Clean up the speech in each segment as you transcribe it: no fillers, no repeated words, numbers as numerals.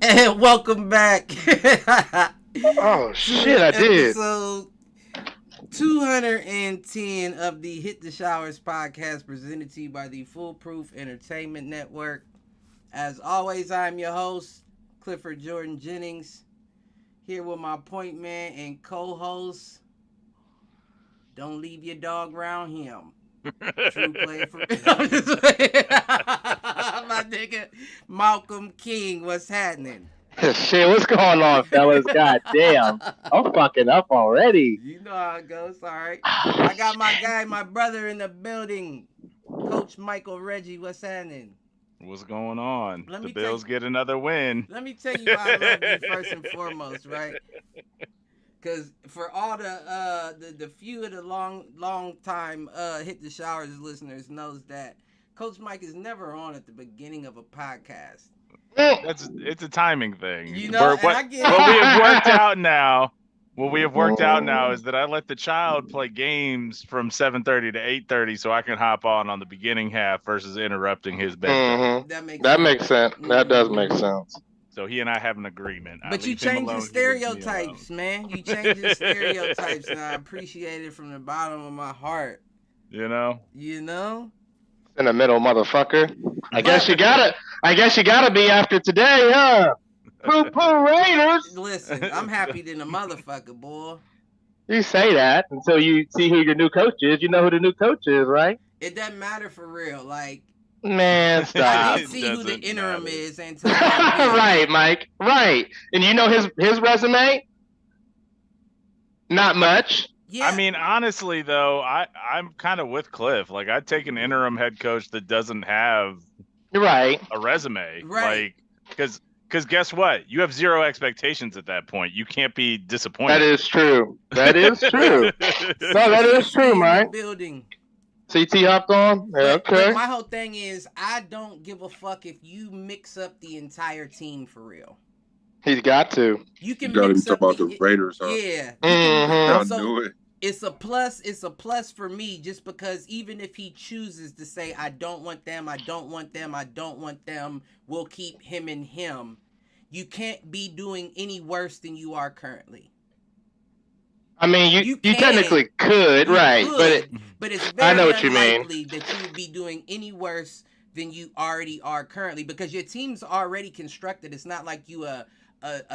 And welcome back Oh shit, to I did. episode 210 of the Hit the Showers podcast presented to you by the Foolproof Entertainment Network. As always, I'm your host, Clifford Jordan Jennings, here with my point man and co host. Don't leave your dog around him. True player for I'm just my nigga Malcolm King. What's happening? Shit, what's going on, fellas? God damn. I'm fucking up already. You know how it goes. All right. I got my guy, my brother in the building. Coach Michael Reggie, what's happening? What's going on? Let The me tell Bills you. get another win. Let me tell you why I love you first and foremost, right? Because for all the few of the long time hit the showers listeners knows that Coach Mike is never on at the beginning of a podcast. It's a timing thing. You know, and What I get what it. we have worked out now. What we have worked out now is that I let the child play games from 7:30 to 8:30 so I can hop on the beginning half versus interrupting his bedtime. That makes That sense. makes sense. That does make Mm-hmm. sense. So he and I have an agreement. I But you leave him changing alone, he leaves me alone. stereotypes, man. You changing stereotypes, and I appreciate it from the bottom of my heart. You know? You know. In the middle, motherfucker. I guess But you gotta. I guess you gotta be after today, huh? Poo poo Raiders. listen, I'm happy than a motherfucker, boy. You say that until you see who your new coach is. You know who the new coach is, right? It doesn't matter for real. Like Man, I stop. did It see who the doesn't interim matter. is, Antonio Pierce. Right, Mike. Right. And you know his resume? Not much. I Yeah, mean, honestly though, I'm kind of with Cliff. Like I'd take an interim head coach that doesn't have Right. a resume. right. Like because guess what? You have zero expectations at that point. You can't be That disappointed. is true. That is true. No, that is CT true, in the Mike. building. CT hopped on. Yeah, But okay. my whole thing is I don't give a fuck if you mix up the entire team for real. He's got to. You You can got to be mix talking up about the the Raiders, huh? yeah. You can Mm-hmm. I so knew it. it's a plus. It's a plus for me just because even if he chooses to say I don't want them, I don't want them, I don't want them, we'll keep him and him. You can't be doing any worse than you are currently. I mean, You you technically can, could, you right? could, but it's I know very what you mean. unlikely that you would be doing any worse than you already are currently because your team's already constructed. It's not like you a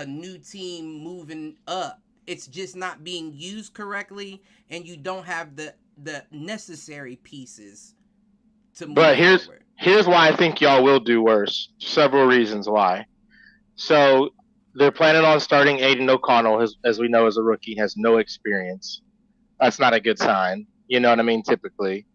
new team moving up. It's just not being used correctly, and you don't have the necessary pieces to move But forward. here's why I think y'all will do worse. Several reasons why. So they're planning on starting Aiden O'Connell, as we know, as a rookie, has no experience. That's not a good sign. You know what I mean? Typically,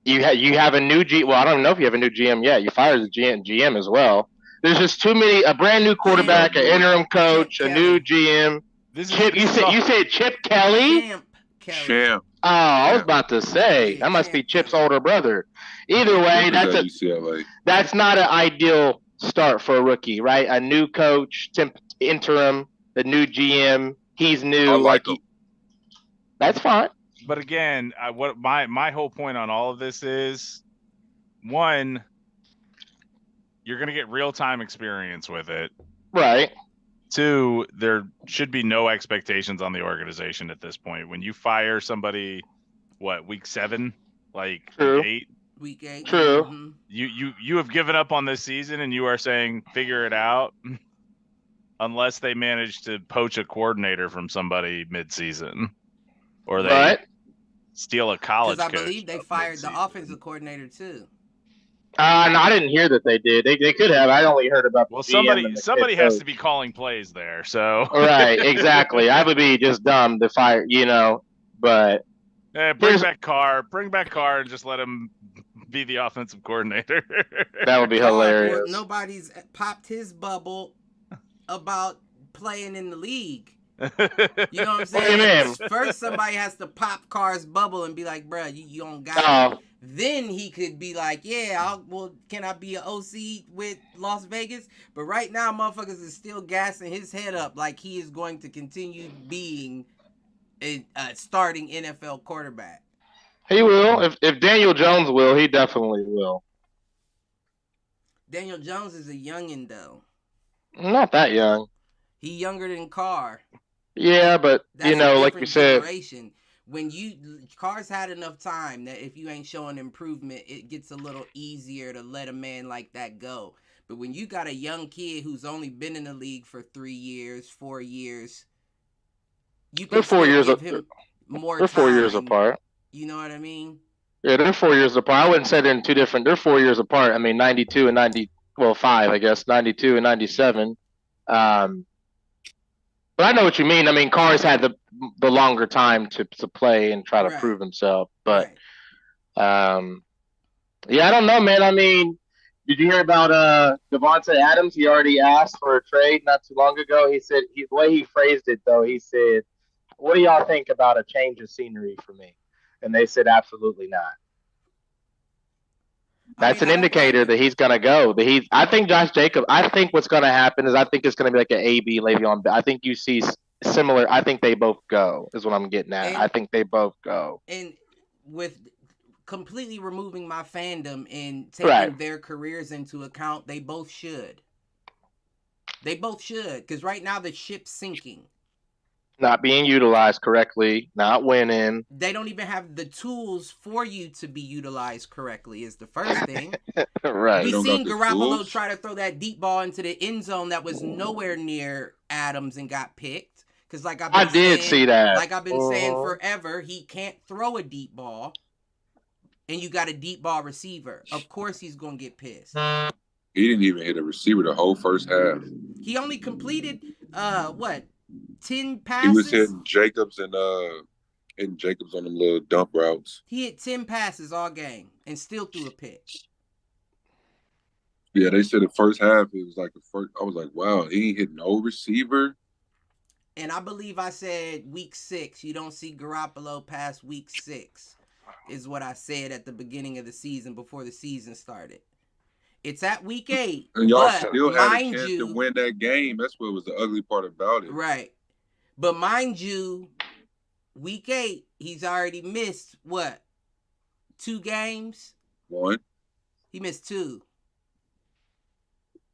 you have a new G. Well, I don't know if you have a new GM yet. You fired the GM as well. There's just too many. A brand new What's Champ, up, quarterback, an boy? interim Champ coach, a new Kelly, GM. this is Chip, this is all you said Chip Kelly? Champ Kelly. Champ. Oh, I was Champ. about to say Yeah, that must be Champ Chip's Kelly. older brother. Either way, Chip is at UCLA. that's not an ideal start for a rookie, right? A new coach, interim, the new GM. He's I new. like him. That's fine, but again, what my whole point on all of this is one, you're going to get real-time experience with it. right? Two, there should be no expectations on the organization at this point. When you fire somebody, what, week 7, like True. week 8, Week 8. True. Mm-hmm. you have given up on this season and you are saying figure it out unless they manage to poach a coordinator from somebody mid-season or they But steal a college Because I coach. believe they up fired the mid-season. offensive coordinator too. no, I didn't hear that they did. They could have. I only heard about the Well, GM and the somebody head has to coach. be calling plays there. So Right, exactly. I would be just dumb to fire, But bring here's back Carr, and just let him be the offensive coordinator. that would be Well, hilarious. nobody's popped his bubble about playing in the league. You know what I'm What do you saying? mean? First, somebody has to pop Carr's bubble and be like, bruh, you don't got it. Oh, Then he could be like, yeah, can I be an OC with Las Vegas? But right now, motherfuckers is still gassing his head up like he is going to continue being a starting NFL quarterback. he will. If Daniel Jones will, he definitely will. Daniel Jones is a youngin' though. Not that young. He younger than Carr. Yeah, but That's you know, a like you different said, generation. When Carr's had enough time that if you ain't showing improvement, it gets a little easier to let a man like that go. But when you got a young kid who's only been in the league for 3 years, 4 years, you they're can still 4 years. give him more They're 4 years time. apart. You know what I mean? Yeah, they're 4 years apart. I wouldn't say they're in two different. They're 4 years apart. I mean, 92 and 90. Well, 5, I guess. 92 and 97. Um, but I know what you mean. I mean, Carr's had the longer time to play and try to Right. prove himself. But Right. yeah, I don't know, man. I mean, did you hear about Devontae Adams? He already asked for a trade not too long ago. He said the way he phrased it though, he said, "What do y'all think about a change of scenery for me?" And they said, "Absolutely not." That's an I don't blame indicator him. that he's gonna go. I think Josh Jacobs. I think what's gonna happen is I think it's gonna be like an AB Le'Veon. I think you see similar. I think they both go. Is what I'm getting at. And I think they both go. and with completely removing my fandom and taking Right. their careers into account, they both should. They both should, because right now the ship's sinking. Not being utilized correctly. Not winning. They don't even have the tools for you to be utilized correctly. Is the first thing. Right. We don't seen got the Garoppolo tools. try to throw that deep ball into the end zone that was nowhere near Adams and got picked. Because like I've been I did saying, see that. like I've been saying Mhm. forever, he can't throw a deep ball. And you got a deep ball receiver. Of course he's gonna get pissed. He didn't even hit a receiver the whole first half. He only completed 10 He passes? was hitting Jacobs and Jacobs on them little dump routes. He hit 10 passes all game and still threw a pick. Yeah, they said the first half it was like the first. I was like, wow, he ain't hit no receiver. And I believe I said week 6. You don't see Garoppolo past week 6, is what I said at the beginning of the season before the season started. It's at week 8. And y'all but still had a mind chance you, to win that game. That's what was the ugly part about it. right. But mind you, week 8, he's already missed what? 2 games? One, He missed 2.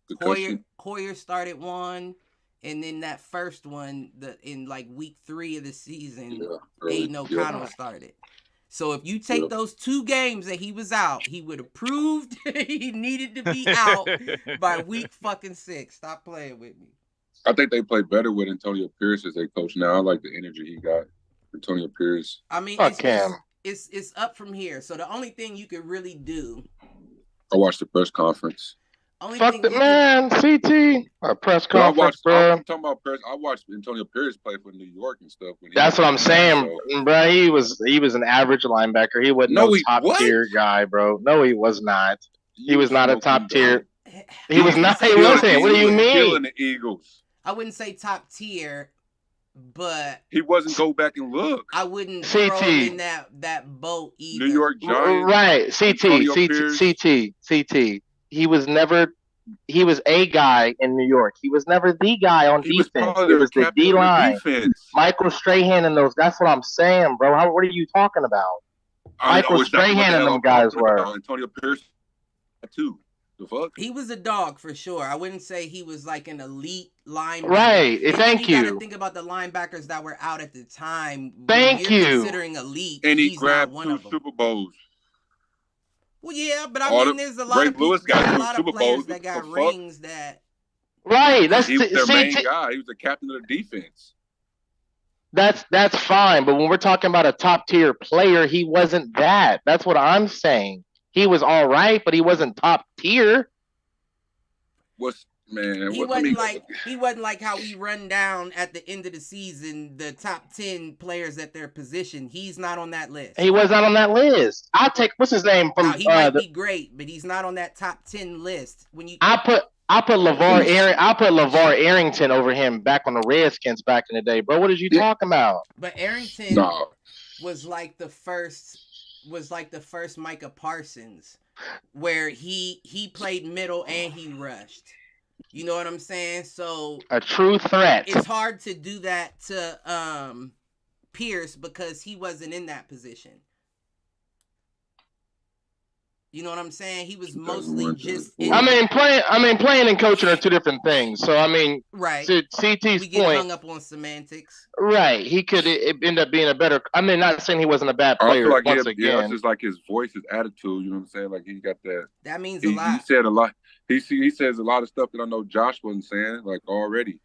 concussion. Hoyer started 1, and then that first one, in like week 3 of the season, Yeah, early. Aiden O'Connell started. So if you take those 2 games that he was out, he would have proved he needed to be out by week fucking 6. Stop playing with me. I think they play better with Antonio Pierce as their coach now. I like the energy he got. Antonio Pierce. I mean, Fuck him. it's up from here. So the only thing you could really do, I watched the press conference. Fuck the man, CT. A press But conference, bro. I'm talking about Pierce. I watched Antonio Pierce play for New York and stuff. When That's what I'm saying, bro. He was an average linebacker. He wasn't no top tier guy, bro. No, he was not. He was not a top tier. He was not. He wasn't. What do you mean? Killing the Eagles. I wouldn't say top tier, but he wasn't. Go back and look. I wouldn't throw him in that boat either. New York Giants. Right. CT. He was never. He was a guy in New York. He was never the guy on defense. It was the D line. Michael Strahan and those. That's what I'm saying, bro. What are you talking about? Michael Strahan and them guys were. Antonio Pierce, too. The fuck? He was a dog for sure. I wouldn't say he was like an elite linebacker. Right. Thank you. You got to think about the linebackers that were out at the time. Thank you. Considering elite, and he he's grabbed not one 2 of them. Super Bowls. Well, yeah, but I mean, there's a lot of people, players that got rings that. Right. He was their main guy. He was the captain of the defense. That's fine, but when we're talking about a top tier player, he wasn't that. That's what I'm saying. He was all right, but he wasn't top tier. He wasn't like how we run down at the end of the season the top 10 players at their position. He's not on that list. He was not on that list. I'll take what's his name from. Now, he might be great, but he's not on that top 10 list. I put LeVar Arrington over him back on the Redskins back in the day, bro. What are you talking about? But Arrington was like the first Micah Parsons, where he played middle and he rushed. You know what I'm saying? So a true threat. It's hard to do that to Pierce because he wasn't in that position. You know what I'm saying? He was 2001, mostly just. 2004. Playing and coaching are two different things. So right. to CT's We get point, hung up on semantics. right? He could end up being a better. Not saying he wasn't a bad I player. feel like once that's again, just like his voice, his attitude. You know what I'm saying? Like he got that. That means He a lot. said a lot. He says a lot of stuff that I know Josh wasn't saying like already.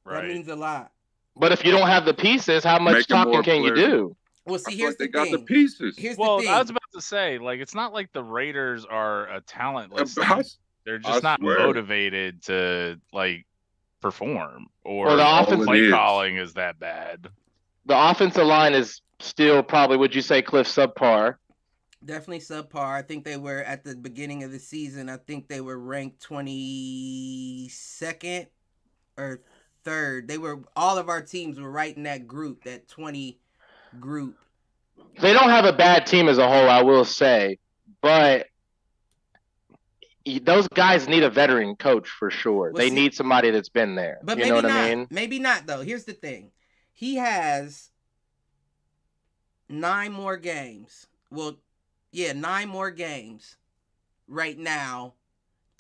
That means a lot. But if you don't have the pieces, how much talking can you do? Well, see, here's the thing. They got the pieces. Here's the thing. I was about to say, like, it's not like the Raiders are a talentless team. They're just not motivated to like perform, or the offensive play calling is that bad. The offensive line is still probably, would you say, Cliff, subpar? Definitely subpar. I think they were at the beginning of the season. I think they were ranked 22nd or 3rd. They were, all of our teams were right in that group, that 20 group. They don't have a bad team as a whole, I will say, but those guys need a veteran coach for sure. They need somebody that's been there. But you know what I mean? Maybe not, though. Here's the thing. He has 9 more games. Well, yeah, 9 more games right now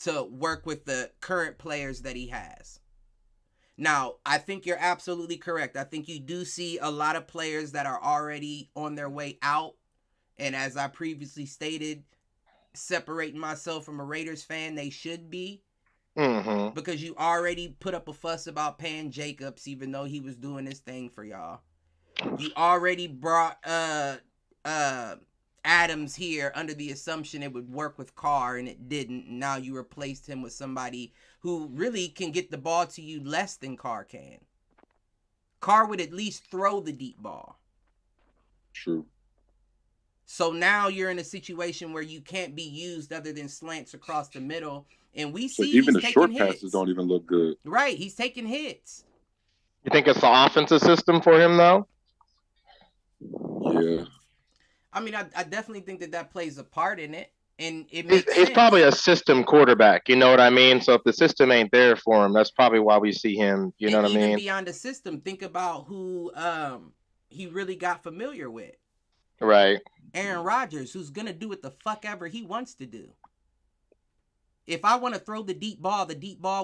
to work with the current players that he has. Now, I think you're absolutely correct. I think you do see a lot of players that are already on their way out. And as I previously stated, separating myself from a Raiders fan, they should be. Mm-hmm. Because you already put up a fuss about paying Jacobs, even though he was doing his thing for y'all. You already brought Adams here under the assumption it would work with Carr, and it didn't. Now you replaced him with somebody who really can get the ball to you less than Carr can. Carr would at least throw the deep ball. True. So now you're in a situation where you can't be used other than slants across the middle. And we see even the short hits. passes don't even look good. Right, he's taking hits. You think it's the offensive system for him, though? Yeah. I mean, I definitely think that plays a part in it. And he's probably a system quarterback, you know what I mean? So if the system ain't there for him, that's probably why we see him, you know what I mean? Even beyond the system, think about who he really got familiar with. Right. Aaron Rodgers, who's going to do what the fuck ever he wants to do. If I want to throw the deep ball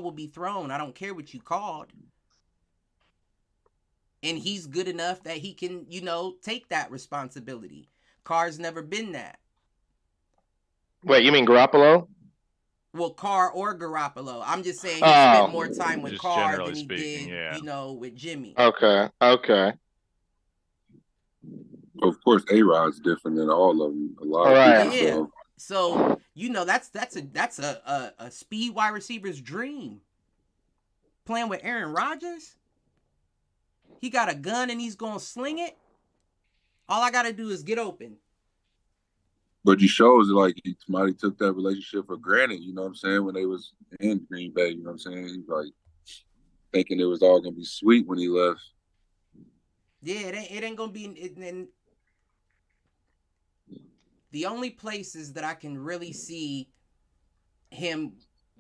will be thrown. I don't care what you called. And he's good enough that he can, take that responsibility. Carr's never been that. Wait, you mean Garoppolo? Well, Carr or Garoppolo. I'm just saying he spent more time with Carr than he did, with Jimmy. Okay. Of course, A-Rod's different than all of them. A lot of people. So that's a speed wide receiver's dream. Playing with Aaron Rodgers. He got a gun and he's gonna sling it. All I gotta do is get open. But he shows like somebody took that relationship for granted, you know what I'm saying, when they was in Green Bay, you know what I'm saying? He's like thinking it was all gonna be sweet when he left. Yeah, it ain't gonna be. And the only places that I can really see him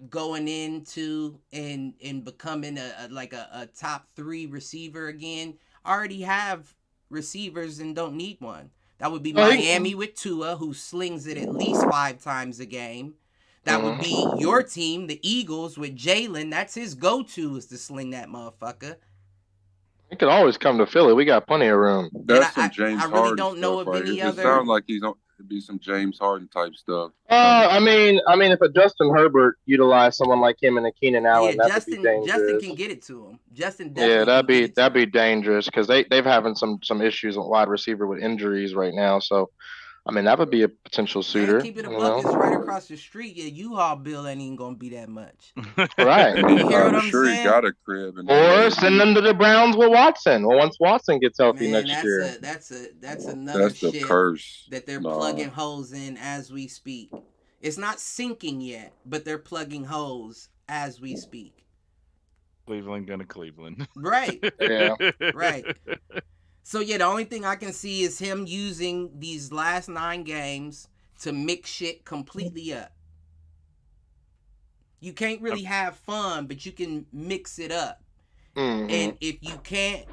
going into and becoming a top 3 receiver again, already have receivers and don't need one. That would be Miami with Tua, who slings it at least 5 times a game. That would be your team, the Eagles, with Jalen. That's his go-to, is to sling that motherfucker. He could always come to Philly. We got plenty of room. That's some James Harden. I really don't know of any other. It sounds like it'd be some James Harden type stuff. I mean, if a Justin Herbert utilized someone like him and a Keenan Allen, that would be dangerous. Justin can get it to him. That'd be dangerous because they've having some issues on wide receiver with injuries right now. So, I mean, that would be a potential suitor. Keep it a buck. It's right across the street. Yeah, U-Haul bill ain't even gonna be that much. Right. I'm sure he got a crib. Or send them to the Browns with Watson. Well, once Watson gets healthy next year. That's another shit curse that they're plugging holes in as we speak. It's not sinking yet, but they're plugging holes as we speak. Cleveland gonna Cleveland. Right. Yeah. Right. So, the only thing I can see is him using these last 9 games to mix shit completely up. You can't really have fun, but you can mix it up. And if you can't,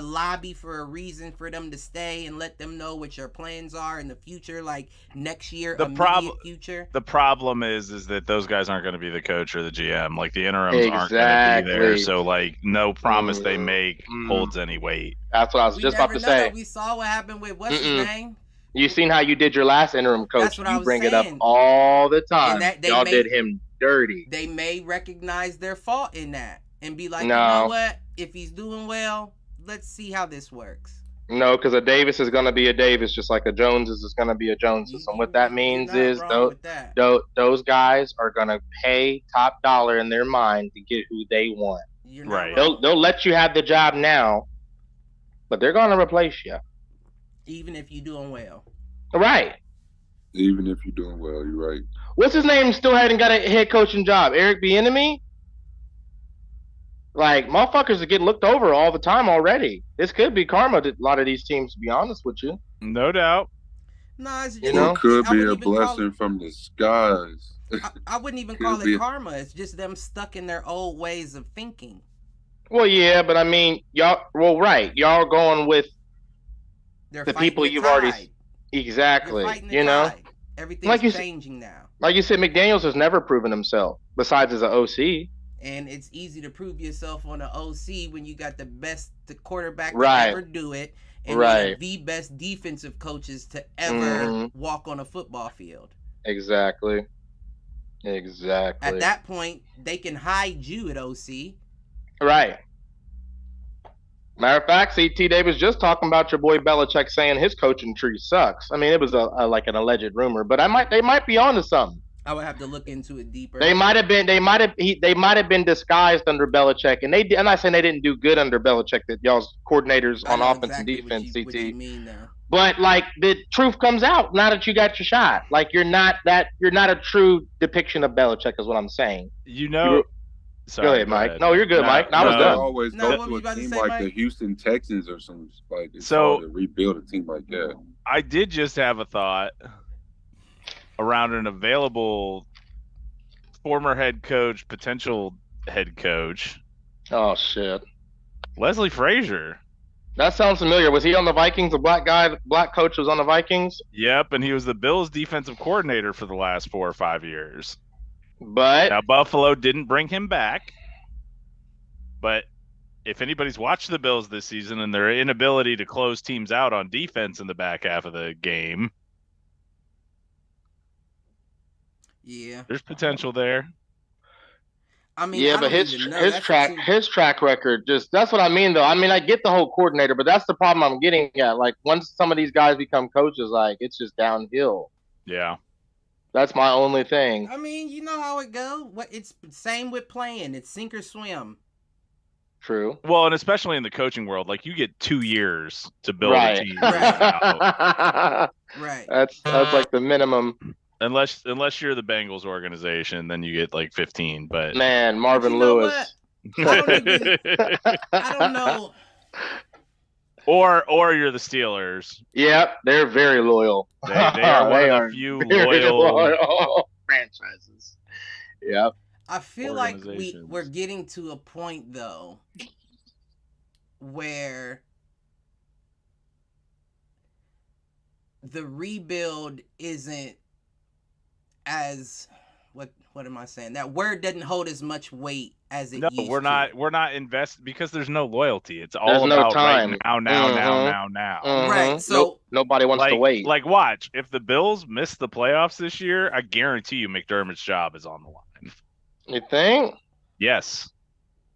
lobby for a reason for them to stay and let them know what your plans are in the future, like next year, immediate future. The problem is that those guys aren't going to be the coach or the GM. Like the interims aren't going to be there. So like no promise they make holds any weight. That's what I was just about to say. We saw what happened with what's his name. You seen how you did your last interim coach? You bring it up all the time. Y'all did him dirty. They may recognize their fault in that and be like, you know what? If he's doing well, let's see how this works. No, because a Davis is going to be a Davis, just like a Jones is going to be a Jones. And what that means is those guys are going to pay top dollar in their mind to get who they want. Right. They'll let you have the job now, but they're going to replace you. Even if you're doing well. Right. Even if you're doing well, you're right. What's his name? Still hadn't got a head coaching job. Eric Bieniemy? Like, motherfuckers are getting looked over all the time already. This could be karma to a lot of these teams, to be honest with you. No doubt. No, it could be a blessing from the skies. I wouldn't even call it karma. It's just them stuck in their old ways of thinking. Well, yeah, but I mean, y'all are going with the people you've already exactly, everything's changing now. Like you said, McDaniels has never proven himself besides as an OC. And it's easy to prove yourself on an OC when you got the best quarterback to ever do it, and one of the best defensive coaches to ever walk on a football field. Exactly. At that point, they can hide you at OC. Right. Matter of fact, T. Davis just talking about your boy Belichick saying his coaching tree sucks. I mean, it was like an alleged rumor, but they might be onto something. I would have to look into it deeper. They might have been disguised under Belichick, and I'm not saying they didn't do good under Belichick. That y'all's coordinators on offense and defense, what you mean now. But like the truth comes out now that you got your shot. Like you're not a true depiction of Belichick, is what I'm saying. Sorry, go ahead, Mike. No, you're good, Mike. I was done. Always go to a team like the Houston Texans or something. Like it's hard to rebuild a team like that. I did just have a thought around an available former head coach, potential head coach. Oh shit, Leslie Frazier. That sounds familiar. Was he on the Vikings? The black coach was on the Vikings. Yep, and he was the Bills' defensive coordinator for the last 4 or 5 years. But now Buffalo didn't bring him back. But if anybody's watched the Bills this season and their inability to close teams out on defense in the back half of the game, there's potential there. I mean, but his track record that's what I mean though. I mean, I get the whole coordinator, but that's the problem I'm getting at. Like once some of these guys become coaches, like it's just downhill. Yeah. That's my only thing. I mean, you know how it goes. It's same with playing. It's sink or swim. True. Well, and especially in the coaching world, like you get 2 years to build a team. Right. That's like the minimum. Unless you're the Bengals organization, then you get like 15. But man, Marvin Lewis. I don't know. Or you're the Steelers. Yep, they're very loyal. They are one of the few loyal franchises. Yep. I feel like we're getting to a point though where the rebuild isn't as what am I saying? That word doesn't hold as much weight as it used to. We're not invested because there's no loyalty. It's all about time. Right now. Right. So nobody wants to wait. Like watch, if the Bills miss the playoffs this year, I guarantee you McDermott's job is on the line. You think? Yes.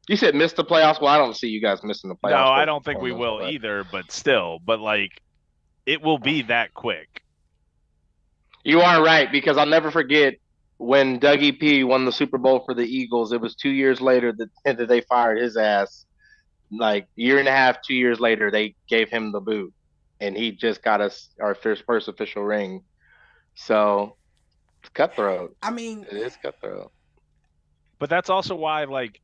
You said miss the playoffs. Well, I don't see you guys missing the playoffs. No, I don't think we will either, but still. But like it will be that quick. You are right, because I'll never forget when Dougie P won the Super Bowl for the Eagles. It was 2 years later that they fired his ass. Like year and a half, 2 years later, they gave him the boot, and he just got us our first official ring. So it's cutthroat. I mean, it is cutthroat. But that's also why, like,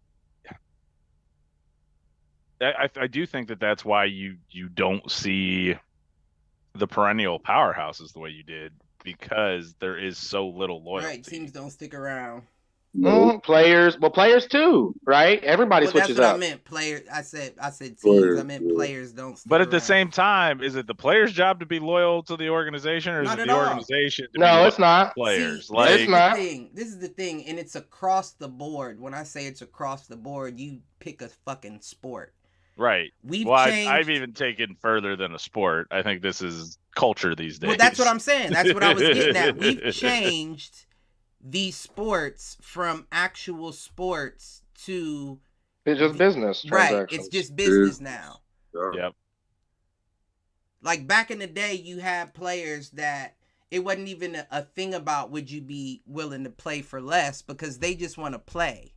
I do think that's why you don't see the perennial powerhouses the way you did, because there is so little loyalty. Right, teams don't stick around. No. Players too, right? Everybody Well, that's switches what up. I meant. Player. I said teams. Players, I meant yeah. players don't. Stick But at the around. same time, is it the player's job to be loyal to the organization, or is Not it at the all. organization to be No, loyal it's not. to players? See, Like, this is not. the thing. This is the thing, and it's across the board. When I say it's across the board, you pick a fucking sport. right. We've Well, changed. I've even taken further than a sport. I think this is culture these days. Well, that's what I'm saying. That's what I was getting at. We've changed these sports from actual sports to It's just business right. transactions. It's just business now. Yeah. Yep. Like back in the day, you had players that it wasn't even a thing about would you be willing to play for less because they just want to play.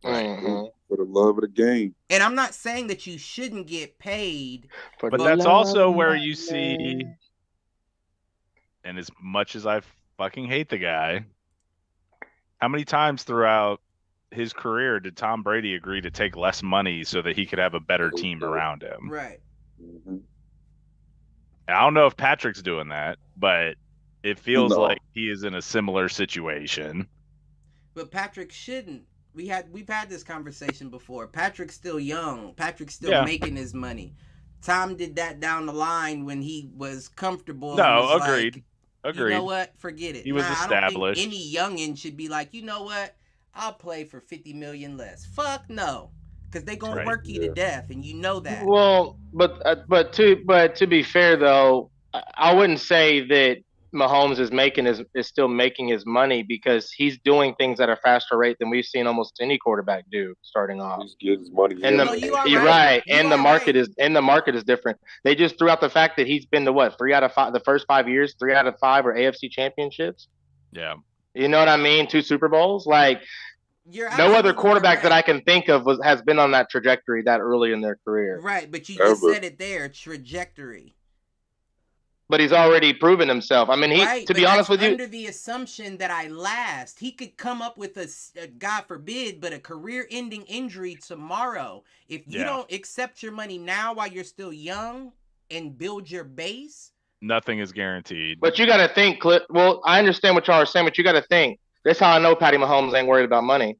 Mhm. For the love of the game. And I'm not saying that you shouldn't get paid. For But the that's love also of where the you see, game. and as much as I fucking hate the guy, how many times throughout his career did Tom Brady agree to take less money so that he could have a better team around him? Right. Mm-hmm. I don't know if Patrick's doing that, but it feels No. like he is in a similar situation. But Patrick shouldn't. We've had this conversation before. Patrick's still young. Patrick's still Yeah. making his money. Tom did that down the line when he was comfortable. and No, was agreed. like, Agreed. You know what? Forget it. He was I don't established. think any youngin should be like, you know what? I'll play for $50 million less. Fuck no, because they gonna Right. work you to death, and you know that. Well, but to be fair though, I wouldn't say that Mahomes is still making his money because he's doing things at a faster rate than we've seen almost any quarterback do starting off. He's getting his money. And No, you are you're right. right. You And the are market right. is different. They just threw out the fact that he's been to what, 3 out of 5 the first 5 years, 3 out of 5 are AFC championships. Yeah. You know what I mean? 2 Super Bowls. Like You're no other absolutely quarterback that I correct. can think of has been on that trajectory that early in their career. Right, but you just Ever. said it there, trajectory. But he's already proven himself. I mean, Right, to but be honest that's with you, under the assumption that I last. He could come up with a God forbid, but a career-ending injury tomorrow. If you Yeah. don't accept your money now while you're still young and build your base, Nothing is guaranteed. but you got to think, Cliff. Well, I understand what y'all are saying, but you got to think. That's how I know Patty Mahomes ain't worried about money.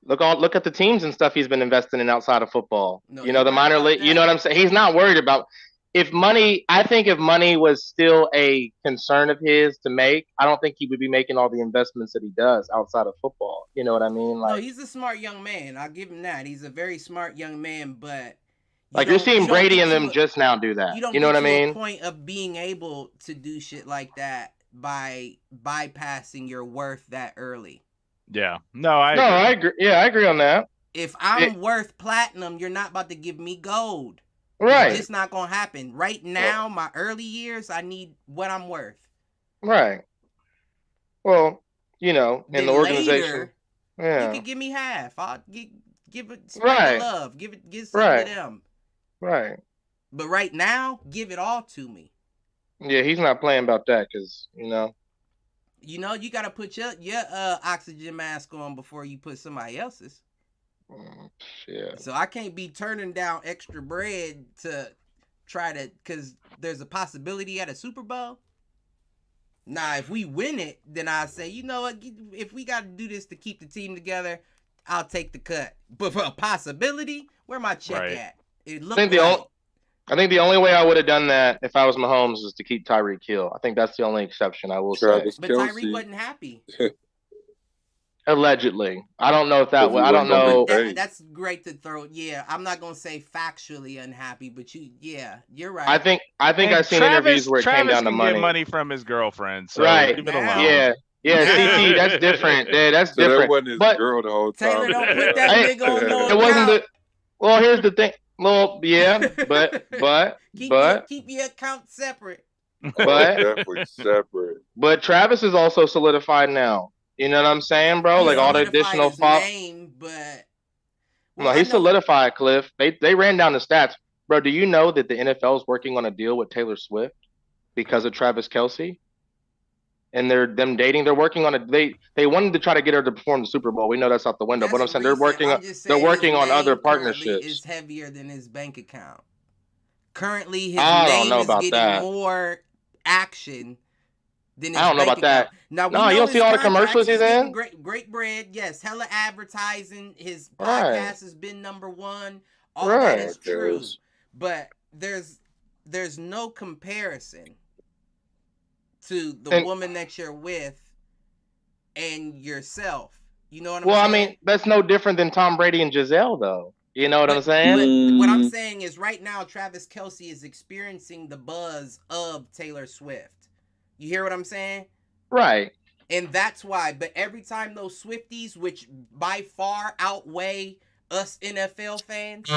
Look at the teams and stuff he's been investing in outside of football. No, You know, you're the right minor about league. You know that. what I'm saying? He's not worried about I think if money was still a concern of his to make, I don't think he would be making all the investments that he does outside of football. You know what I mean? No, Like, he's a smart young man. I'll give him that. He's a very smart young man, but you're seeing you don't Brady get and to them a- just now do that. you don't You know get what I to a mean? point of being able to do shit like that by bypassing your worth that early. Yeah. No, I No, agree. I agree. Yeah, I agree on that. If I'm worth platinum, you're not about to give me gold. Right. It's just not gonna happen. Right now, my early years, I need what I'm worth. Right. Well, you know, in Then the organization. later, Yeah. you can give me half. I'll give it spread Right. the love. Give some Right. to them. Right. But right now, give it all to me. Yeah, he's not playing about that because, you know. You know, you gotta put your oxygen mask on before you put somebody else's. Shit. So I can't be turning down extra bread to try to, because there's a possibility at a Super Bowl. Now, if we win it, then I say, you know what? If we got to do this to keep the team together, I'll take the cut. But for a possibility, where my check Right. at? It I looked think right. the only way I would have done that if I was Mahomes is to keep Tyreek Hill. I think that's the only exception I will Travis say. But Kelce. Tyreek wasn't happy. Allegedly. I don't know if that Because he I don't wasn't gonna know. make Hey. That's great to throw. Yeah, I'm not gonna say factually unhappy, but you're right. I think And I've seen interviews where it came down to can money. get money from his girlfriend, so Right. leave it Now. alone. Yeah. Yeah, CT, that's different. Yeah, that's So that different. wasn't his But girl the whole time. Taylor, don't put that Hey, nigga on no it wasn't account. well, here's the thing. Well, yeah, but keep your account separate. but Definitely separate. but Travis is also solidified now. You know what I'm saying, bro? Like all the Solidified additional his fop. name, but No, he's solidified, Cliff. They ran down the stats. Bro, do you know that the NFL is working on a deal with Taylor Swift because of Travis Kelce? And they're working on they wanted to try to get her to perform the Super Bowl. We know that's out the window. But I'm saying they're working on other partnerships. Is heavier than his bank account. Currently, his I don't name know is about getting that. more action than his I don't know bank about that. account. Now, we No, know you don't see his all the contracts, commercials he's getting in? great bread. Yes, hella advertising. His Right. podcast has been #1. All that Right. is true. Yes. But there's no comparison to the And- woman that you're with and yourself. You know what I'm Well, I saying? mean, that's no different than Tom Brady and Giselle, though. You know what I'm saying? But what I'm Mm. saying is right now, Travis Kelce is experiencing the buzz of Taylor Swift. You hear what I'm saying? Right. And that's why. But every time those Swifties, which by far outweigh us NFL fans,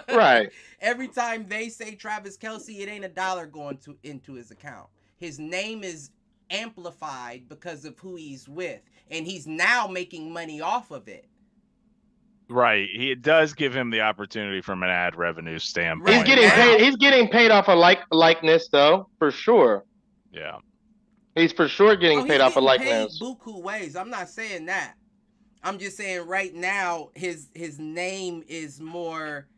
Right. every time they say Travis Kelce, it ain't a dollar going into his account. His name is amplified because of who he's with, and he's now making money off of it. Right. It does give him the opportunity from an ad revenue standpoint. He's Right. getting Now- paid. He's getting paid off of likeness, though, for sure. Yeah. He's for sure getting he's paid off of getting paid likeness. buku ways. I'm not saying that. I'm just saying right now his name is more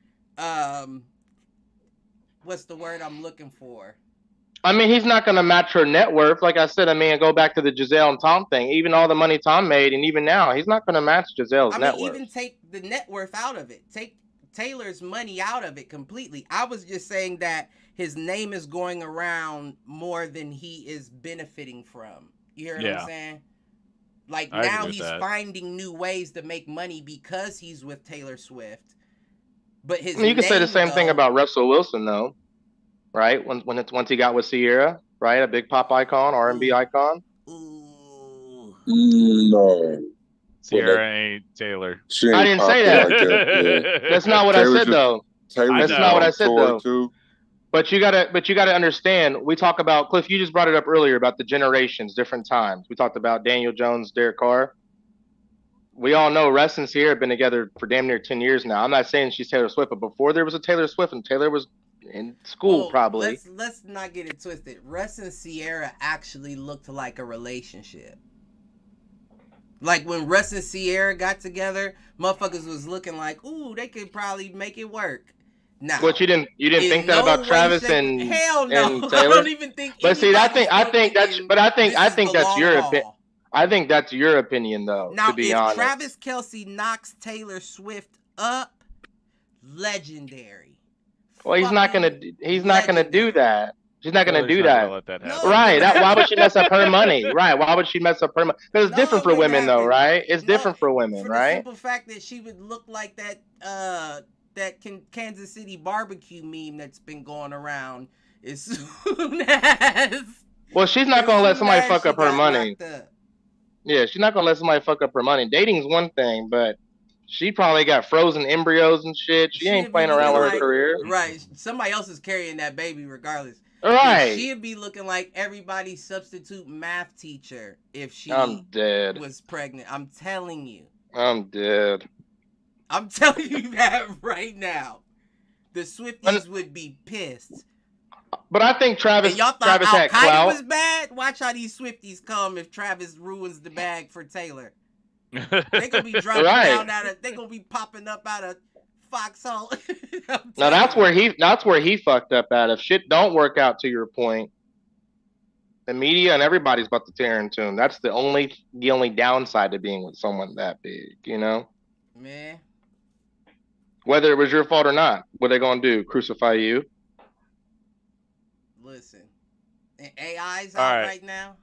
what's the word I'm looking for? I mean, he's not going to match her net worth. Like I said, I mean, go back to the Giselle and Tom thing. Even all the money Tom made, and even now, he's not going to match Giselle's I net mean, worth. even take the net worth out of it. Take Taylor's money out of it completely. I was just saying that his name is going around more than he is benefiting from. You hear what Yeah. I'm saying? Like I agree now with he's that. finding new ways to make money because he's with Taylor Swift. But his I mean, you can say the name, same thing though- about Russell Wilson, though, right? Once he got with Sierra, right, a big pop icon, R&B icon. Ooh. No. Sierra ain't Taylor. She ain't I didn't say popping that. Like that. Yeah. That's not what Taylor I said, just- though. Taylor That's just not what I said, tour, though. Too. But you gotta understand. We talk about Cliff. You just brought it up earlier about the generations, different times. We talked about Daniel Jones, Derek Carr. We all know Russ and Sierra have been together for damn near 10 years now. I'm not saying she's Taylor Swift, but before there was a Taylor Swift, and Taylor was in school Well, probably. Let's not get it twisted. Russ and Sierra actually looked like a relationship. Like when Russ and Sierra got together, motherfuckers was looking like, ooh, they could probably make it work. Nah. But you didn't In think that no about way, Travis shape- and hell no. and I Taylor? don't even think. But see, I think anybody's that's thinking but I think this is the that's long your haul. I think that's your opinion though, Now, to be if honest. Travis Kelce knocks Taylor Swift up, legendary. Well, he's not gonna Fucking do that. She's not gonna Taylor's do not gonna that. let that No. happen. Right. Why would she mess up her money? Right. Why would she mess up her money? Because it's No, different for it wouldn't women, though, happen. right? It's No, different for women, For the right? simple fact that she would look like that Kansas City barbecue meme that's been going around as soon as. Well, she's not gonna let somebody fuck up her money. Up. Yeah, she's not gonna let somebody fuck up her money. Dating's one thing, but she probably got frozen embryos and shit. She ain't She'd be playing around with looking her career. Right. Somebody else is carrying that baby regardless. Right. She'd be looking like everybody's substitute math teacher if she I'm dead. was pregnant. I'm telling you. I'm dead. I'm telling you that right now. The Swifties would be pissed. But I think Travis And y'all thought Travis had Al-Qaeda clout. was bad? Watch how these Swifties come if Travis ruins the bag for Taylor. They gonna be dropping Right. down they gonna be popping up out of foxhole. Now that's where he fucked up at. If shit don't work out, to your point, the media and everybody's about to tear into him. That's the only downside to being with someone that big, you know? Man. Whether it was your fault or not, what they gonna do? Crucify you? Listen. And AI's All out right. right now.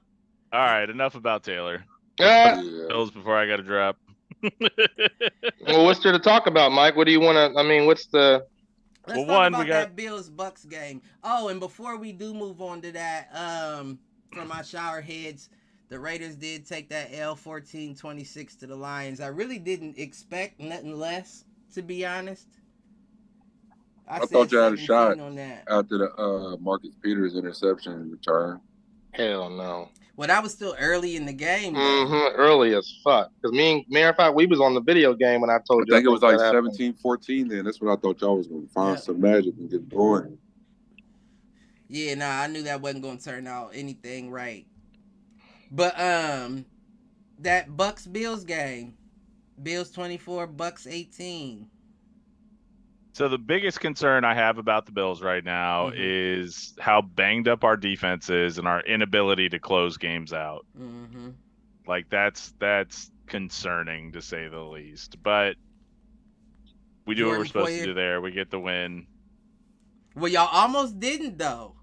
All right, enough about Taylor. Yeah. Yeah. Bills before I got to drop. Well, what's there to talk about, Mike? What do you want to? I mean, what's the? Let's Well, talk one, about we got- that Bills Bucks game. Oh, and before we do move on to that, from my shower heads, the Raiders did take that L 14-26 to the Lions. I really didn't expect nothing less, to be honest. I said thought you had a 17 shot. on that. After the Marcus Peters interception return. Hell no. Well, that was still early in the game. Though. Mm-hmm. Early as fuck. Because matter of fact, we was on the video game when I I told you. think it was like that happened. 17-14 then. That's what I thought y'all was going to find Yeah. some magic and get going. Yeah, nah, I knew that wasn't gonna turn out anything right. But that Bucks Bills game, Bills 24, Bucks 18. So the biggest concern I have about the Bills right now Mhm. is how banged up our defense is and our inability to close games out. Mm-hmm. Like that's concerning to say the least. But we do what we're Jordan supposed to Poyer. do there. We get the win. Well, y'all almost didn't though.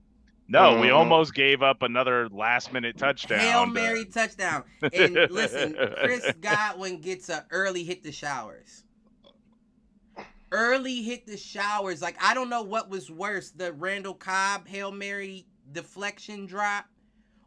No, we Mhm. almost gave up another last-minute touchdown. Hail Mary touchdown. And listen, Chris Godwin gets a early hit the showers. Early hit the showers. Like, I don't know what was worse, the Randall Cobb Hail Mary deflection drop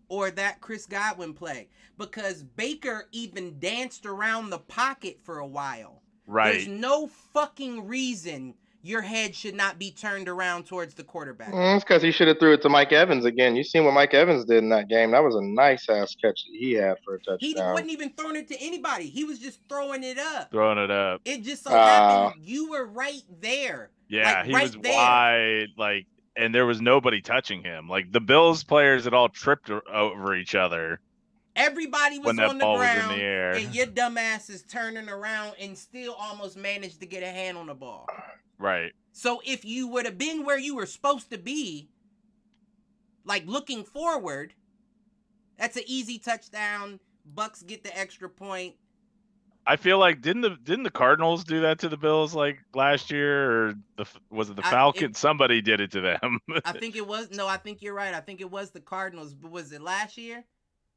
or that Chris Godwin play. Because Baker even danced around the pocket for a while. Right. There's no fucking reason your head should not be turned around towards the quarterback. It's because he should have threw it to Mike Evans again. You seen what Mike Evans did in that game? That was a nice ass catch that he had for a He touchdown. wasn't even throwing it to anybody. He was just throwing it up. Throwing it up. It just so happened you were right there. Yeah, like, he right was there. wide, like, and there was nobody touching him. Like the Bills players had all tripped over each other. Everybody was when that on the ball was ground, in the air. and your dumbass is turning around and still almost managed to get a hand on the ball. Right. So if you would have been where you were supposed to be, like looking forward, that's an easy touchdown. Bucks get the extra point. I feel like didn't the Cardinals do that to the Bills like last year, or was it the Falcons? Somebody did it to them. I think it was. No, I think you're right. I think it was the Cardinals. But was it last year?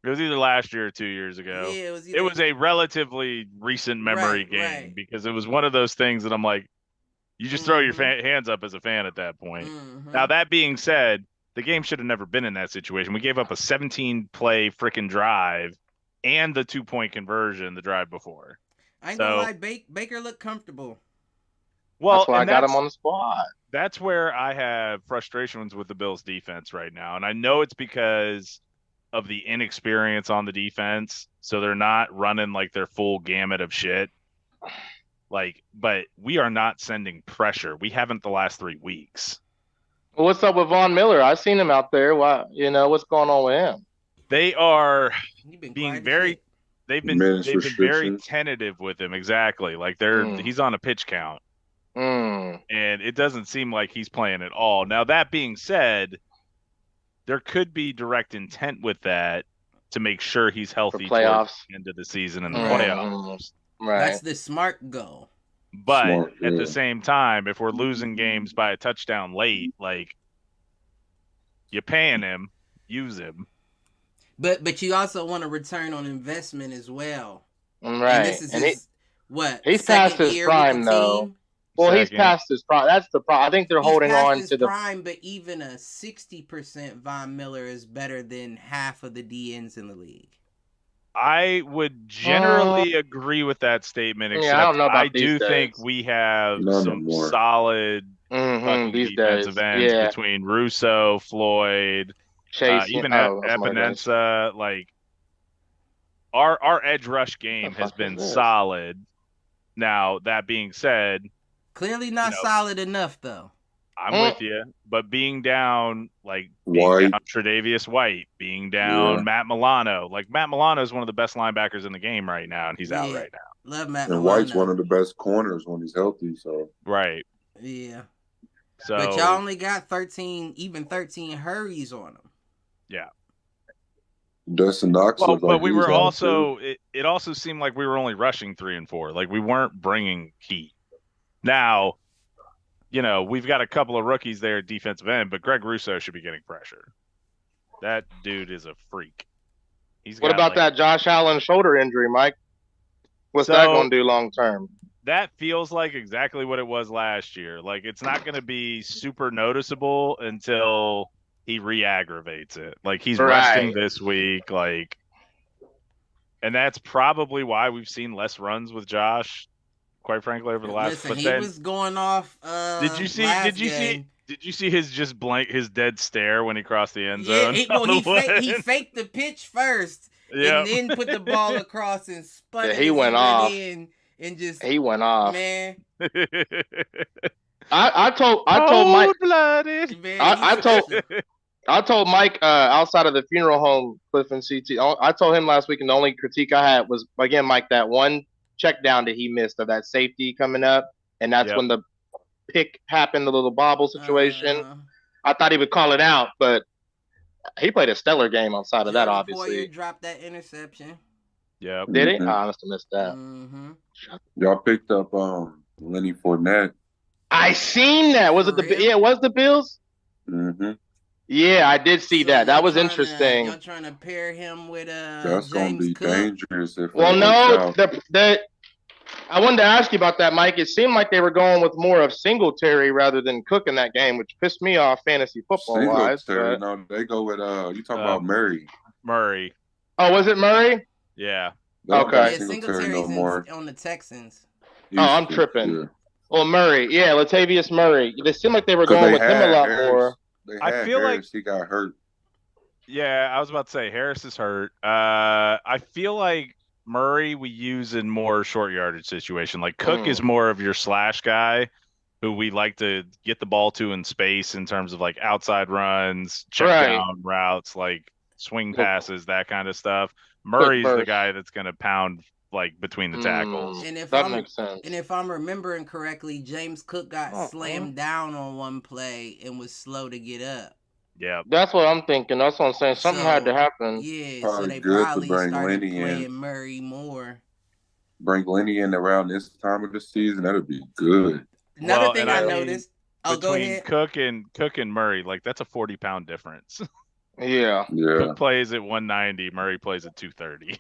It was either last year or 2 years ago. Yeah, it was a relatively recent memory game because it was one of those things that I'm like, you just throw your hands up as a fan at that point. Now, that being said, the game should have never been in that situation. We gave up a 17-play freaking drive and the 2-point conversion the drive before. I ain't gonna lie, Baker looked comfortable. Well, that's why I got him on the spot. That's where I have frustrations with the Bills defense right now. And I know it's because of the inexperience on the defense. So they're not running like their full gamut of shit. Like, but we are not sending pressure. We haven't the last 3 weeks. Well, what's up with Von Miller? I've seen him out there. Why? What's going on with him? They are being very. They've been very tentative with him. Exactly. Like he's on a pitch count, and it doesn't seem like he's playing at all. Now that being said, there could be direct intent with that to make sure he's healthy towards the end of the season and the playoffs. Right. That's the smart goal. But at the same time, if we're losing games by a touchdown late, like you're paying him, use him. But you also want a return on investment as well. Right. And this is he's past his prime though. Well, he's past his prime. That's the problem. I think they're holding on to the prime, but even a 60% Von Miller is better than half of the DNs in the league. I would generally agree with that statement, except I don't know about I do think we have some solid defensive ends between Russo, Floyd, Chase, even Epinesa. Like our edge rush game has been solid. Now that being said, clearly not solid enough though. I'm with you, but being down Tre'Davious White, being down Matt Milano. Like Matt Milano is one of the best linebackers in the game right now, and he's out right now. Love Matt Milano. And White's one of the best corners when he's healthy. So right. Yeah. So, but y'all only got 13 hurries on him. Yeah. Dustin Knox. But we were also it also seemed like we were only rushing 3 and 4. Like we weren't bringing heat. Now, we've got a couple of rookies there at defensive end, but Greg Russo should be getting pressure. That dude is a freak. What about that Josh Allen shoulder injury, Mike? What's that going to do long term? That feels like exactly what it was last year. Like it's not going to be super noticeable until he re-aggravates it. Like he's resting this week, and that's probably why we've seen less runs with Josh. Quite frankly, over the last. Listen, he was going off. Did you see his his dead stare when he crossed the end zone? Yeah, he faked the pitch first, and then put the ball across and spun it. He went off. And just he went off, man. I told Mike. I told Mike outside of the funeral home, Cliff and CT. I told him last week, and the only critique I had was again, Mike, that one check down that he missed of that safety coming up, and that's when pick happened, the little bobble situation. Uh-huh. I thought he would call it out, but he played a stellar game outside of that, Jordan obviously. Poyer dropped that interception. Yep. Did he? Mhm. Oh, I must have missed that. Mm-hmm. Y'all picked up Lenny Fournette. I seen that. Was it For the real? yeah? It was the Bills? Mm-hmm. Yeah, I did see that. That was interesting. Y'all trying to pair him with That's gonna James be Cook? dangerous if Well, it no, works out. I wanted to ask you about that, Mike. It seemed like they were going with more of Singletary rather than Cook in that game, which pissed me off fantasy football wise. Singletary, But... no, they go with you talking about Murray. Murray. Oh, was it Murray? Yeah. They don't Okay. got Yeah, Singletary no Singletary's more. on the Texans. Oh, I'm Used to, tripping. yeah. Well, Murray, yeah, Latavius Murray. They seemed like they were 'Cause going they with him a had lot Harris. more. They I had feel like- Harris. He got hurt. Yeah, I was about to say Harris is hurt. I feel like Murray we use in more short yardage situation. Like Cook is more of your slash guy who we like to get the ball to in space in terms of like outside runs, check down routes, like swing passes, that kind of stuff. Murray's the guy that's going to pound like between the tackles. And if That makes sense. And if I'm remembering correctly, James Cook got Oh, slammed down on one play and was slow to get up. Yeah. That's what I'm thinking. That's what I'm saying. Something had to happen. Yeah, Probably so they good to probably bring started Lenny in. playing Murray more. Bring Lenny in around this time of the season. That'd be good. Another Well, thing and I I mean, noticed. Oh, go Between ahead. Cook and Murray, like that's a 40-pound difference. Yeah. Yeah. Cook plays at 190, Murray plays at 230.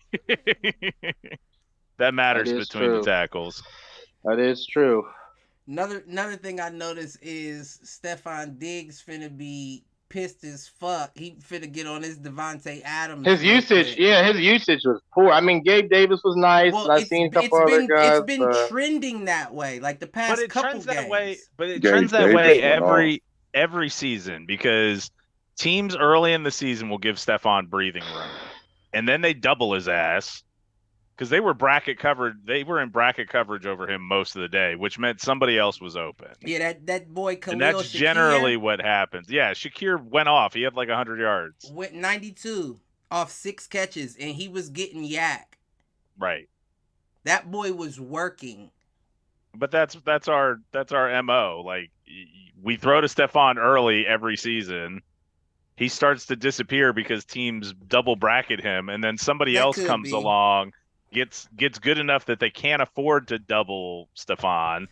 That matters That is between true. the tackles. That is true. Another thing I noticed is Stephon Diggs finna be pissed as fuck. He finna get on his Devontae Adams. His usage was poor. I mean, Gabe Davis was nice. Well, and I've seen a couple other guys. It's been trending that way, like the past But it couple trends games. that way. But it Gabe trends that Davis way went every season because teams early in the season will give Stephon breathing room, and then they double his ass because they were bracket covered. They were in bracket coverage over him most of the day, which meant somebody else was open. Yeah, that boy Khalil And that's Shakir generally what happens. Yeah, Shakir went off. He had like 100 yards. went 92 off 6 catches, and he was getting yak. Right. That boy was working. But that's our MO. Like we throw to Stephon early every season. He starts to disappear because teams double bracket him, and then somebody That else could comes be. along, gets good enough that they can't afford to double Stephon.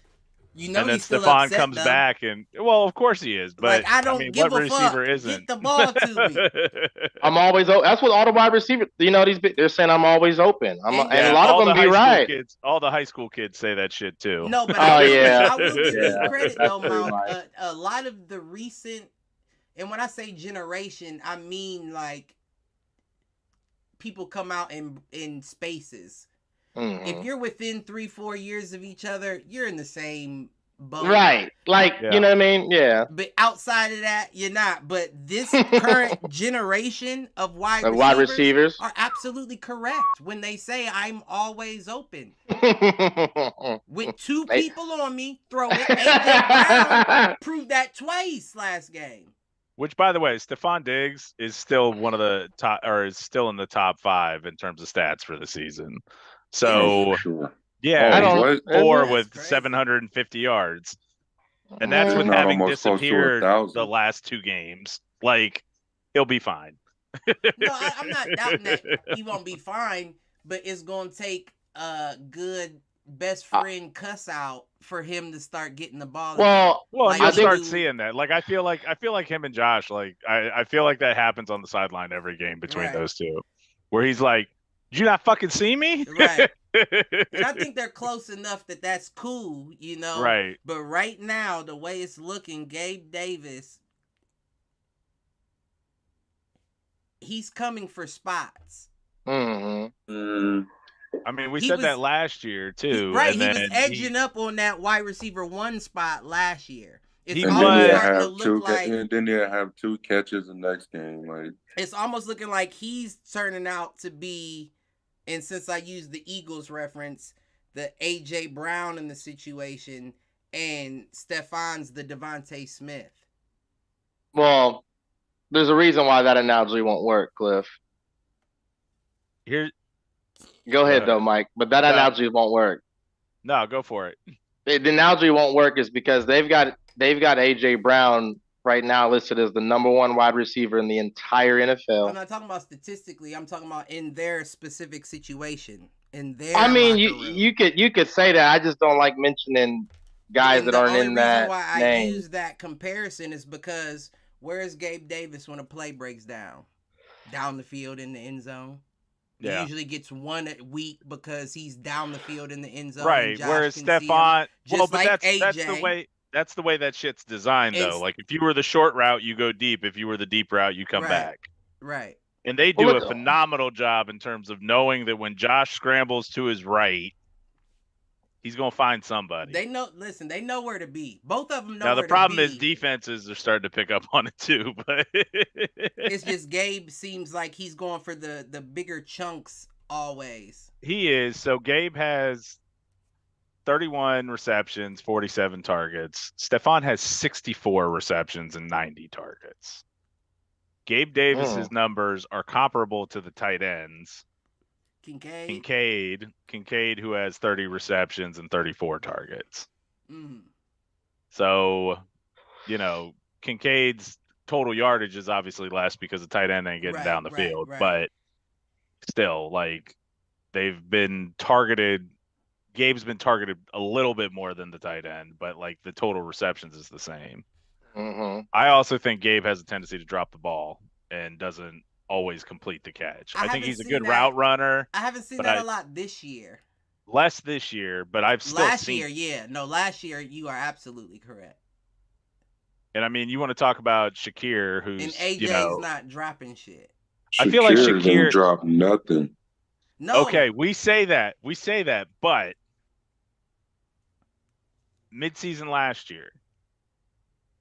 You know, And then he's still Stephon upset, comes though. back, and well, of course he is. But Like, I don't mean, give what a fuck. receiver Get isn't? the ball to me. I'm always open. That's what all the wide receivers. You know, they're saying I'm always open. And Yeah, a lot all of them the be high right. school kids, all the high school kids say that shit too. No, but Oh, I will give yeah. you credit though, That's pretty Mount. nice. A lot of the recent, and when I say generation, I mean like people come out in spaces. Mhm. If you're within 3-4 years of each other, you're in the same boat. Right. Like, Yeah. you know what I mean? Yeah. But outside of that, you're not. But this current generation of wide The receivers, wide receivers. are absolutely correct when they say I'm always open. With 2 Hey. people on me, throw it. AJ Brown proved that twice last game. Which, by the way, Stephon Diggs is still one of the top, or is still in the top 5 in terms of stats for the season. So For sure. yeah, I don't- he's That's 4 with crazy. 750 yards, and that's He's with not having almost close to disappeared 1,000. the last 2 games. Like he'll be fine. No, I'm not doubting that he won't be fine, but it's gonna take a good best friend cuss out for him to start getting the ball. Well, Well, Like, you'll I think start you- seeing that. Like I feel like him and Josh. Like I feel like that happens on the sideline every game between Right. those two, where he's like, "Did you not fucking see me?" Right. And I think they're close enough that that's cool, you know. Right. But right now, the way it's looking, Gabe Davis, he's coming for spots. mhm. Mm, I mean, we He said was- that last year too. Right, and he was then edging up on that wide receiver 1 spot last year. It's He and almost then was- they starting to have look like and then they have 2 catches the next game. Like it's almost looking like he's turning out to be, and since I used the Eagles reference, the AJ Brown in the situation, and Stephon's the Devontae Smith. Well, there's a reason why that analogy won't work, Cliff. Here, Go ahead though, Mike. But that No. analogy won't work. no, go for it. the analogy won't work is because they've got AJ Brown right now listed as the number 1 wide receiver in the entire NFL. I'm not talking about statistically. I'm talking about in their specific situation. In their I mean, locker room. you could say that. I just don't like mentioning guys that aren't in that name. The only reason why name. I use that comparison is because where is Gabe Davis when a play breaks down? Down the field in the end zone. He usually gets 1 week because he's down the field in the end zone. Right. Whereas Stephon, well, but like that's the way that shit's designed though. Like if you were the short route, you go deep. If you were the deep route, you come back. Right. And they do a phenomenal job in terms of knowing that when Josh scrambles to his right, he's going to find somebody. They know where to be. Both of them know now, where the problem to be. is defenses are starting to pick up on it too. But it's just Gabe seems like he's going for the bigger chunks always. He is. So Gabe has 31 receptions, 47 targets. Stephon has 64 receptions and 90 targets. Gabe Davis's numbers are comparable to the tight ends. Kincaid, who has 30 receptions and 34 targets. So, Kincaid's total yardage is obviously less because the tight end ain't getting down the field. Right. But still, they've been targeted. Gabe's been targeted a little bit more than the tight end, but the total receptions is the same. Mm-hmm. I also think Gabe has a tendency to drop the ball and doesn't always complete the catch. I think he's a good route runner. I haven't seen that a lot this year. Less this year, but I've still seen. Last year you are absolutely correct. And I mean, you want to talk about Shakir, who's and AJ's not dropping shit. I feel like Shakir didn't drop nothing. No. Okay, we say that, but midseason last year,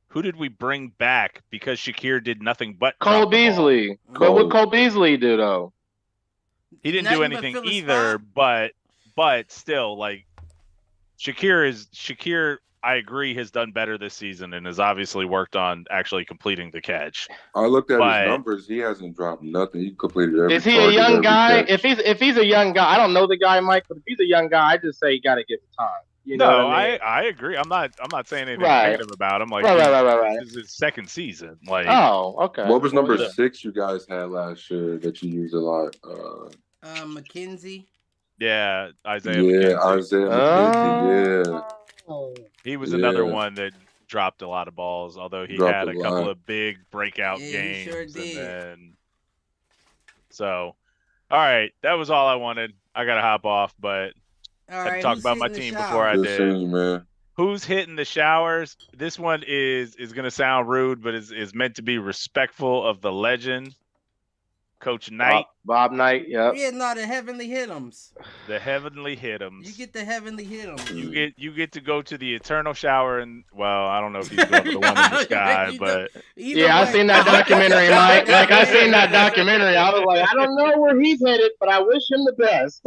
who did we bring back because Shakir did nothing but Cole Beasley? But what Cole Beasley do though? He didn't do anything either, but still, Shakir. I agree, has done better this season and has obviously worked on actually completing the catch. I looked at his numbers; he hasn't dropped nothing. He completed every. Is he a young guy? If he's a young guy, I don't know the guy, Mike, but if he's a young guy, I just say you got to give him time. You know what I mean? I agree. I'm not saying anything negative about him. Right. This is his second season. Okay. What was number 6 you guys had last year that you used a lot? McKenzie. Yeah, Isaiah. Yeah, Isaiah McKenzie. Yeah. He was another one that dropped a lot of balls, although he had a couple of big breakout games. He sure did. And so, all right, that was all I wanted. I got to hop off, but I had to talk about my team before I did. Man. Who's hitting the showers? This one is going to sound rude, but is meant to be respectful of the legend, Coach Knight. Bob Knight, yep. Yeah, the heavenly hit'ems. The heavenly hit'ems. You get the heavenly hit'ems. You get to go to the eternal shower, and I don't know if he's going to the one in the sky, but I seen that documentary, Mike. I seen that documentary. I was like, I don't know where he's headed, but I wish him the best.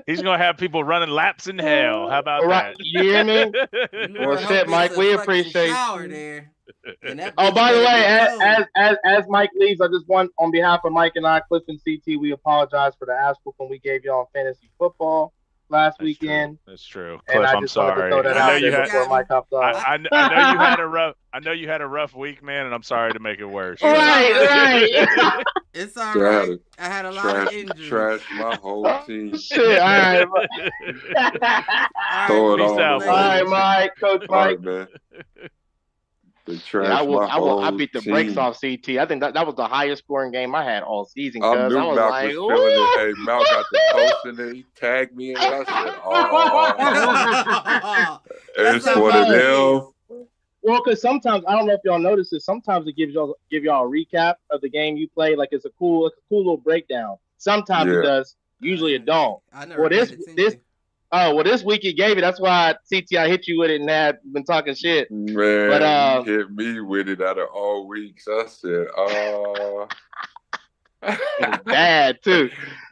He's gonna have people running laps in hell. How about that? You hear me? Well, shit, Mike. We appreciate. There. By the way, as Mike leaves, I just want, on behalf of Mike and I, Cliff and CT, we apologize for the ass whooping we gave y'all on fantasy football last weekend. That's true. And Cliff, I'm sorry. I know you had a rough week, man, and I'm sorry to make it worse. Right. It's all right. I had a lot of injuries. Trash my whole team. Shit, all right. Throw it Peace all out, All right, Mike. Coach Mike. All right, man. I beat the brakes off CT. I think that was the highest scoring game I had all season. I knew Malcolm was feeling it. Hey, Mal got the post in it. He tagged me in it. I said, it's one of them. Well, because sometimes, I don't know if y'all notice this, sometimes it gives y'all a recap of the game you play. Like it's a cool little breakdown. Sometimes it does. Usually it don't. I never this week it gave it. That's why CT, I hit you with it and I've been talking shit. Man, but, you hit me with it out of all weeks. I said, it was bad too.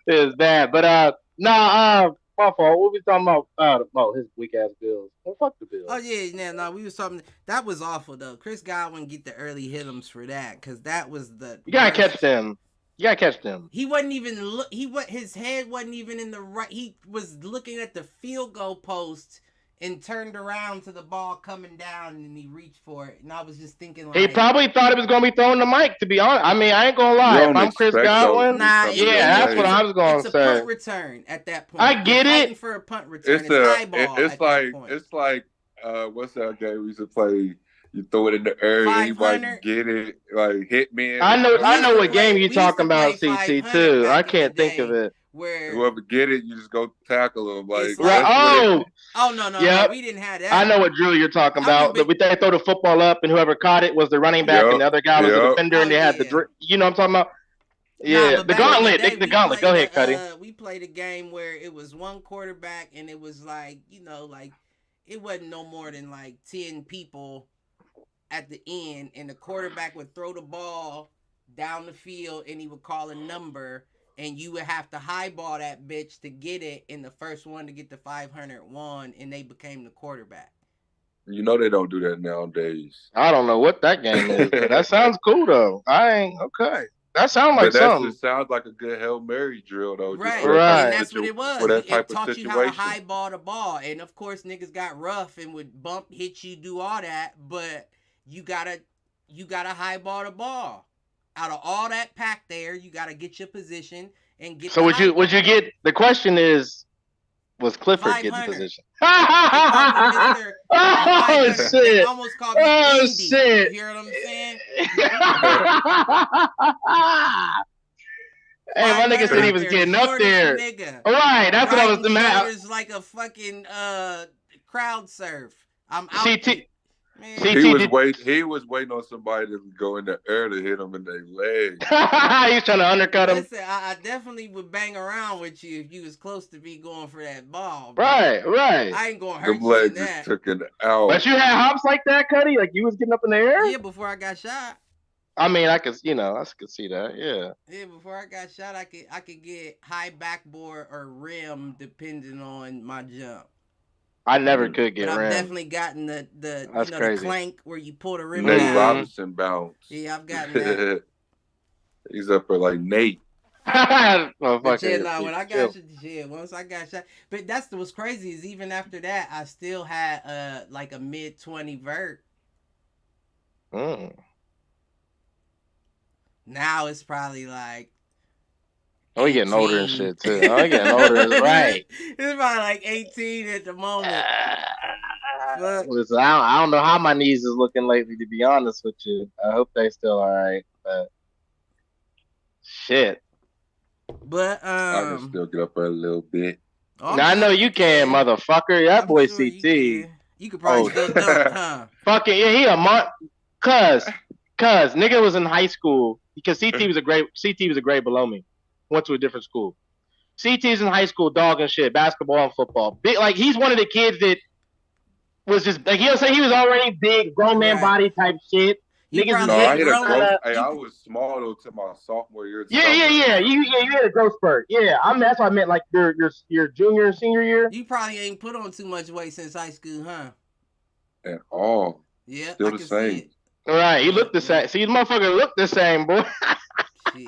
It was bad. But my fault. What we talking about? His weak ass Bills. Well, fuck the Bills. Oh yeah, no, we was talking. That was awful though. Chris Godwin get the early hit'ems for that because that was the. You gotta catch them. You gotta catch them. He wasn't even look. His head wasn't even in the right. He was looking at the field goal post and turned around to the ball coming down, and he reached for it. And I was just thinking, like, He probably thought it was gonna be thrown to Mike. To be honest, I mean, I ain't gonna lie. If I'm Chris Godwin, that's what I was gonna say. It's a punt return at that point. I get You're it. fighting for a punt return. It's high ball. It's like what's that game we used to play? You throw it in the air, anybody get it, like Hitman. I know what game you talking about, CT too. I can't think of it. Where whoever get it, you just go tackle them. Like, no, we didn't have that. I know what drill you're talking about. They throw the football up, and whoever caught it was the running back, and the other guy was the defender, and they had the, you know what I'm talking about? Yeah, the gauntlet. The gauntlet. Go ahead, Cuddy. We played a game where it was one quarterback, and it was like, like it wasn't no more than like 10 people at the end, and the quarterback would throw the ball down the field, and he would call a number. And you would have to highball that bitch to get it, and the first one to get the 500 won, and they became the quarterback. You know they don't do that nowadays. I don't know what that game is, but that sounds cool though. Okay. That sounds like something. It sounds like a good Hail Mary drill though. Right. And that's what it was. It taught you how to highball the ball, and of course niggas got rough and would bump, hit you, do all that, but you gotta highball the ball. Out of all that pack there, you got to get your position and get. So would you get? The question is, was Clifford getting position? Oh shit! They almost called me Indy. Shit! You hear what I'm saying? Hey, my nigga said he was getting up there. All right, that's what I was demanding. It's like a fucking crowd surf. I'm out. CT. He was waiting on somebody to go in the air to hit him in their leg. He's trying to undercut him. Listen, I definitely would bang around with you if you was close to me going for that ball. Right. I ain't gonna hurt them you legs in that. Took it out. But you had hops like that, Cuddy? Like you was getting up in the air? Yeah, before I got shot. I mean, I could see that. Yeah. Yeah, before I got shot, I could get high backboard or rim depending on my jump. I never could get rim. I've definitely gotten the the clank where you pull the rim Nate down. Robinson bounce. Yeah, I've gotten that. He's up for like Nate. But when I got shit, once I got shot, but that's what's crazy is even after that, I still had like a mid-20 vert. Now it's probably like. Oh, we getting older and shit too. Oh, we getting older, right? It's probably like 18 at the moment. Listen, I don't know how my knees is looking lately. To be honest with you, I hope they still all right. But shit. But I can still get up a little bit. Now, I know you can, motherfucker. That boy sure CT. You could probably still dunk, huh? Fucking yeah, he a month. Cuz nigga was in high school because CT was a grade below me. Went to a different school. CT's in high school, dog and shit, basketball and football. Big, like he's one of the kids that was just like he'll say he was already big, grown man body type shit. I was small though to my sophomore year. Yeah. You had a growth spurt. Yeah, that's what I meant. Like your junior and senior year. You probably ain't put on too much weight since high school, huh? At all. Yeah, still the same. All right, you look the same. See, the motherfucker look the same, boy.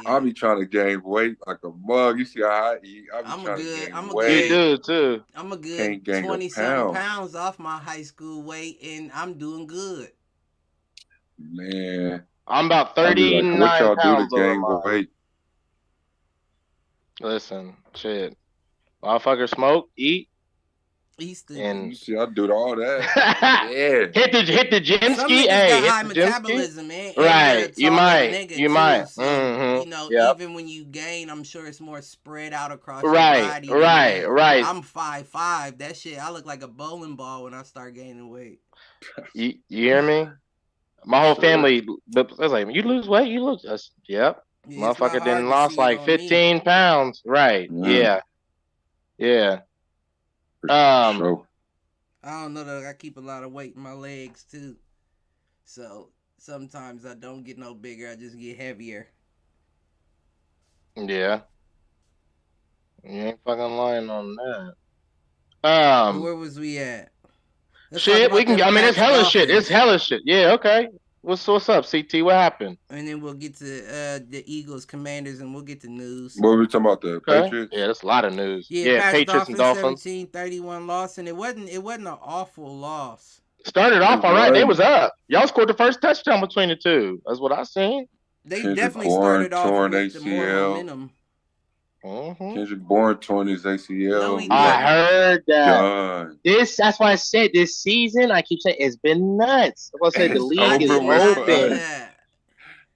I'll be trying to gain weight like a mug. You see how I eat? I'm a good. You do too. I'm a good 20-something pounds off my high school weight, and I'm doing good. Man, I'm about 39 what y'all pounds do to gain weight? Listen, shit. Motherfucker smoke, eat. And you see, I do all that. Yeah. Hit the gym ski. Hey, high metabolism, man. Right. You might. So, even when you gain, I'm sure it's more spread out across your body. Right. I'm 5'5". That shit, I look like a bowling ball when I start gaining weight. You hear me? My whole family was like, you lose weight? You lose us. Yep. Yeah, motherfucker didn't lost like 15 pounds. Right. Yeah. I don't know though. I keep a lot of weight in my legs too, so sometimes I don't get no bigger. I just get heavier. Yeah, you ain't fucking lying on that. Where was we at? Shit, we can. I mean, it's hella shit. It's hella shit. Yeah, okay. What's up, CT? What happened? And then we'll get to the Eagles, Commanders, and we'll get to news. What were we talking about? The Okay. Patriots? Yeah, that's a lot of news. Yeah, Patriots and Dolphins 17-31 loss, and it wasn't an awful loss. started off all right. They was up. Y'all scored the first touchdown between the two. That's what I seen. They Kendrick definitely Bourne started off torn with the more ACL. momentum. Mm-hmm. Kendrick Bourne torn his ACL. No, he I heard that. Done. That's why I said this season. I keep saying it's been nuts. I said the It's league I is did over not with. know open. that.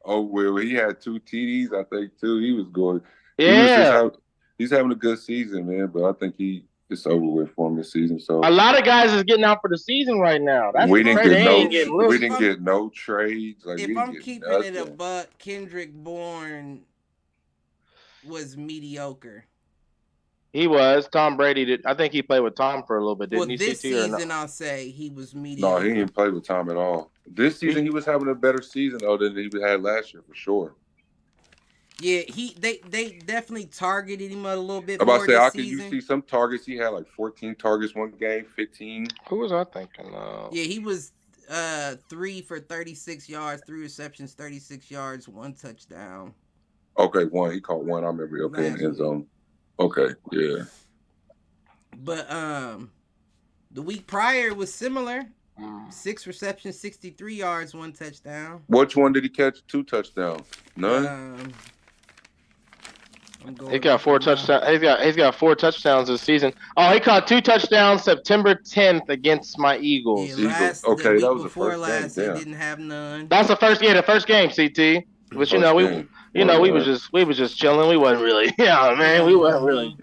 Oh well, he had 2 TDs, I think too. He was going. Yeah, He's having a good season, man. But I think it's over with for him this season. So a lot of guys is getting out for the season right now. That's we the didn't crazy. get They ain't getting no. We loose. didn't get no trades. Like If we I'm didn't get keeping nothing. it a buck, Kendrick Bourne was mediocre. He was. Tom Brady did. I think he played with Tom for a little bit, didn't he? This CT, or season, no? I'll say he was No, mediocre. he didn't play with Tom at all. This season, he was having a better season though than he had last year for sure. Yeah, they definitely targeted him a little bit I'm more about to say, this you season. see some targets. He had like 14 targets one game, 15. Who was I thinking of? Yeah, he was 3 for 36 yards, 3 receptions, 36 yards, 1 touchdown. Okay, one. He caught one. I remember. Okay, in the end zone. Okay, yeah. But the week prior was similar. 6 receptions, 63 yards, 1 touchdown. Which one did he catch? 2 touchdowns. None. He got 4 touchdowns. He's got 4 touchdowns this season. Oh, he caught 2 touchdowns September 10th against my Eagles. Yeah, Okay, the week that was the before first last, game. they didn't have none. That's the first game, CT. But you know, we was just chilling. We wasn't really, man, we wasn't really.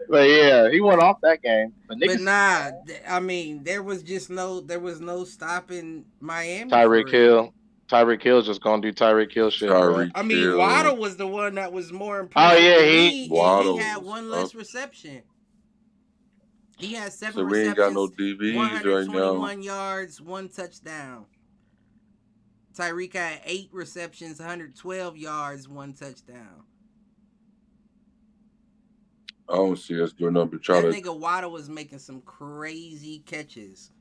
But yeah, he went off that game. But nah, I mean, there was no stopping Miami. Tyreek Hill's just gonna do Tyreek Hill shit. I mean, Waddle was the one that was more impressive. Oh yeah, he had 1 less reception. He had 7 so receptions. We ain't got no DBs 121 right now. yards, 1 touchdown. Tyreek had 8 receptions, 112 yards, 1 touchdown. I don't see us doing nothing but That nigga Waddle was making some crazy catches.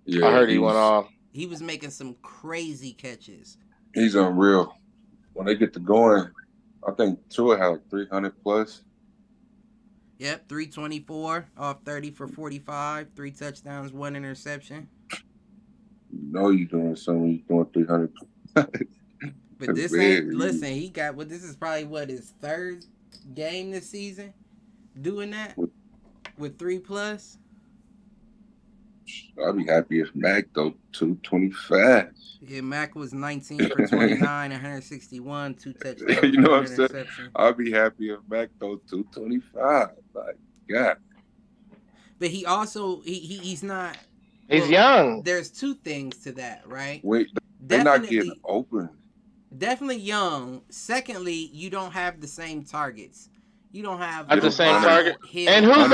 Yeah, I heard he went off. He was making some crazy catches. He's unreal. When they get to going, I think Tua had like 300 plus. Yep, 324 off 30 for 45, 3 touchdowns, 1 interception. You know you're doing something. You're doing 300. But this ain't. Listen, he got this is probably his 3rd game this season, doing that with 3+. I'd be happy if Mac though 225. Yeah, Mac was 19 for 29, 161, 2 touchdowns. You know what I'm saying? I'd be happy if Mac though 225. Like, God. But he also he's not. He's young. There's 2 things to that, right? Wait, they're not getting open. Definitely young. Secondly, you don't have the same targets. You don't have the same target. And who's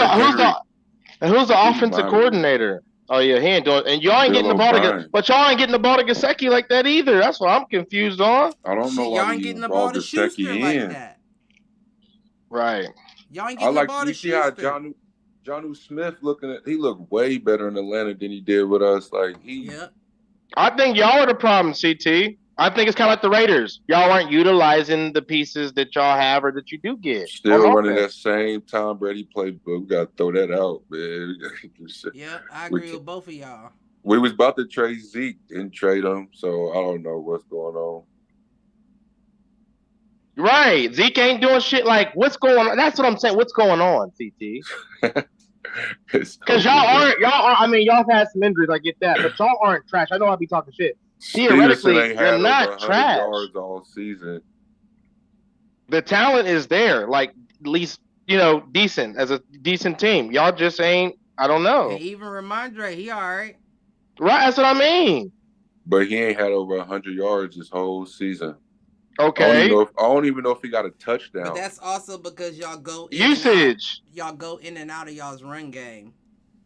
the offensive coordinator? Oh yeah, he ain't doing. And y'all ain't getting the ball to, but y'all ain't getting the ball to Gesicki like that either. That's what I'm confused on. I don't know why y'all ain't getting the ball to Schuster like that. Right. Y'all ain't getting the ball to Schuster. You see how Jonnu Smith he looked way better in Atlanta than he did with us. I think y'all are the problem, CT. I think it's kind of like the Raiders. Y'all aren't utilizing the pieces that y'all have or that you do get. Still running that same Tom Brady playbook. We got to throw that out, man. Yeah, I agree with both of y'all. We was about to trade Zeke, didn't trade him, so I don't know what's going on. Right. Zeke ain't doing shit like what's going on. That's what I'm saying. What's going on, CT? Because y'all are, I mean, y'all have had some injuries, I get that, but y'all aren't trash. I know I'll be talking shit. Theoretically, you're not trash. Yards all season. The talent is there, like at least decent as a decent team. Y'all just ain't. I don't know. Hey, even Ramondre, he all right. Right, that's what I mean. But he ain't had over 100 yards this whole season. Okay. I don't even know if he got a touchdown. But that's also because y'all go usage. Y'all go in and out of y'all's run game.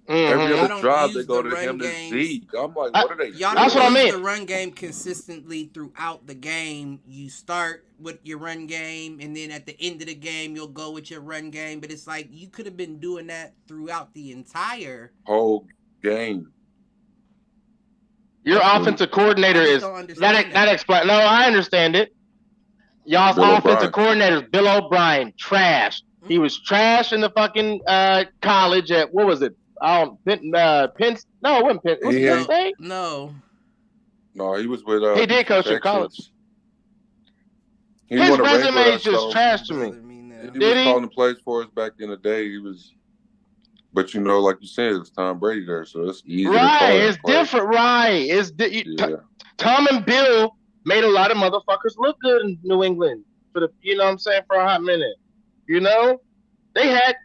Every other drive they go to him to Zeke. I'm like, what are they? That's what I mean. The run game consistently throughout the game. You start with your run game, and then at the end of the game, you'll go with your run game. But it's like you could have been doing that throughout the entire whole game. Your That's offensive coordinator I just is don't understand that explain. No, I understand it. Y'all's Bill offensive O'Brien. coordinator is Bill O'Brien. Trash. He was trash in the fucking college at what was it? Penn. No, it wasn't Penn. Was it Penn State? No. No, he was with. He did Houston coach in college. Texans. He His won a ring with resume is us, just though. trash to me. He Did was he? calling the plays for us back in the day. He was, but like you said, it's Tom Brady there, so it's easy to call Right, him it's plays. different. Right, Yeah. Tom and Bill made a lot of motherfuckers look good in New England for the, you know what I'm saying, for a hot minute. You know, they had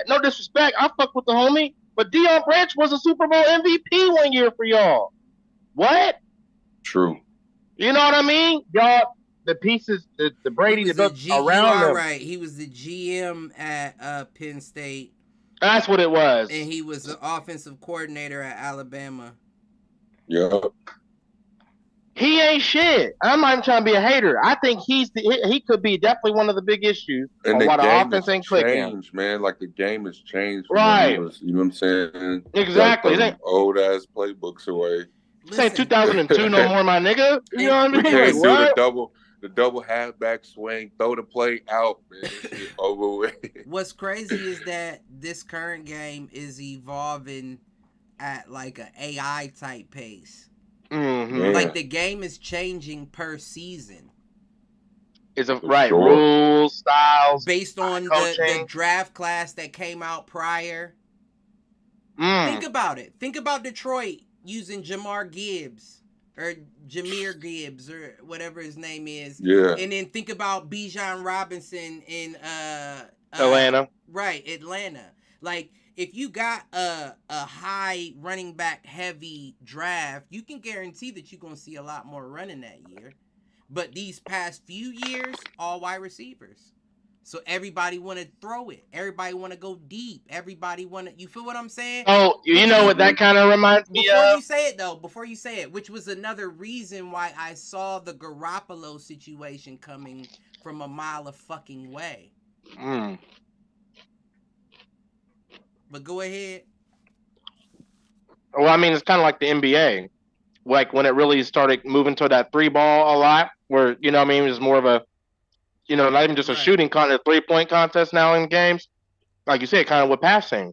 no disrespect. I fuck with the homie, but Deion Branch was a Super Bowl MVP one year for y'all. What? True. You know what I mean? Y'all, the pieces, the Brady, the built around them. Right. He was the GM at Penn State. That's what it was. And he was the offensive coordinator at Alabama. Yep. He ain't shit. I'm not even trying to be a hater. I think he could be definitely one of the big issues And on why the game offense has ain't clicking. changed, man. Like the game has changed. From Right. when he was, you know what I'm saying? Exactly. Like old ass playbooks away. This ain't 2002 no more, my nigga. You know what I mean? We can't Like, do what? the double halfback swing, throw the play out, man. It's over with. What's crazy is that this current game is evolving at like an AI type pace. Mm-hmm. Like the game is changing per season. It's rules, styles, based on the draft class that came out prior. Think about it. Think about Detroit using Jahmyr Gibbs or Jahmyr Gibbs or whatever his name is. Yeah. And then think about Bijan Robinson in Atlanta. Right, Atlanta. Like if you got a high running back heavy draft, you can guarantee that you're going to see a lot more running that year. But these past few years, all wide receivers. So everybody want to throw it. Everybody want to go deep. Everybody want to, you feel what I'm saying? Oh, you know what that kind of reminds me of? Before you say it, which was another reason why I saw the Garoppolo situation coming from a mile of fucking way. But go ahead. Well, I mean, it's kind of like the NBA. Like when it really started moving to that 3-ball a lot, where, you know what I mean, it was more of a, you know, not even just a shooting contest, 3-point contest now in games. Like you said, kind of with passing.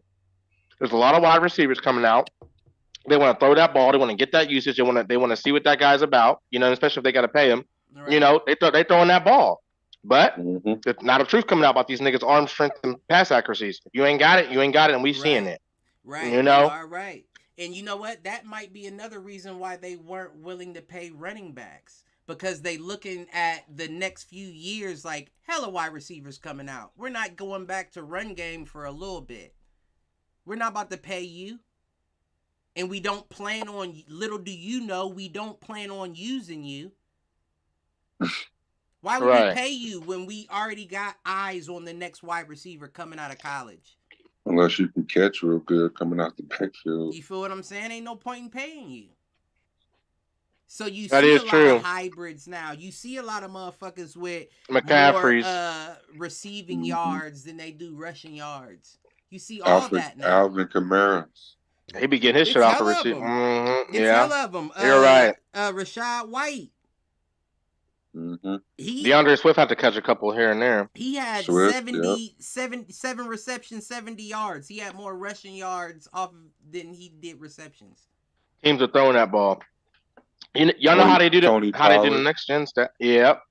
There's a lot of wide receivers coming out. They want to throw that ball. They want to get that usage. They want to see what that guy's about. You know, especially if they got to pay him. Right. You know, they throwing that ball. But there's not a truth coming out about these niggas' arm strength and pass accuracies. If you ain't got it, you ain't got it, and we seeing it. Right. You know. All right. And you know what? That might be another reason why they weren't willing to pay running backs. Because they looking at the next few years like hella wide receivers coming out. We're not going back to run game for a little bit. We're not about to pay you. And we don't plan on, little do you know, we don't plan on using you. Why would we pay you when we already got eyes on the next wide receiver coming out of college? Unless you can catch real good coming out the backfield. You feel what I'm saying? Ain't no point in paying you. So you that see is a lot true. of hybrids now. You see a lot of motherfuckers with McCaffrey's more receiving yards than they do rushing yards. You see all that now. Alvin Kamara. He be getting his shit off the receiver. It's hell of them. You're right. Rashad White. DeAndre Swift had to catch a couple here and there. He had 7 receptions, 70 yards. He had more rushing yards off than he did receptions. Teams are throwing that ball. Y'all know how they do the next gen stat. Yep.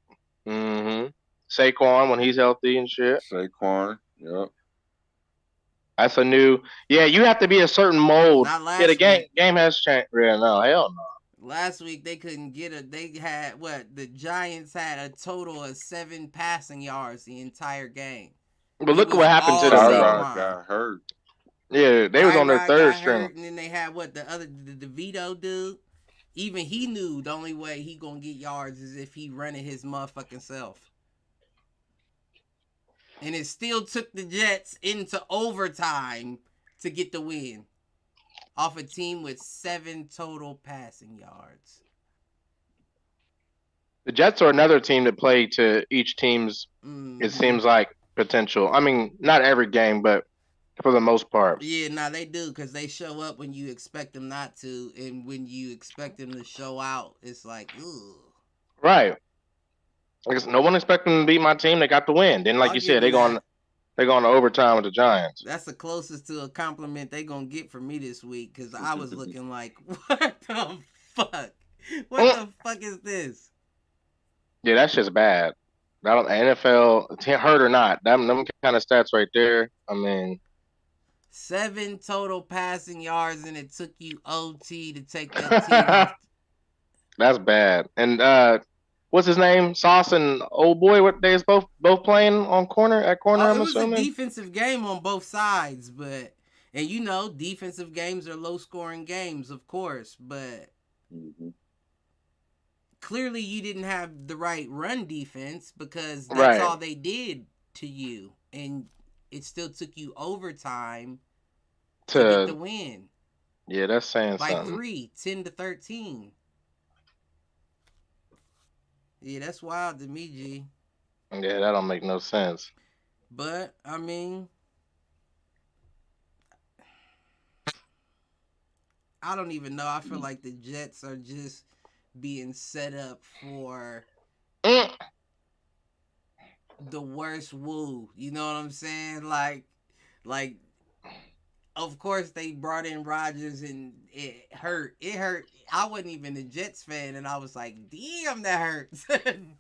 Saquon when he's healthy and shit. Saquon. Yep. That's a new. Yeah, you have to be a certain mold. Yeah, the game has changed. Yeah, no, hell no. Last week they couldn't get it. They had the Giants had a total of 7 passing yards the entire game. But look at what happened to them. Got hurt. Yeah, they was on their third string. And then they had the DeVito dude. Even he knew the only way he gonna get yards is if he running his motherfucking self. And it still took the Jets into overtime to get the win. Off a team with 7 total passing yards. The Jets are another team that play to each team's, it seems like, potential. I mean, not every game, but for the most part. Yeah, nah, they do because they show up when you expect them not to, and when you expect them to show out, it's like, ooh. Right. I guess no one expected them to beat my team. They got the win. Then, like I'll you give said, you they're going to overtime with the Giants. That's the closest to a compliment they gonna get from me this week because I was looking like, what the fuck? What the fuck is this? Yeah, that's just bad. NFL, hurt or not, them kind of stats right there. I mean, 7 total passing yards, and it took you OT to take that team off. That's bad. And what's his name? Sauce and old boy. What they both playing on corner at corner? I'm it was assuming a defensive game on both sides, but and you know defensive games are low scoring games, of course, but clearly you didn't have the right run defense because that's all they did to you, and it still took you overtime to get the win. Yeah, that's saying by something. 3, 10-13. Yeah, that's wild to me, G. Yeah, that don't make no sense. But I mean, I don't even know. I feel like the Jets are just being set up for the worst woo. You know what I'm saying? Like, of course they brought in Rodgers and it hurt. It hurt. I wasn't even a Jets fan, and I was like, damn, that hurts.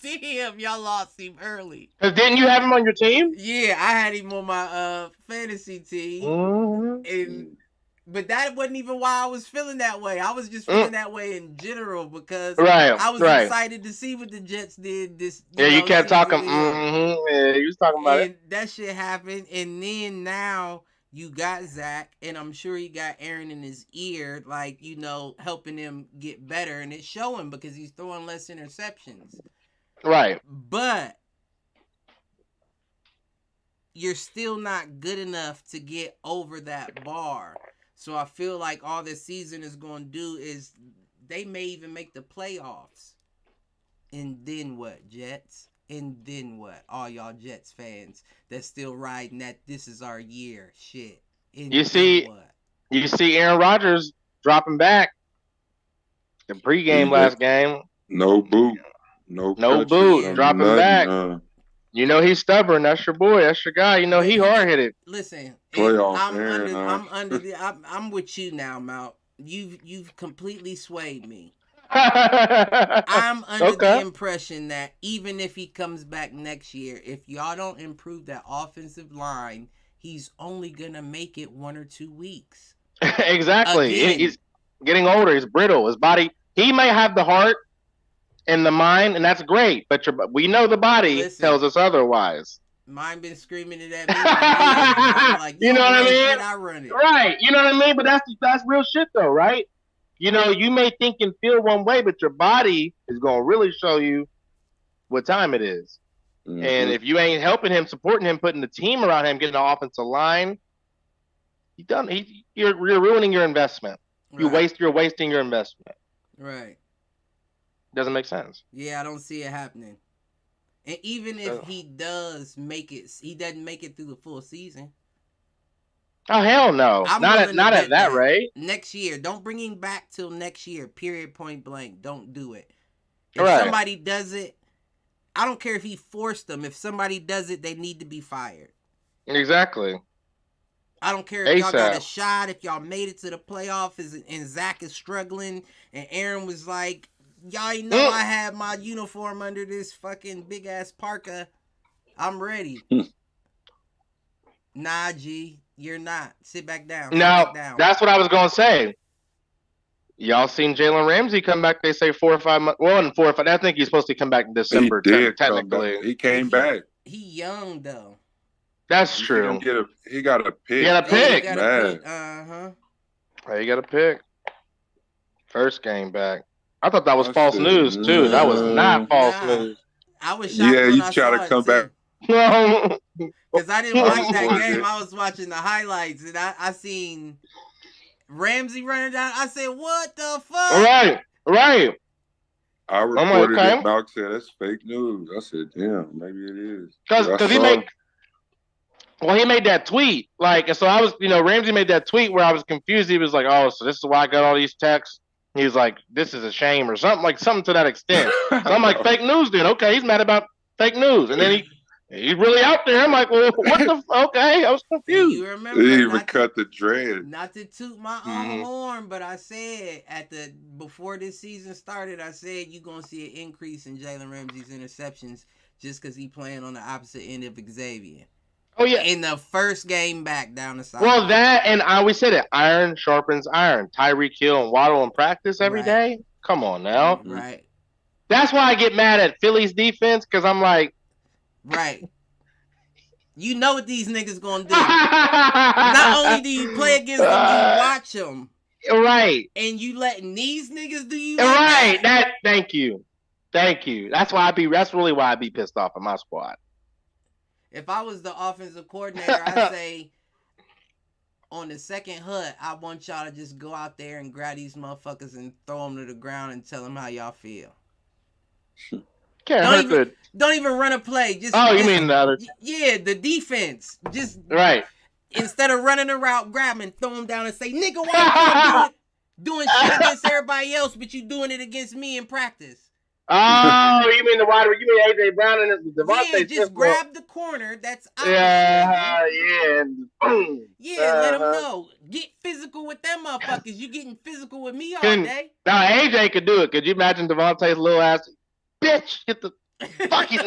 Damn, y'all lost him early. Cause didn't you have him on your team? Yeah, I had him on my fantasy team. Mm-hmm. But that wasn't even why I was feeling that way. I was just feeling that way in general because I was excited to see what the Jets did this. You kept talking. Yeah, you was talking about it. That shit happened, and then now you got Zach, and I'm sure he got Aaron in his ear, like, helping him get better, and it's showing because he's throwing less interceptions. Right. But you're still not good enough to get over that bar. So I feel like all this season is going to do is they may even make the playoffs. And then what, Jets? And then what? All y'all Jets fans that's still riding that this is our year shit. And you see Aaron Rodgers dropping back the pregame last game. No boot. No boot. Dropping back. You know he's stubborn. That's your boy. That's your guy. You know he hard-headed. Listen, I'm I'm with you now, Mal. You've completely swayed me. I'm under the impression that even if he comes back next year, if y'all don't improve that offensive line, he's only gonna make it 1 or 2 weeks. Exactly. He's getting older. He's brittle. His body. He may have the heart and the mind, and that's great. But we know the body tells us otherwise. Mine been screaming it at me. I'm like, you know what I mean? I run it. Right. You know what I mean? But that's real shit, though, right? You know, you may think and feel one way, but your body is going to really show you what time it is. Mm-hmm. And if you ain't helping him, supporting him, putting the team around him, getting the offensive line, you're ruining your investment. Right. You're wasting your investment. Right. Doesn't make sense. Yeah, I don't see it happening. And even if he does make it, he doesn't make it through the full season. Oh, hell no. Not at that rate. Next year. Don't bring him back till next year. Period, point blank. Don't do it. If somebody does it, I don't care if he forced them. If somebody does it, they need to be fired. Exactly. I don't care if y'all got a shot, if y'all made it to the playoffs and Zach is struggling and Aaron was like, y'all know I have my uniform under this fucking big ass parka. I'm ready. Nah, G, you're not. Sit back down. No, that's what I was gonna say. Y'all seen Jalen Ramsey come back? They say 4 or 5 months. Well, in 4 or 5. I think he's supposed to come back in December. He did technically. He came back. He young though. That's true. He got a pick. He got a pick. He got a pick. First game back. I thought that was false news too. That was not false news. I was shocked. Yeah, you try to come back. Because I didn't watch that game. I was watching the highlights, and I seen Ramsey running down. I said, "What the fuck?" Right. I reported it. Malk said that's fake news. I said, "Damn, maybe it is." Because Well, he made that tweet, and so I was, Ramsey made that tweet where I was confused. He was like, "Oh, so this is why I got all these texts." He was like, "This is a shame," or something to that extent. So I'm like, "Fake news, then." Okay, he's mad about fake news, and then he's really out there. I'm like, "Well, what the? Okay, I was confused." You remember? He even cut the dread. Not to toot my own horn, but I said before this season started, I said you're gonna see an increase in Jalen Ramsey's interceptions just because he playing on the opposite end of Xavier. Oh yeah, in the first game back down the side. Well, that and I always said it: iron sharpens iron. Tyreek Hill and Waddle in practice every day. Come on now, right? That's why I get mad at Philly's defense because I'm like, right. You know what these niggas gonna do. Not only do you play against them, you watch them. Right. And you letting these niggas do you right. That. Thank you. That's really why I be pissed off at my squad. If I was the offensive coordinator, I'd say on the second hut, I want y'all to just go out there and grab these motherfuckers and throw them to the ground and tell them how y'all feel. Don't even run a play. You mean the other? Yeah, the defense. Just right. Instead of running a route, grab and throw them down and say, "Nigga, why you doing shit against everybody else, but you doing it against me in practice?" Oh, you mean AJ Brown and Devontae? Yeah, just grab the corner. That's yeah. Let them know. Get physical with them motherfuckers. You getting physical with me all day. Now AJ could do it. Could you imagine Devontae's little ass? Bitch, get the fucking.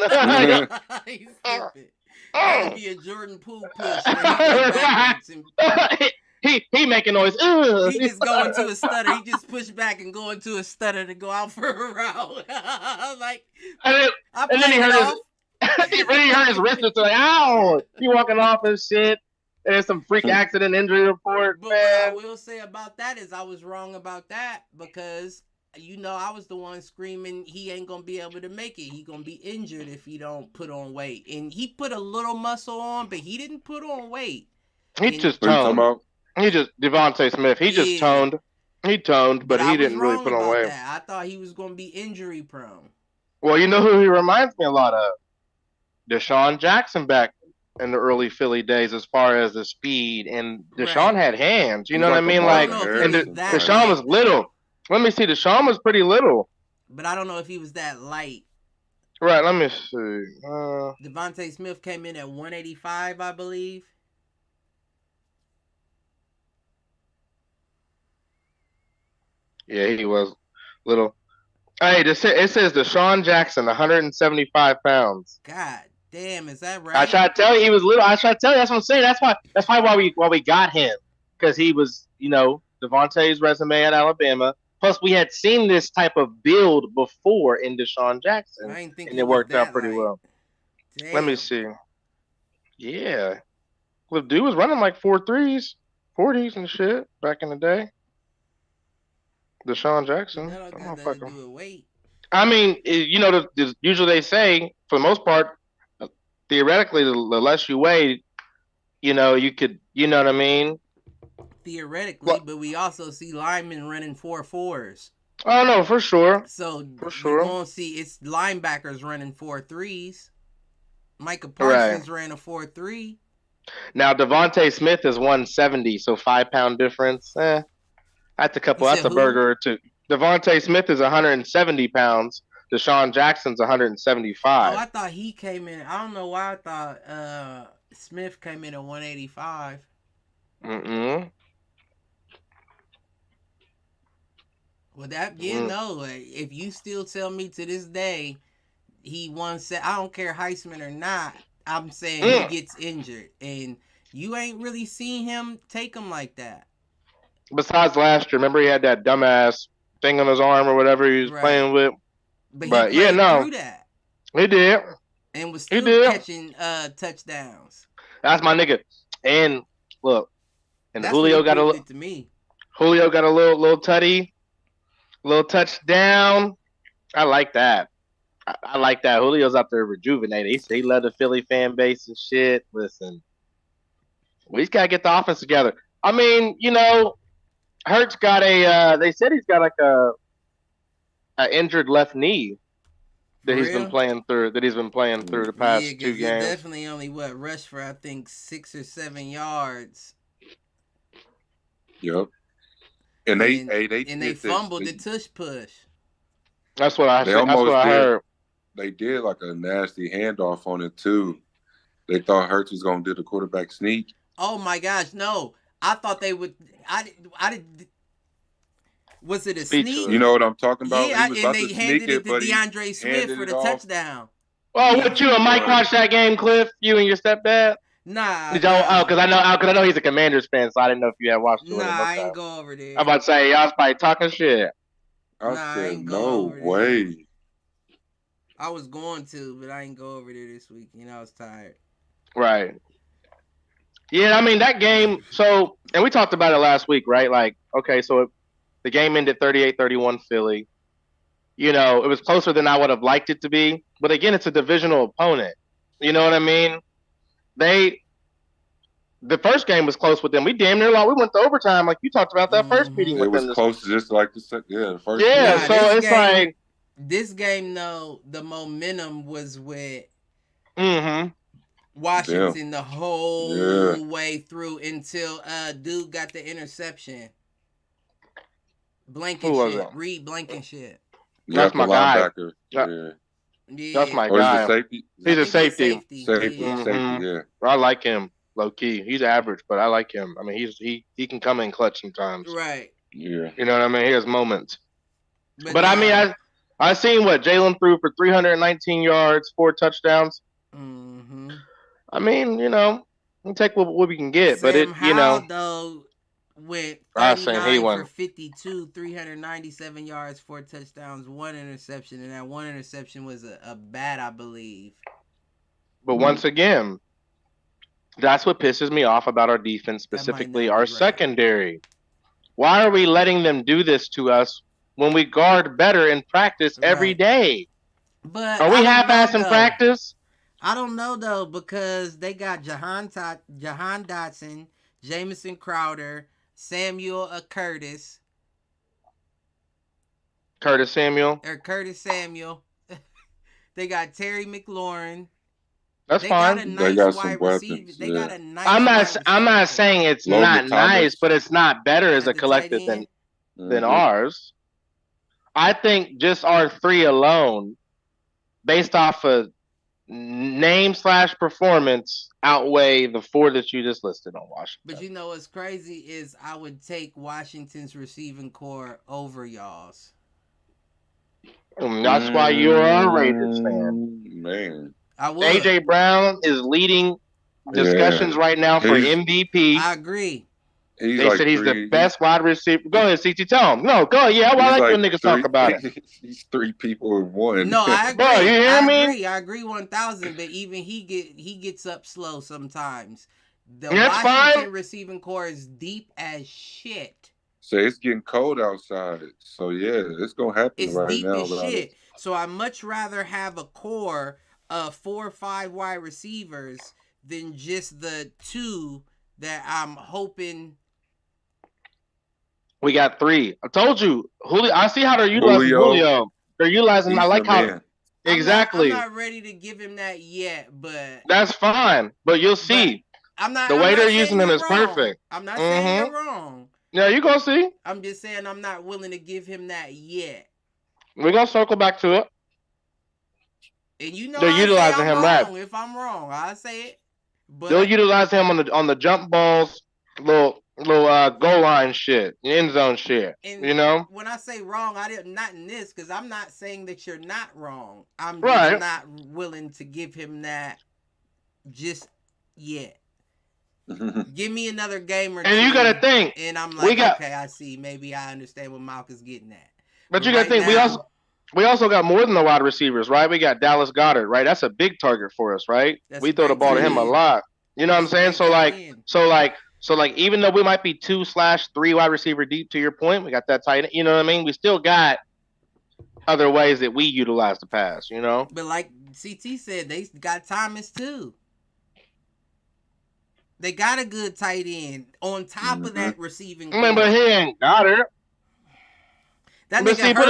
He's stupid. That'd be a Jordan Poole push. He making noise. He just go into a stutter. He just push back and go into a stutter to go out for a route. And then he hurt his wrist. It's like, ow! He walking off and shit. And there's some freak accident injury report. But what I will say about that is I was wrong about that because I was the one screaming he ain't gonna be able to make it. He gonna be injured if he don't put on weight. And he put a little muscle on, but he didn't put on weight. He just toned. Devontae Smith. He just toned. He toned, but he didn't really put on weight. I thought he was gonna be injury prone. Well, you know who he reminds me a lot of? Deshaun Jackson back in the early Philly days as far as the speed. And Deshaun had hands. You know what I mean? Deshaun was little. Let me see. Deshaun was pretty little. But I don't know if he was that light. Right, let me see. Devontae Smith came in at 185, I believe. Yeah, he was little. Hey, it says Deshaun Jackson, 175 pounds. God damn, is that right? I try to tell you he was little. That's what I'm saying. That's why we got him. Because he was, Devontae's resume at Alabama. Plus, we had seen this type of build before in Deshaun Jackson. And it worked out pretty well. Damn. Let me see. Yeah. Well, dude was running like 4.3s, 40s and shit back in the day. Deshaun Jackson. I mean, usually they say, for the most part, theoretically, the less you weigh, you could, you know what I mean? Theoretically, but we also see linemen running 4.4s. Oh, no, for sure. So, you're going to see it's linebackers running 4.3s. Micah Parsons ran a 4.3. Now, Devontae Smith is 170, so 5-pound difference. That's a burger or two. Devontae Smith is 170 pounds. Deshaun Jackson's 175. Oh, I thought he came in. I don't know why I thought Smith came in at 185. Well, if you still tell me to this day he won, I don't care Heisman or not, I'm saying he gets injured. And you ain't really seen him take him like that. Besides last year, remember he had that dumbass thing on his arm or whatever he was playing with. But he played through that. He did. And was still catching touchdowns. That's my nigga. And look, and that's Julio got a to me. Julio got a little tutty, little touchdown. I like that. I like that. Julio's out there rejuvenated. He led the Philly fan base and shit. Listen, we just gotta get the offense together. I mean, Hurts got they said he's got like a injured left knee. that he's real? been playing through. That he's been playing through the past Yeah, 2 because he games. definitely only rushed for I think 6 or 7 yards, Yep. And they and, they and they did this. fumbled the tush push. That's what I They said. That's what almost I did. heard. They did like a nasty handoff on it too. They thought Hurts was gonna do the quarterback sneak. Oh my gosh, no! I thought they would. I did. Was it a Speechless. sneak? You know what I'm talking about? Yeah, He was and about they to handed sneak it to but he DeAndre Swift handed for it the off. touchdown. Oh, what you and Mike Boy. watched that game, Cliff? You and your stepdad? Nah, Did y'all? Oh, nah, because I know he's a Commanders fan, so I didn't know if you had watched it with him. I Okay. ain't go over there. I'm about to say y'all was probably talking shit. I Nah, I said, ain't go no over there. way. I was going to, but I ain't go over there this week. You know, I was tired. Right. Yeah, I mean that game. So, and we talked about it last week, right? Like, okay, so the game ended 38-31 Philly. You know, it was closer than I would have liked it to be, but again, it's a divisional opponent. You know what I mean? The first game was close with them. We damn near lost. We went to overtime, like you talked about that first meeting It with was them. close, just like the first. Yeah, Nah, so this it's game- like, This game, though, the momentum was with mm-hmm. Washington the whole way through until dude got the interception. Blankenship. Who was it? Reed Blankenship. That's the my guy. linebacker. Yeah. Yeah. That's my Or is guy. it safety? He's a I think safety. Safety, Yeah. Mhm. yeah. I like him, low key. He's average, but I like him. I mean, he can come in clutch sometimes. Right. Yeah. You know what I mean? He has moments. But nah. I mean, I seen what Jalen threw for 319 yards, 4 touchdowns. Mm-hmm. I mean, you know, we take what we can get, Sam but it, you know, Howell, though, went I was saying he 39 for won. 52, 397 yards, 4 touchdowns, 1 interception, and that 1 interception was a bat, I believe. But once again, that's what pisses me off about our defense, That might specifically not be our right. secondary. Why are we letting them do this to us when we guard better in practice every Right. day? But Are we I don't half-assed know, in though. practice? I don't know, though, because they got Jahan Dotson, Jamison Crowder, Samuel Curtis Samuel. They got Terry McLaurin. That's They fine. got a They nice got some wide receiver. weapons, They yeah. got a nice I'm wide not receiver. saying it's Logan not Thomas. nice, but it's not better as At a the collective tight than Mhm. ours. I think just our 3 alone, based off of name/performance, outweigh the 4 that you just listed on Washington. But you know what's crazy is I would take Washington's receiving core over y'all's. And that's why you're a Raiders fan. Man. I would. AJ Brown is leading discussions right now for He's- MVP. I agree. He's They like said he's the three- best wide receiver. Go ahead, CT. Tell him. No, go ahead. Yeah, well, I he's like when niggas talk about it. He's 3 people in one. No, I agree. Bro, you hear me? I agree 1,000. But even he gets up slow sometimes. The That's Washington fine. receiving core is deep as shit. So it's getting cold outside. So yeah, it's gonna happen It's right deep now. as shit. So I much rather have a core of 4 or 5 wide receivers than just the 2 that I'm hoping. We got 3. I told you, Julio. I see how they're utilizing Julio. They're utilizing. I like how exactly. I'm not ready to give him that yet, but That's fine. But you'll see. I'm not. The I'm way not they're saying using him you're is wrong. perfect. I'm not saying you're wrong. Yeah, you gonna see. I'm just saying I'm not willing to give him that yet. We're gonna circle back to it. And you know They're utilizing him right. If I'm wrong, I say it. But They'll utilize him on the jump balls, little goal line shit, end zone shit. And You know. when I say wrong, I didn't not in this because I'm not saying that you're not wrong. I'm Right. just not willing to give him that just yet. Give me another game or two. And you gotta think. And I'm like, We got- okay, I see. Maybe I understand what Malk is getting at. But you right gotta think. now- We also got more than the wide receivers, right? We got Dallas Goedert, right? That's a big target for us, right? That's We a throw the great ball to tight him a end. lot. You know what I'm saying? That's a great tight end. So like, even though we might be 2/3 wide receiver deep, to your point, we got that tight end. You know what I mean? We still got other ways that we utilize the pass. You know? But like CT said, they got Thomas too. They got a good tight end on top of that receiving. I mean, but core. he ain't Goddard. That But nigga see, but-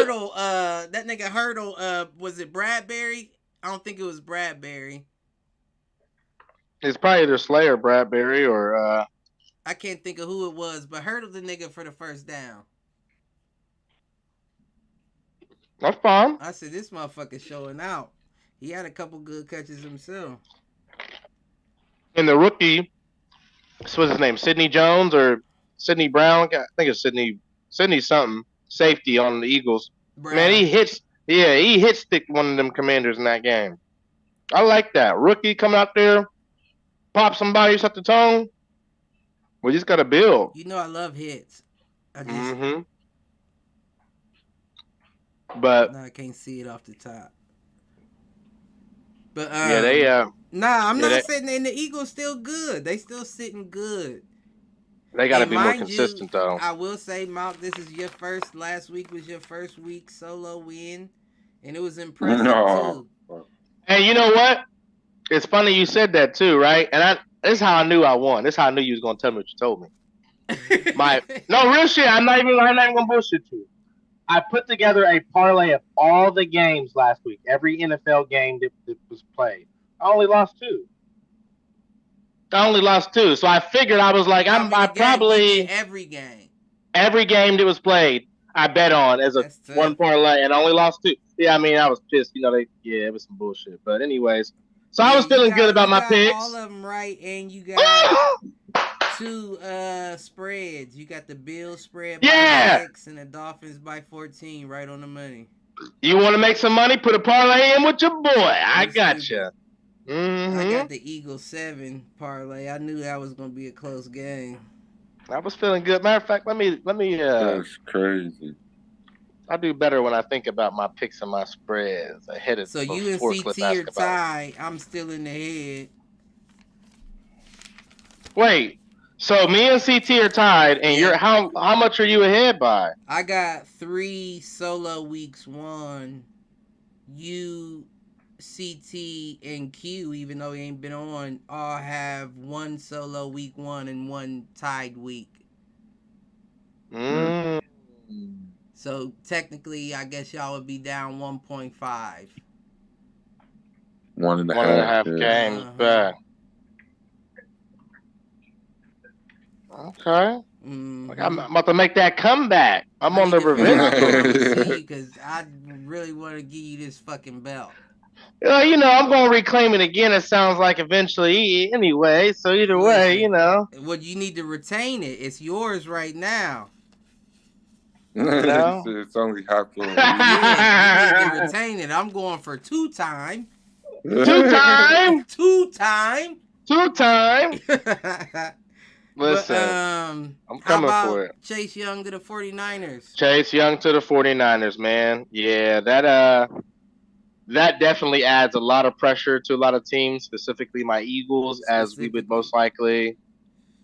Hurdle, was it Bradbury? I don't think it was Bradbury. It's probably either Slay or Bradbury or I can't think of who it was, but Hurdle the nigga for the first down. that's fine. I said, this motherfucker showing out. He had a couple good catches himself. And the rookie, what's his name? Sidney Jones or Sidney Brown? I think it's Sidney something. Safety on the Eagles. Brown. Man, he hit stick one of them commanders in that game. I like that. Rookie coming out there, pop somebody at the tongue. We just got to build. You know I love hits. I just Mm-hmm. But no, I can't see it off the top. But yeah, they nah, I'm yeah, not saying and the Eagles still good. They still sitting good. they got to And be more mind consistent you, though. I will say, Mount, this is your first. Last week was your first week solo win, and it was impressive No. too. And you know what? It's funny you said that too, right? And this is how I knew I won. This is how I knew you was gonna tell me what you told me. No real shit. I'm not even gonna bullshit you. I put together a parlay of all the games last week, every NFL game that was played. I only lost two. So I figured I was like, How many I games? probably You did every game. every game that was played, I bet on as a That's tough. one parlay, and I only lost two. Yeah, I mean, I was pissed. You know, it was some bullshit. But anyways, so I was Yeah, you feeling good about you my got picks. all of them right, and you got two spreads. You got the Bills spread by Yeah. 6 and the Dolphins by 14, right on the money. You want to make some money? Put a parlay in with your boy. I Let's got do you. it. I got the Eagles 7 parlay. I knew that was gonna be a close game. I was feeling good. Matter of fact, let me. That's crazy. I do better when I think about my picks and my spreads ahead of. So you and CT are tied. I'm still in the head. Wait. So me and CT are tied, and Yeah. you're how much are you ahead by? I got 3 solo weeks won. You, CT, and Q, even though he ain't been on, all have 1 solo week 1 and 1 tied week. Mm. So technically, I guess y'all would be down 1.5. 1.5 1.5 yeah. games back. Okay. Mhm. I'm about to make that comeback. I'm on the revenge. Because I really want to give you this fucking belt. You know, I'm going to reclaim it again. It sounds like eventually anyway. So either way, Listen. you know. Well, you need to retain it. It's yours right now. No. It's only half full. Yeah, you need to retain it. I'm going for 2-time. 2-time. 2-time. 2-time. Listen, But, I'm how coming about for it. Chase Young to the 49ers? Chase Young to the 49ers, man. Yeah, that definitely adds a lot of pressure to a lot of teams, specifically my Eagles, as we would most likely,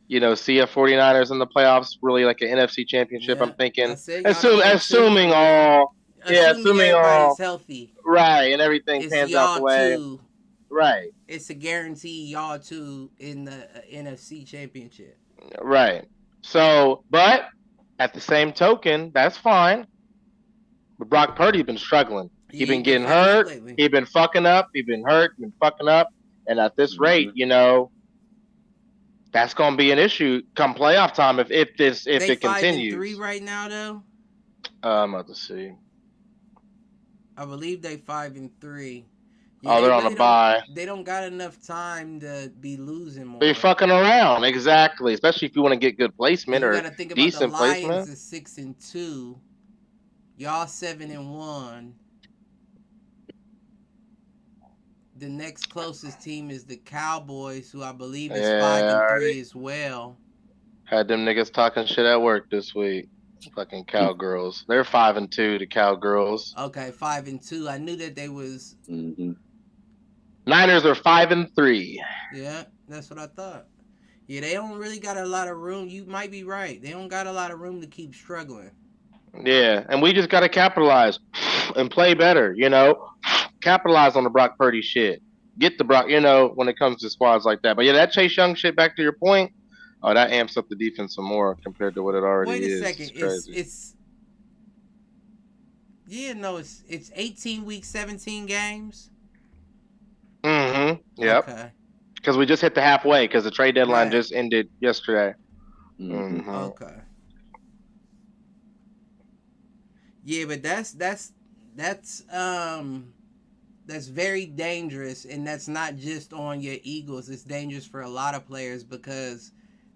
see a 49ers in the playoffs, really like an NFC championship, Yeah, I'm thinking. I said y'all 2-2. Assuming all Assuming everybody's all healthy. right and everything It's pans out the y'all way. 2. Right. It's a guarantee y'all 2 in the NFC championship. Right. So, but at the same token, that's fine. But Brock Purdy's been struggling. He's been getting hurt. He's been fucking up. He's been hurt. Been fucking up. And at this rate, that's going to be an issue come playoff time if it continues. They 5-3 right now, though. I'm about to see. I believe they 5-3. Yeah, they're on a bye. They don't got enough time to be losing more. They're fucking around, exactly. Especially if you want to get good placement or think about decent the Lions placement. is 6-2. Y'all 7-1. The next closest team is the Cowboys, who I believe is 5-3 as well. Had them niggas talking shit at work this week. Fucking Cowgirls. They're 5-2. The Cowgirls. Okay, 5-2. I knew that they was. Mm-hmm. Niners are 5-3. Yeah, that's what I thought. Yeah, they don't really got a lot of room. You might be right. They don't got a lot of room to keep struggling. Yeah, and we just got to capitalize and play better, Capitalize on the Brock Purdy shit. Get the Brock, when it comes to squads like that. But yeah, that Chase Young shit, back to your point, that amps up the defense some more compared to what it already is. Wait a second. Yeah, no, it's 18 weeks, 17 games. Mm-hmm. Yep. Okay. Because we just hit the halfway because the trade deadline Right. just ended yesterday. Mhm. Mm-hmm. Okay. Yeah, but that's very dangerous, and that's not just on your Eagles. It's dangerous for a lot of players because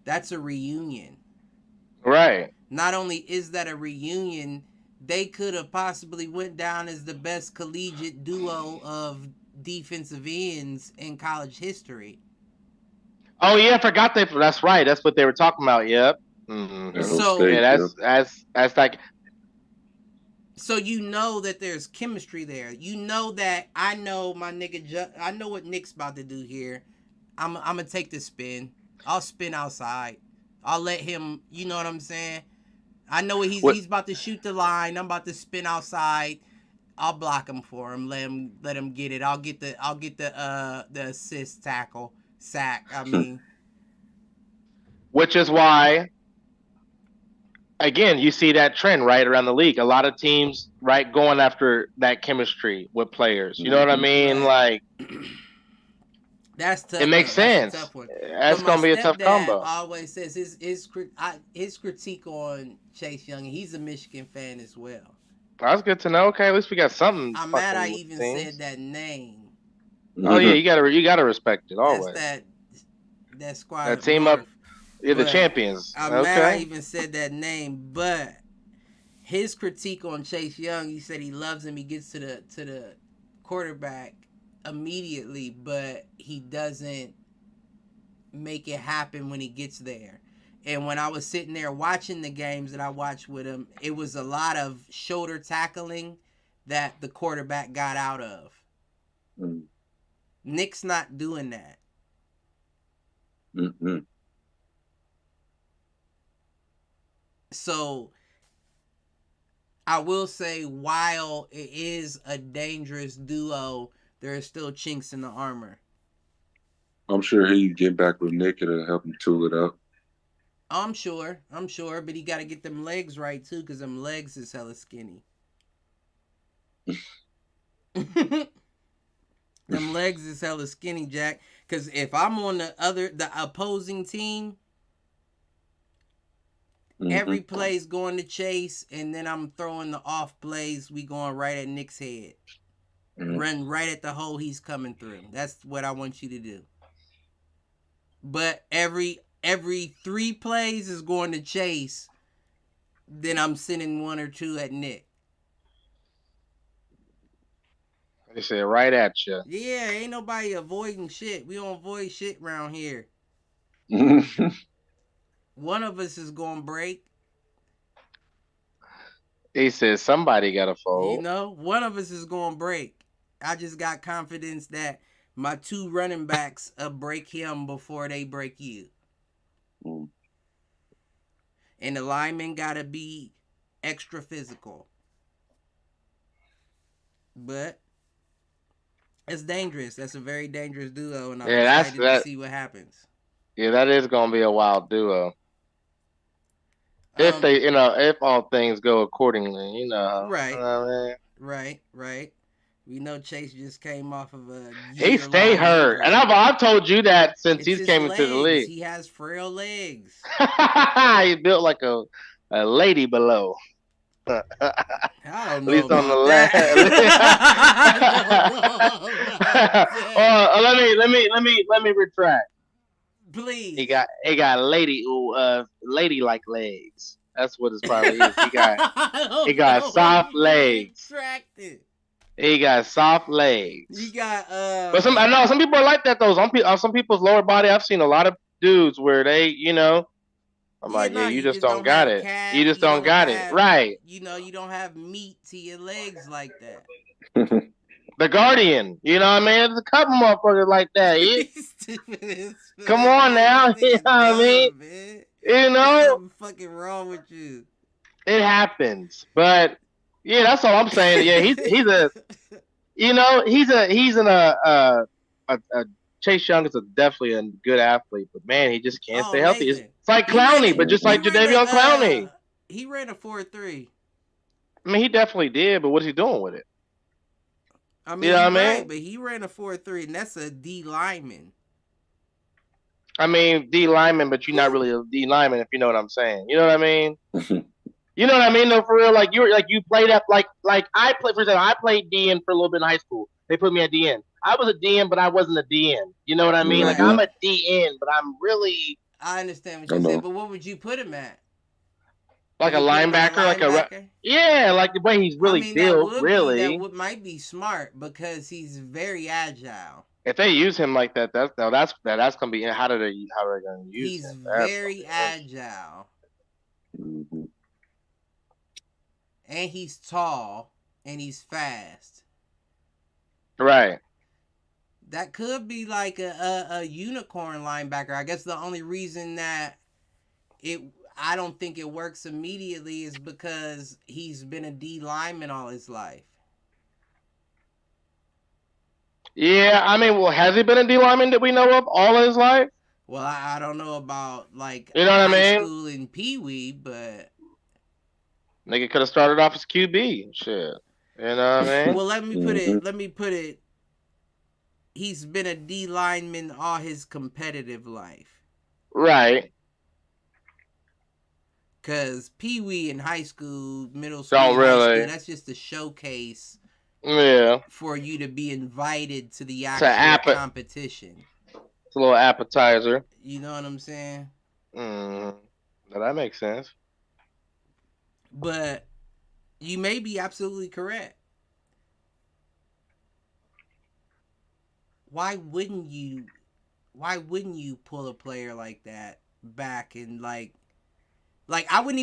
that's a reunion. Right. Not only is that a reunion, they could have possibly went down as the best collegiate duo of defensive ends in college history. Oh yeah, I forgot that. That's right. That's what they were talking about. Yep. Mm-hmm. So Yeah, that's like. So you know that there's chemistry there. You know that I know my nigga. I know what Nick's about to do here. I'm gonna take the spin. I'll spin outside. I'll let him. You know what I'm saying? I know he's about to shoot the line. I'm about to spin outside. I'll block him for him. Let him get it. I'll get the assist tackle sack. I mean, which is why. Again, you see that trend right around the league. A lot of teams, right, going after that chemistry with players. You know what I mean? Right. Like, that's tough. it makes sense. That's a tough one. That's gonna be a tough combo. Always says his critique on Chase Young. He's a Michigan fan as well. That's good to know. Okay, at least we got something. I'm mad I even said that name. Oh yeah, you gotta respect it always. That's that squad. That team North. up. You're the champions. I'm mad I even said that name, but his critique on Chase Young, he said he loves him. He gets to the quarterback immediately, but he doesn't make it happen when he gets there. And when I was sitting there watching the games that I watched with him, it was a lot of shoulder tackling that the quarterback got out of. Mm. Nick's not doing that. Mm-hmm. So I will say, while it is a dangerous duo, there are still chinks in the armor. I'm sure he can get back with Nick to help him tool it up. I'm sure, but he got to get them legs right too, because them legs is hella skinny. Them legs is hella skinny, Jack. Because if I'm on the opposing team, every play's going to Chase, and then I'm throwing the off plays. We going right at Nick's head. Run right at the hole he's coming through. That's what I want you to do. But every 3 plays is going to Chase. Then I'm sending 1 or 2 at Nick. They say right at you. Yeah, ain't nobody avoiding shit. We don't avoid shit around here. One of us is going to break. He says somebody got to fold. You know, one of us is going to break. I just got confidence that my 2 running backs break him before they break you. And the linemen got to be extra physical. But it's dangerous. That's a very dangerous duo, and I'm excited to see what happens. Yeah, that is going to be a wild duo. If they, if all things go accordingly, you know. Right. You know what I mean? Right. We know Chase just came off of a. He stay hurt, and I've told you that since he's came into the league. He has frail legs. He's built like a lady below. I don't know. At least on the left. Let me retract. Please. He got lady like legs. That's what it's probably is. He got soft legs. Retracted. He got soft legs. He got But I know some people are like that though. Some people's lower body. I've seen a lot of dudes where they, I'm like, you just don't got it. You just don't got it. Right. You don't have meat to your legs like that. The Guardian, you know what I mean? There's a couple motherfuckers like that. Come on now, you know what I mean? Man. What's fucking wrong with you? It happens, but yeah, that's all I'm saying. Yeah, Chase Young is definitely a good athlete, but man, he just can't stay healthy. It's like Clowney, but just like Jadeveon Clowney. He ran a 4.3. I mean, he definitely did, but what's he doing with it? I mean, You know you're what I right, mean? but he ran a 4.3, and that's a D lineman. I mean, D lineman, but you're not really a D lineman if you know what I'm saying. You know what I mean? You know what I mean? Though, for real, like you played up like I played, for example, I played DN for a little bit in high school. They put me at DN. I was a DN, but I wasn't a DN. You know what I mean? Like Right. I'm a DN, but I'm really I understand what I you know. said, but what would you put him at? like a Would you put him at linebacker, yeah, like the way he's really I mean, built. Really, might be smart because he's very agile. if they use him like that, that's gonna be how are they gonna use He's him? That's very agile, Mhm. and he's tall, and he's fast. right. That could be like a unicorn linebacker. I guess the only reason that I don't think it works immediately is because he's been a D lineman all his life. Yeah, I mean, well, has he been a D lineman that we know of all his life? Well, I don't know about like You know what I high mean? school and Pee Wee, but Nigga could have started off as QB. Shit. You know what I mean? well, let me put it. He's been a D lineman all his competitive life. Right. Cause Pee Wee in high school, middle school, Don't high really. school, that's just a showcase Yeah. for you to be invited to the actual competition. It's a little appetizer. You know what I'm saying? Now that makes sense. But you may be absolutely correct. Why wouldn't you pull a player like that back and like I wouldn't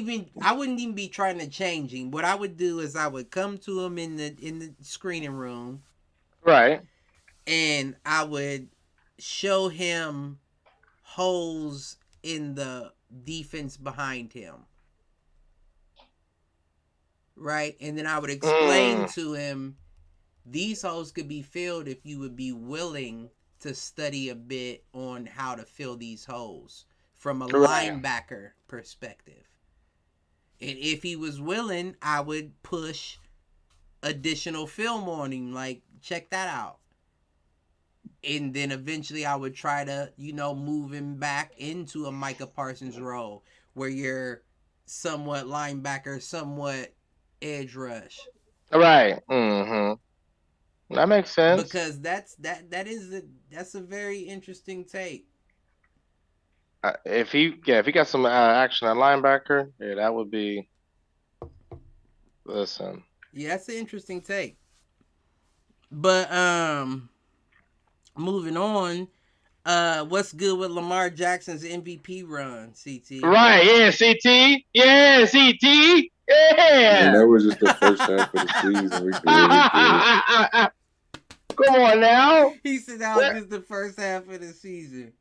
even be trying to change him. What I would do is I would come to him in the screening room. Right. And I would show him holes in the defense behind him. Right? And then I would explain to him these holes could be filled if you would be willing to study a bit on how to fill these holes from a linebacker perspective. And if he was willing, I would push additional film on him, like, check that out. And then eventually I would try to, move him back into a Micah Parsons role where you're somewhat linebacker, somewhat edge rush. Right. Mm-hmm. That makes sense. Because that's a very interesting take. If he got some action at linebacker, yeah, that would be. Listen. Yeah, that's an interesting take. But moving on, what's good with Lamar Jackson's MVP run, CT? Right, yeah, CT. Yeah, CT. Yeah. And that was just the first half of the season. We Come on now. He said that was just the first half of the season.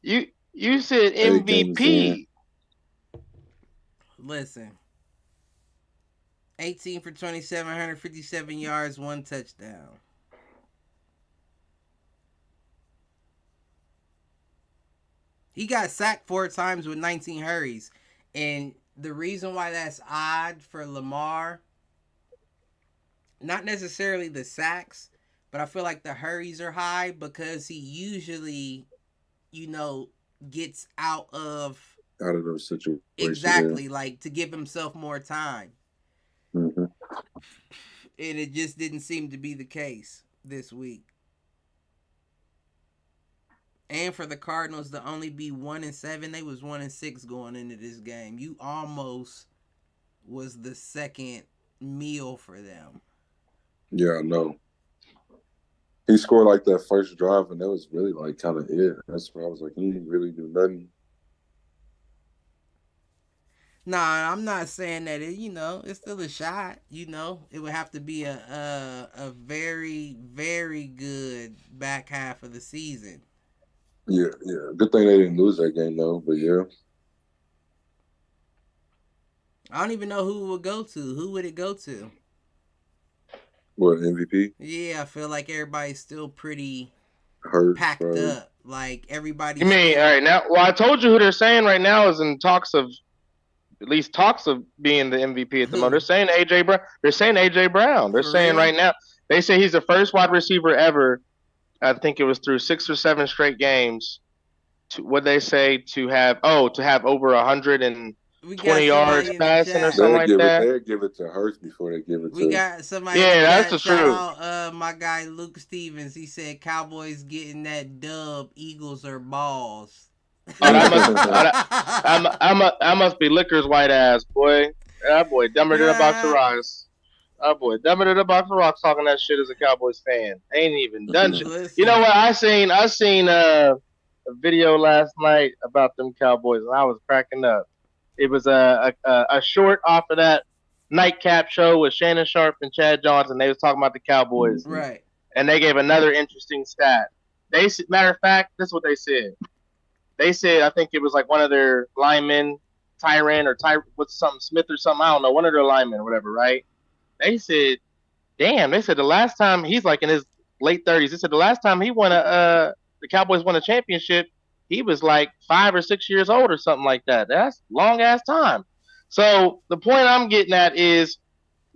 You said MVP. Listen. 18 for 27, 157 yards, 1 touchdown. He got sacked 4 times with 19 hurries. And the reason why that's odd for Lamar, not necessarily the sacks, but I feel like the hurries are high because he usually, gets out of those situations. Exactly, like to give himself more time. Mm-hmm. And it just didn't seem to be the case this week. And for the Cardinals to only be 1-7, they was 1-6 going into this game. You almost was the second meal for them. Yeah, I know. He scored like that first drive, and that was really like kind of it. That's where I was like, he didn't really do nothing. Nah, I'm not saying that it's still a shot. It would have to be a very, very good back half of the season. Yeah. Good thing they didn't lose that game though, but yeah. I don't even know who it would go to. Who would it go to? What, MVP? Yeah, I feel like everybody's still pretty hurt, packed up. Like everybody. You mean all right now? Well, I told you who they're saying right now is in talks of at least talks of being the MVP at the Who? moment. They're saying AJ Brown. They're saying AJ Brown. They're For saying real? right now. They say he's the first wide receiver ever. I think it was through 6 or 7 straight games. What they say to have over 120 We got yards somebody in the passing or chat. something like that. They'll give it to Hurts before they give it We to. got somebody Yeah, in the that's chat. the Shout truth. out my guy Luke Stevens. He said Cowboys getting that dub. Eagles are balls. Oh, that must be Liquor's white ass, boy. That boy dumber than a box of rocks. That boy dumber than a box of rocks talking that shit as a Cowboys fan. Ain't even done shit. Listen. You know what? I seen a video last night about them Cowboys, and I was cracking up. It was a short off of that nightcap show with Shannon Sharp and Chad Johnson. They was talking about the Cowboys, Right. and they gave another interesting stat. Matter of fact, this is what they said. They said, I think it was like one of their linemen, what's something Smith or something, I don't know, one of their linemen or whatever, right? They said, damn. They said the last time he's like in his late 30s. They said the last time the Cowboys won a championship, he was like 5 or 6 years old or something like that. That's long ass time. So the point I'm getting at is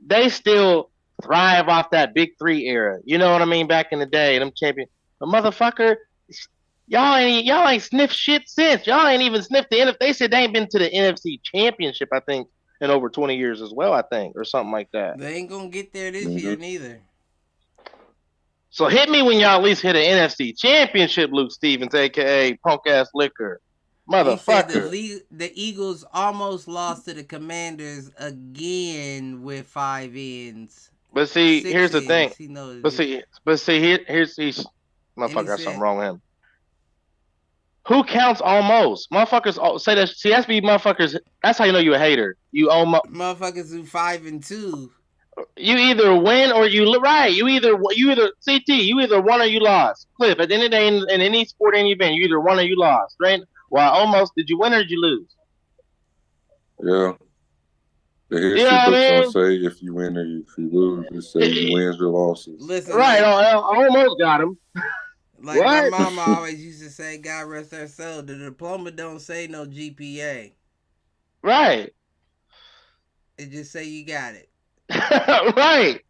they still thrive off that Big 3 era. You know what I mean? Back in the day, them champion. The motherfucker, y'all ain't sniffed shit since. Y'all ain't even sniffed the NFC. They said they ain't been to the NFC Championship, I think, in over 20 years as well, I think, or something like that. They ain't gonna get there this year neither. So hit me when y'all at least hit an NFC Championship, Luke Stevens, a.k.a. punk-ass Liquor. Motherfucker. He said the Eagles almost lost to the Commanders again with 5 ends. But see, 6 here's the ends. thing. He knows But see, here's motherfucker got something wrong with him. Who counts almost? Motherfuckers say that. See, that's be motherfuckers. That's how you know you a hater. You almost motherfuckers do 5-2. You either win or you right. You either CT. You either won or you lost. Cliff. At the end of the day, in any sport, any event, you either won or you lost. Right? Well, almost. Did you win or did you lose? Yeah. The history books don't say if you win or if you lose. It says you wins or losses. Listen, right. I almost got him. Like my mama always used to say, God rest her soul, the diploma don't say no GPA. Right. It just say you got it. Right.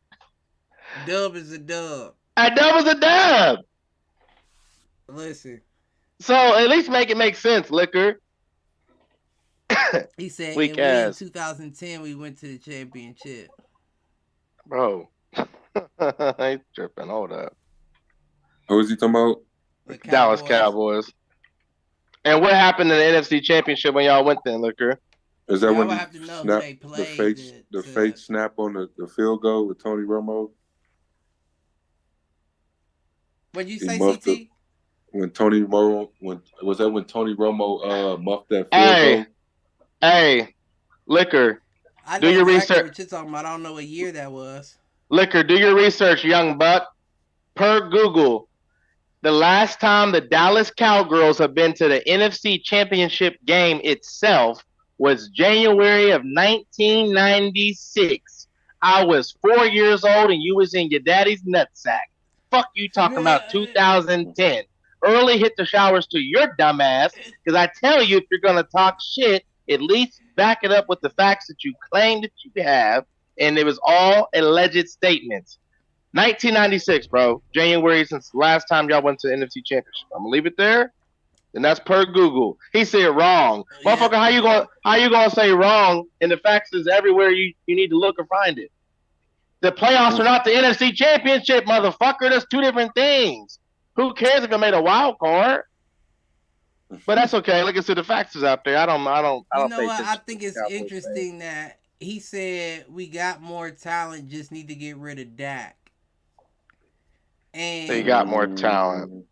Dub is a dub. A dub is a dub. Listen. So at least make it make sense, Liquor. He said Weak in 2010 we went to the championship. Bro. He's tripping. Hold up. Who is he talking about? The Dallas Cowboys. And what happened in the NFC Championship when y'all went then, Liquor? Is that when the fake snap on the field goal with Tony Romo? What'd you say, CT? When Tony Romo muffed that field goal? Hey, Liquor. I know do your exactly research. What you're talking about. I don't know what year that was. Liquor, do your research, young buck. Per Google, the last time the Dallas Cowgirls have been to the NFC Championship game itself was January of 1996. I was 4 years old and you was in your daddy's nutsack. Fuck you talking about 2010. Early hit the showers to your dumb ass, because I tell you, if you're going to talk shit, at least back it up with the facts that you claim that you have, and it was all alleged statements. 1996, bro. January since the last time y'all went to the NFC Championship. I'm gonna leave it there. And that's per Google. He said wrong. Yeah. Motherfucker, how you gonna say wrong? And the facts is everywhere you need to look or find it. The playoffs are not the NFC Championship, motherfucker. That's two different things. Who cares if it made a wild card? But that's okay. Like I said, the facts is out there. I don't. You know what? I think it's interesting that he said we got more talent, just need to get rid of Dak. And they got more talent.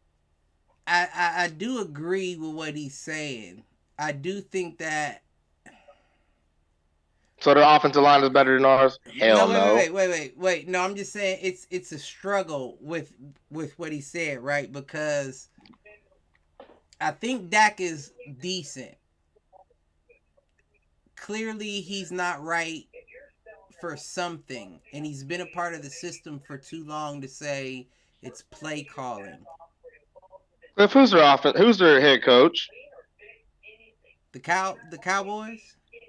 I do agree with what he's saying. I do think that. So their offensive line is better than ours? Hell no. Wait. No, I'm just saying it's a struggle with what he said, right? Because I think Dak is decent. Clearly, he's not right for something, and he's been a part of the system for too long to say it's play calling. If who's their head coach? The Cowboys?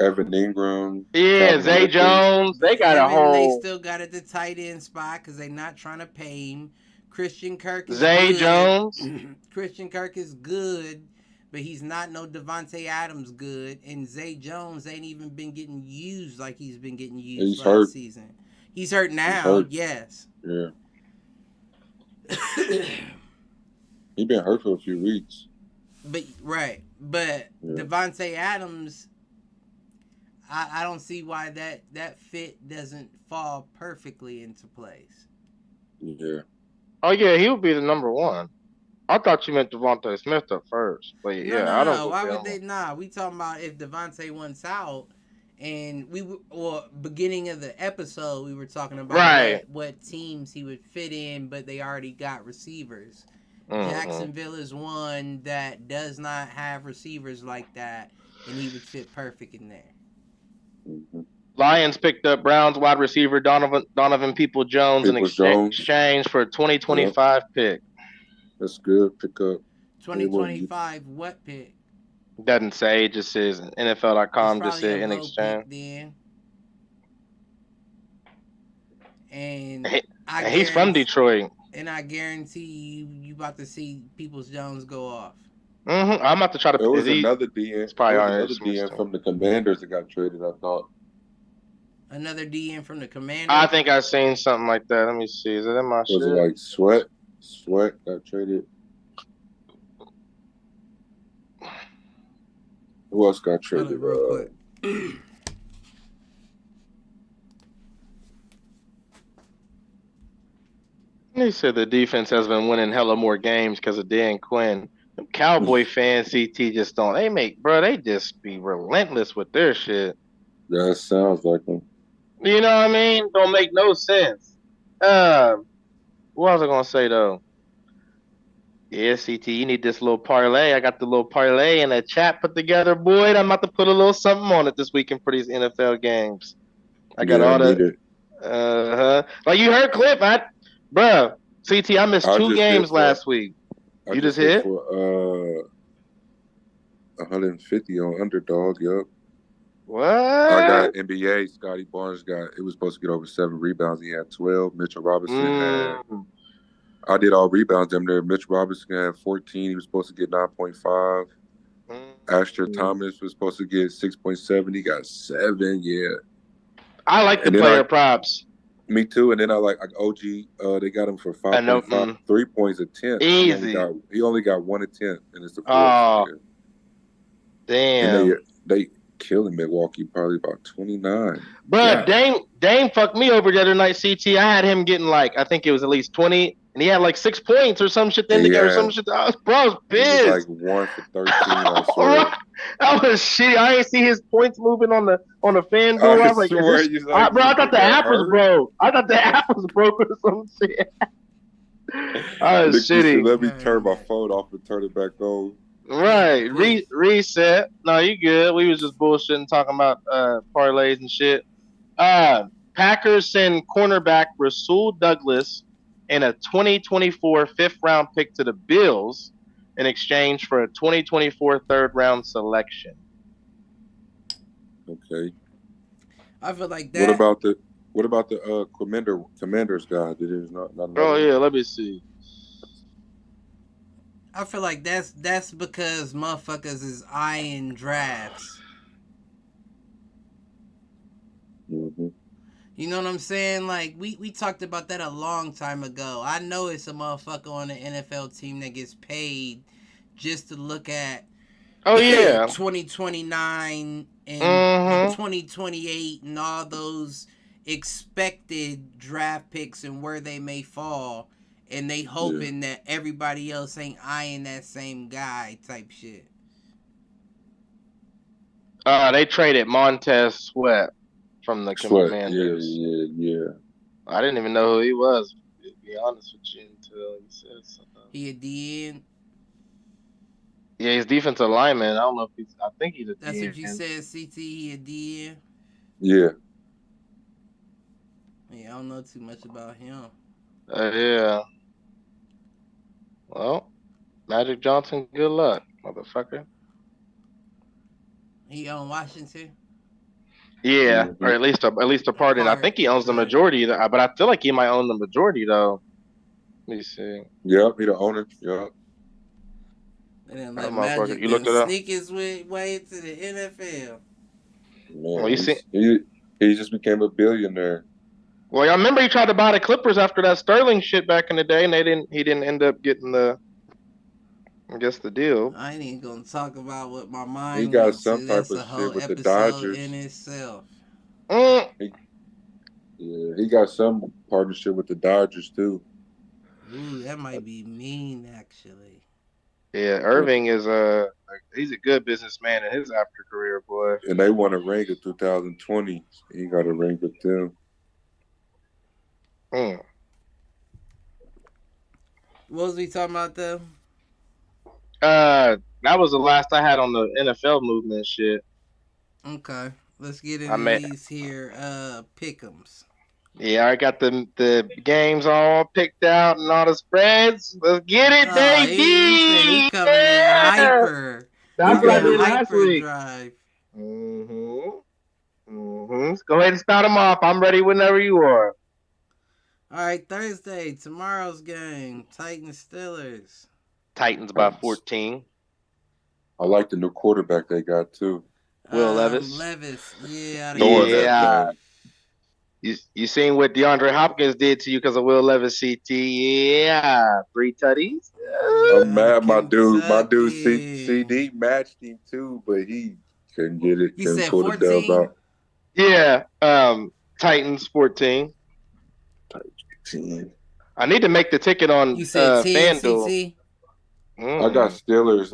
Evan Ingram. Yeah, Calvin Zay Ridley. Jones. They got a They whole still got it the tight end spot because they're not trying to pay him. Christian Kirk is Zay good. Jones. Christian Kirk is good, but he's not no Devontae Adams good. And Zay Jones ain't even been getting used like he's been getting used He's last hurt. season. He's hurt now, hurt. yes. Yeah. He been hurt for a few weeks. But Devontae Adams, I don't see why that fit doesn't fall perfectly into place. Yeah. Oh yeah, he would be the number one. I thought you meant Devontae Smith up first, but I don't. No. Why would they? Nah, we talking about if Devontae wants out, and beginning of the episode we were talking about what teams he would fit in, but they already got receivers. Mm-hmm. Jacksonville is one that does not have receivers like that, and he would fit perfect in there. Mm-hmm. Lions picked up Browns wide receiver Donovan Peoples-Jones in exchange for a 2025 pick. That's good. Pick up. 2025 what pick? Doesn't say. It just says NFL.com. Just said in exchange. Then. And he's from Detroit. And I guarantee you about to see Peoples-Jones go off. Mm-hmm. I'm about to try to. There was another DN. It's probably another DN from the Commanders that got traded. I thought. Another DN from the Commanders. I think I seen something like that. Let me see. Is it in my shit? Was it like Sweat? Sweat got traded. Who else got traded? Real quick. He said the defense has been winning hella more games because of Dan Quinn. Cowboy fans, CT just don't. They just be relentless with their shit. That sounds like them. You know what I mean? Don't make no sense. What was I gonna say though? Yeah, CT, you need this little parlay. I got the little parlay in that chat put together, boy. I'm about to put a little something on it this weekend for these NFL games. I got all the. Like you heard, Cliff. Bruh, CT, I missed 2 games last week. You just hit? For 150 on Underdog, yup. What? I got NBA. Scotty Barnes it was supposed to get over 7 rebounds. He had 12. Mitchell Robinson had. I did all rebounds them there. Mitchell Robinson had 14. He was supposed to get 9.5. Asher Thomas was supposed to get 6.7. He got 7. Yeah. I like the player props. Me too. And then I like OG. They got him for 5.5. 3 points a 10. Easy. He only got 1 attempt, and it's the 4th. Oh, damn. And they killing Milwaukee probably about 29. Bro, Dame fucked me over the other night, CT. I had him getting I think it was at least 20, and he had 6 points or some shit. Bro, I was pissed. It was 1 for 13. I swear. That was shitty. I didn't see his points moving on the FanDuel. I was like, bro, I thought the app was broke. I thought the app was broke or some shit. That was shitty. Let me turn my phone off and turn it back on. Right. Reset. No, you good. We was just bullshitting, talking about parlays and shit. Packers send cornerback Rasul Douglas and a 2024 5th-round pick to the Bills in exchange for a 2024 3rd-round selection. Okay. I feel like that. What about the Commanders guy? Did it not? Oh yeah, let me see. I feel like that's because motherfuckers is eyeing drafts. Mm-hmm. You know what I'm saying? Like we talked about that a long time ago. I know it's a motherfucker on the NFL team that gets paid just to look at 2029 and 2028 and all those expected draft picks and where they may fall, and they hoping that everybody else ain't eyeing that same guy type shit. They traded Montez Sweat from the Commanders. Yeah. I didn't even know who he was, to be honest with you, until he said something. He a DN? Yeah, he's defensive lineman. I don't know if I think he's a DN. That's what you said, CT, he a DN? Yeah. Yeah, I don't know too much about him. Yeah. Well, Magic Johnson, good luck, motherfucker. He on Washington? Yeah, Mhm. or at least a part. And I think he owns the majority. But I feel like he might own the majority though. Let me see. Yep, he the owner. Yep. And then That let motherfucker. Magic You then looked it up. sneak his way into the NFL. Man, Well, you see. he just became a billionaire. Well, I remember he tried to buy the Clippers after that Sterling shit back in the day, and he didn't end up getting I guess the deal. I ain't even gonna talk about what my He mind got went some to. type That's of a shit whole with the episode Dodgers. in itself. Mm. Yeah, he got some partnership with the Dodgers too. Ooh, that might be mean, actually. Yeah, Irving is he's a good businessman in his after career, boy. And they won a ring in 2020. He got a ring with them. Mm. What was we talking about, though? That was the last I had on the NFL movement shit. Okay, let's get into I mean, these here pick'ems. yeah, I got the games all picked out and all the spreads. Let's get it, baby. He coming in hyper. That's what I did last hyper week. drive. Go ahead and start them off. I'm ready whenever you are. All right, Thursday, tomorrow's game, Titans Steelers. Titans by 14. I like the new quarterback they got too. Will Levis. Yeah. Yeah. You seen what DeAndre Hopkins did to you because of Will Levis CT? Yeah, 3 tutties. I'm mad. My dude Kentucky. CD matched him too, but he couldn't get it. You Couldn't said pull the dub 14? out. Yeah, Titans 14. 10. I need to make the ticket on You said 10, FanDuel. CT? I got Steelers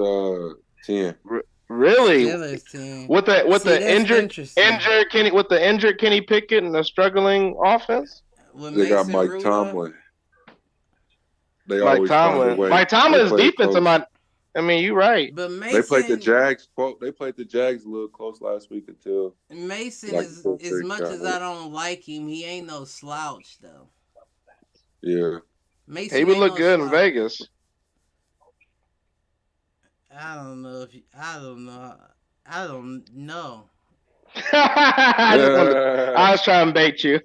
10. Really? Steelers 10. With the injured Kenny Pickett and the struggling offense? They got Mike Tomlin. They Mike always Tomlin. find a way. Mike Tomlin's defense. I mean, you're right. But Mason, they played the Jags. They played the Jags a little close last week until Mason like, is as much as I don't like him, he ain't no slouch though. Yeah. Mason he would look good slouch. in Vegas. I don't know. I was trying to bait you.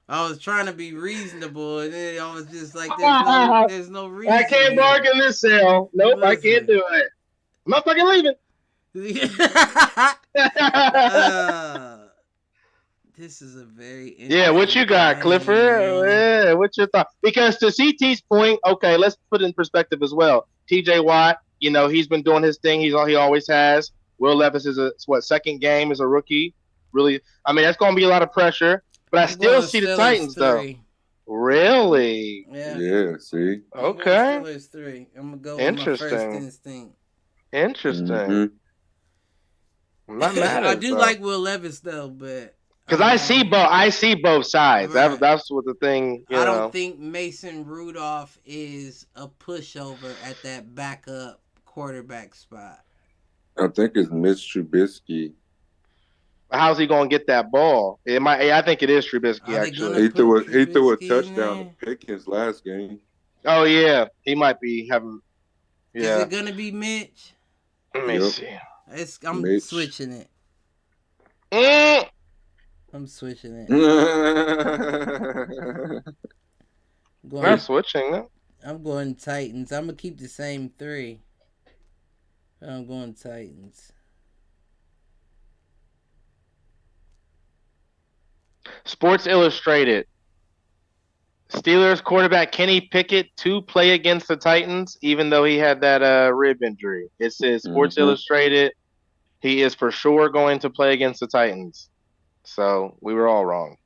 I was trying to be reasonable, and then I was just like, there's no reason. I can't bargain this sale. Nope, I can't do it. I'm not fucking leaving. This is a very interesting Yeah, what you got, game, Clifford? Yeah, what's your thought? Because to CT's point, okay, let's put it in perspective as well. TJ Watt, he's been doing his thing. He always has. Will Levis is second game as a rookie. Really, I mean, that's going to be a lot of pressure. But I still see the Titans, though. Really? Yeah, see? Okay. Steelers 3. I'm going to go with my first instinct. Interesting. Mm-hmm. I'm not mad I do like Will Levis, though, but... Because I see both sides. Right. That's what the thing, I don't think Mason Rudolph is a pushover at that backup quarterback spot. I think it's Mitch Trubisky. How's he gonna get that ball? I think it is Trubisky. Actually, he threw a touchdown to Pickens last game. Oh yeah, he might be having. Yeah. Is it gonna be Mitch? Let me see. I'm Mitch. switching it. I'm switching it. I'm switching. I'm going Titans. I'm gonna keep the same 3. I'm going Titans. Sports Illustrated. Steelers quarterback Kenny Pickett to play against the Titans, even though he had that rib injury. It says Sports Illustrated. He is for sure going to play against the Titans. So we were all wrong.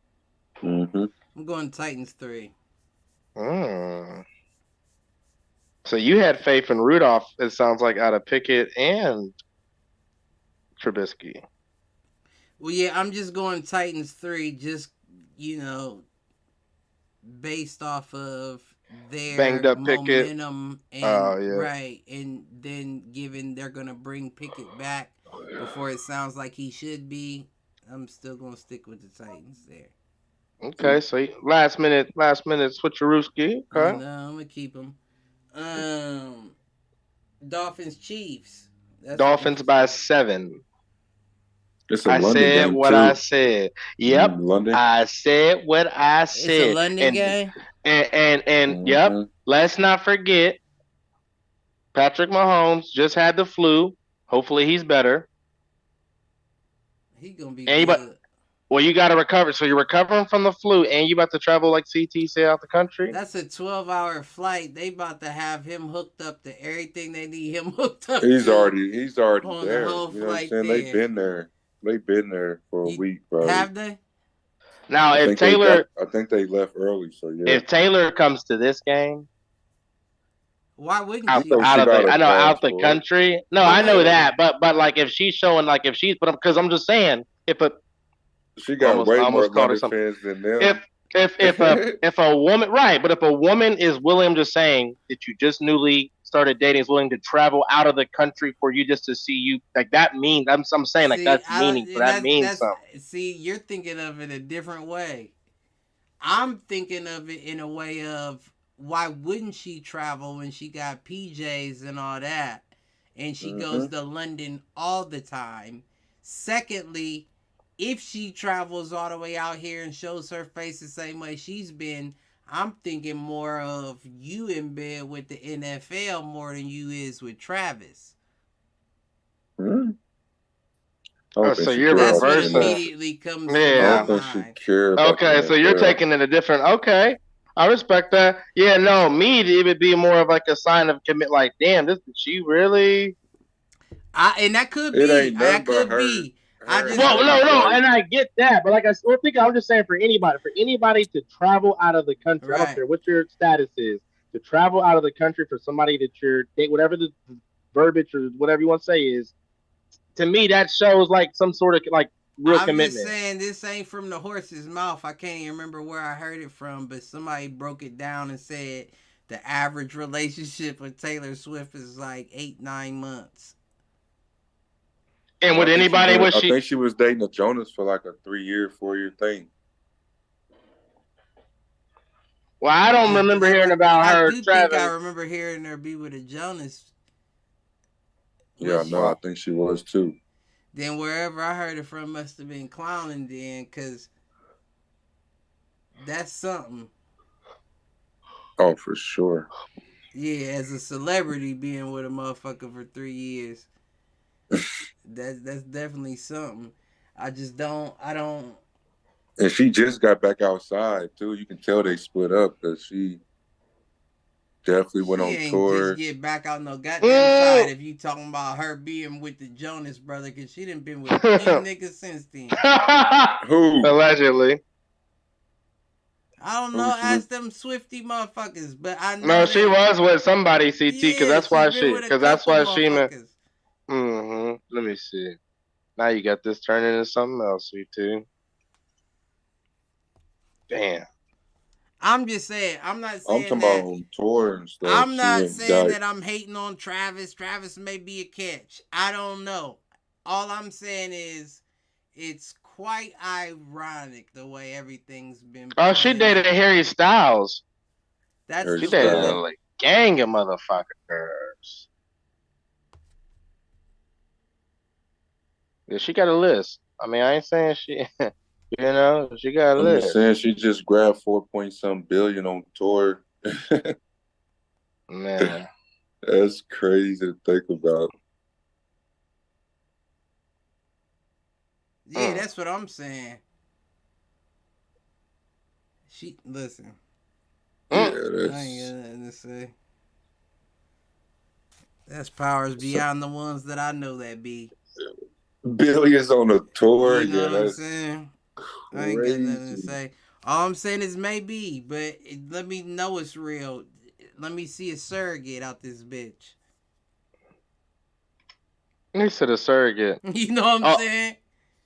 Mm-hmm. I'm going Titans 3. So you had faith in Rudolph, it sounds like, out of Pickett and Trubisky. Well, yeah, I'm just going Titans 3, just, based off of their banged up momentum Pickett. And right, and then given they're gonna bring Pickett back before it sounds like he should be, I'm still gonna stick with the Titans there. Okay, so last minute switcherooski. Okay, I'm gonna keep him. Dolphins Chiefs. Dolphins by 7. It's a I London said game what too. I said. Yep. London. I said what I It's a said. London game. And yep. Mhm. Let's not forget Patrick Mahomes just had the flu. Hopefully he's better. He gonna be And good. well, you got to recover. So you're recovering from the flu, and you about to travel like CT say out the country. That's a 12-hour flight. They about to have him hooked up to everything they need him hooked up He's to already on the there. whole You know what I'm flight saying? there. They've been there for a You- week, bro. Have they? Now, I if think Taylor, I think they left early. So yeah. if Taylor comes to this game Why wouldn't out, she? So out she of the, got a I know out the passport. country. No, But I know wait. that, but like if she's showing like if she's, but because I'm just saying if a She got almost way more almost called her London something. fans than them. If a woman, right, but if a woman is willing, I'm just saying that you just newly started dating, is willing to travel out of the country for you just to see you, like that means I'm saying like See, that's I don't. meaningful. That means something. See, you're thinking of it a different way. I'm thinking of it in a way of why wouldn't she travel when she got PJs and all that, and she goes to London all the time. Secondly, if she travels all the way out here and shows her face the same way she's been, I'm thinking more of you in bed with the NFL more than you is with Travis. Hmm? I don't Oh, think so she you're care That's about what reversing. the NFL. immediately comes Yeah. to I my don't think she mind. care about Okay, the so you're NFL. taking it a different. Okay, I respect that. Yeah, no, me it would be more of like a sign of commit. Like, damn, this she really. And that could It be. ain't That nothing but could her. be. I Her just Well, and no, Eddie's no, like, and I get that, but like I still think I'm just saying for anybody to travel out of the country, I don't Right. care what your status is, to travel out of the country for somebody that you're date, whatever the verbiage or whatever you want to say is, to me that shows like some sort of like real I'm commitment. just saying this ain't from the horse's mouth. I can't even remember where I heard it from, but somebody broke it down and said the average relationship with Taylor Swift is like 8-9 months. And with I think anybody, I was she? think she was dating a Jonas for like a 3-year, 4-year thing. Well, I don't remember hearing about I her do traveling. think I remember hearing her be with a Jonas. Yeah, no, I think she was too. Then wherever I heard it from must have been clowning then, because that's something. Oh, for sure. Yeah, as a celebrity being with a motherfucker for 3 years. that's definitely something. I don't. And she just got back outside too. You can tell they split up because she definitely went She on ain't tour. just get back out no goddamn side if you talking about her being with the Jonas brother, because she done been with a few niggas since then. Who? Allegedly. I don't know. Ask them Swifty motherfuckers, but I know. No, she was with somebody, CT, because that's why she. Because that's why she. Let me see. Now you got this turning into something else, CT. Damn. I'm just saying. I'm not saying I'm talking that. about on tour and stuff. I'm not saying that I'm hating on Travis. Travis may be a catch. I don't know. All I'm saying is it's quite ironic the way everything's been. Oh, she dated Harry Styles. That's Harry She the dated Styles. a like, gang of motherfuckers. Yeah, she got a list. I mean, I ain't saying she, she got a I'm list. just saying she just grabbed 4-point-some billion on tour. Man. That's crazy to think about. Yeah, that's what I'm saying. Listen. Yeah, I ain't got nothing to say. That's powers beyond the ones that I know that be. Billions on a tour. You know Yeah, what I'm that's saying? crazy. I ain't got nothing to say. All I'm saying is maybe, but let me know it's real. Let me see a surrogate out this bitch. He said a surrogate. You know what I'm saying?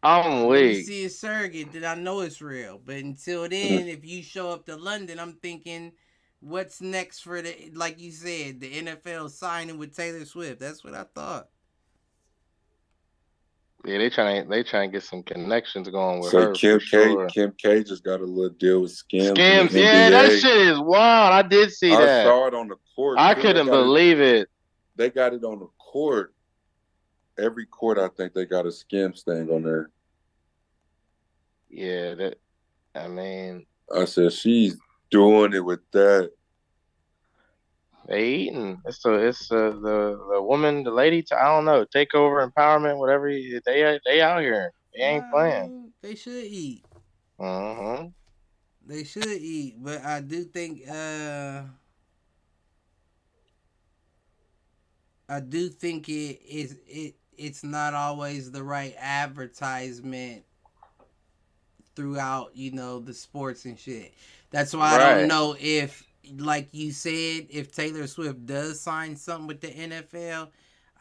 I'm Let me weak. see a surrogate that I know it's real. But until then, if you show up to London, I'm thinking, what's next for the, like you said, the NFL signing with Taylor Swift. That's what I thought. Yeah, they trying to get some connections going with So her. Kim for sure. Kim K just got a little deal with Skims. Skims, yeah, that shit is wild. I did see that. I saw it on the court. I couldn't believe it. They got it on the court. every court, I think they got a skim stain on there. Yeah, I mean, I said she's doing it with that. they eating. It's the woman, the lady. I don't know. Takeover, empowerment, whatever. They out here. They ain't playing. They should eat. Mm-hmm. They should eat, but I do think it's not always the right advertisement throughout, the sports and shit. That's why I don't know if, like you said, if Taylor Swift does sign something with the NFL,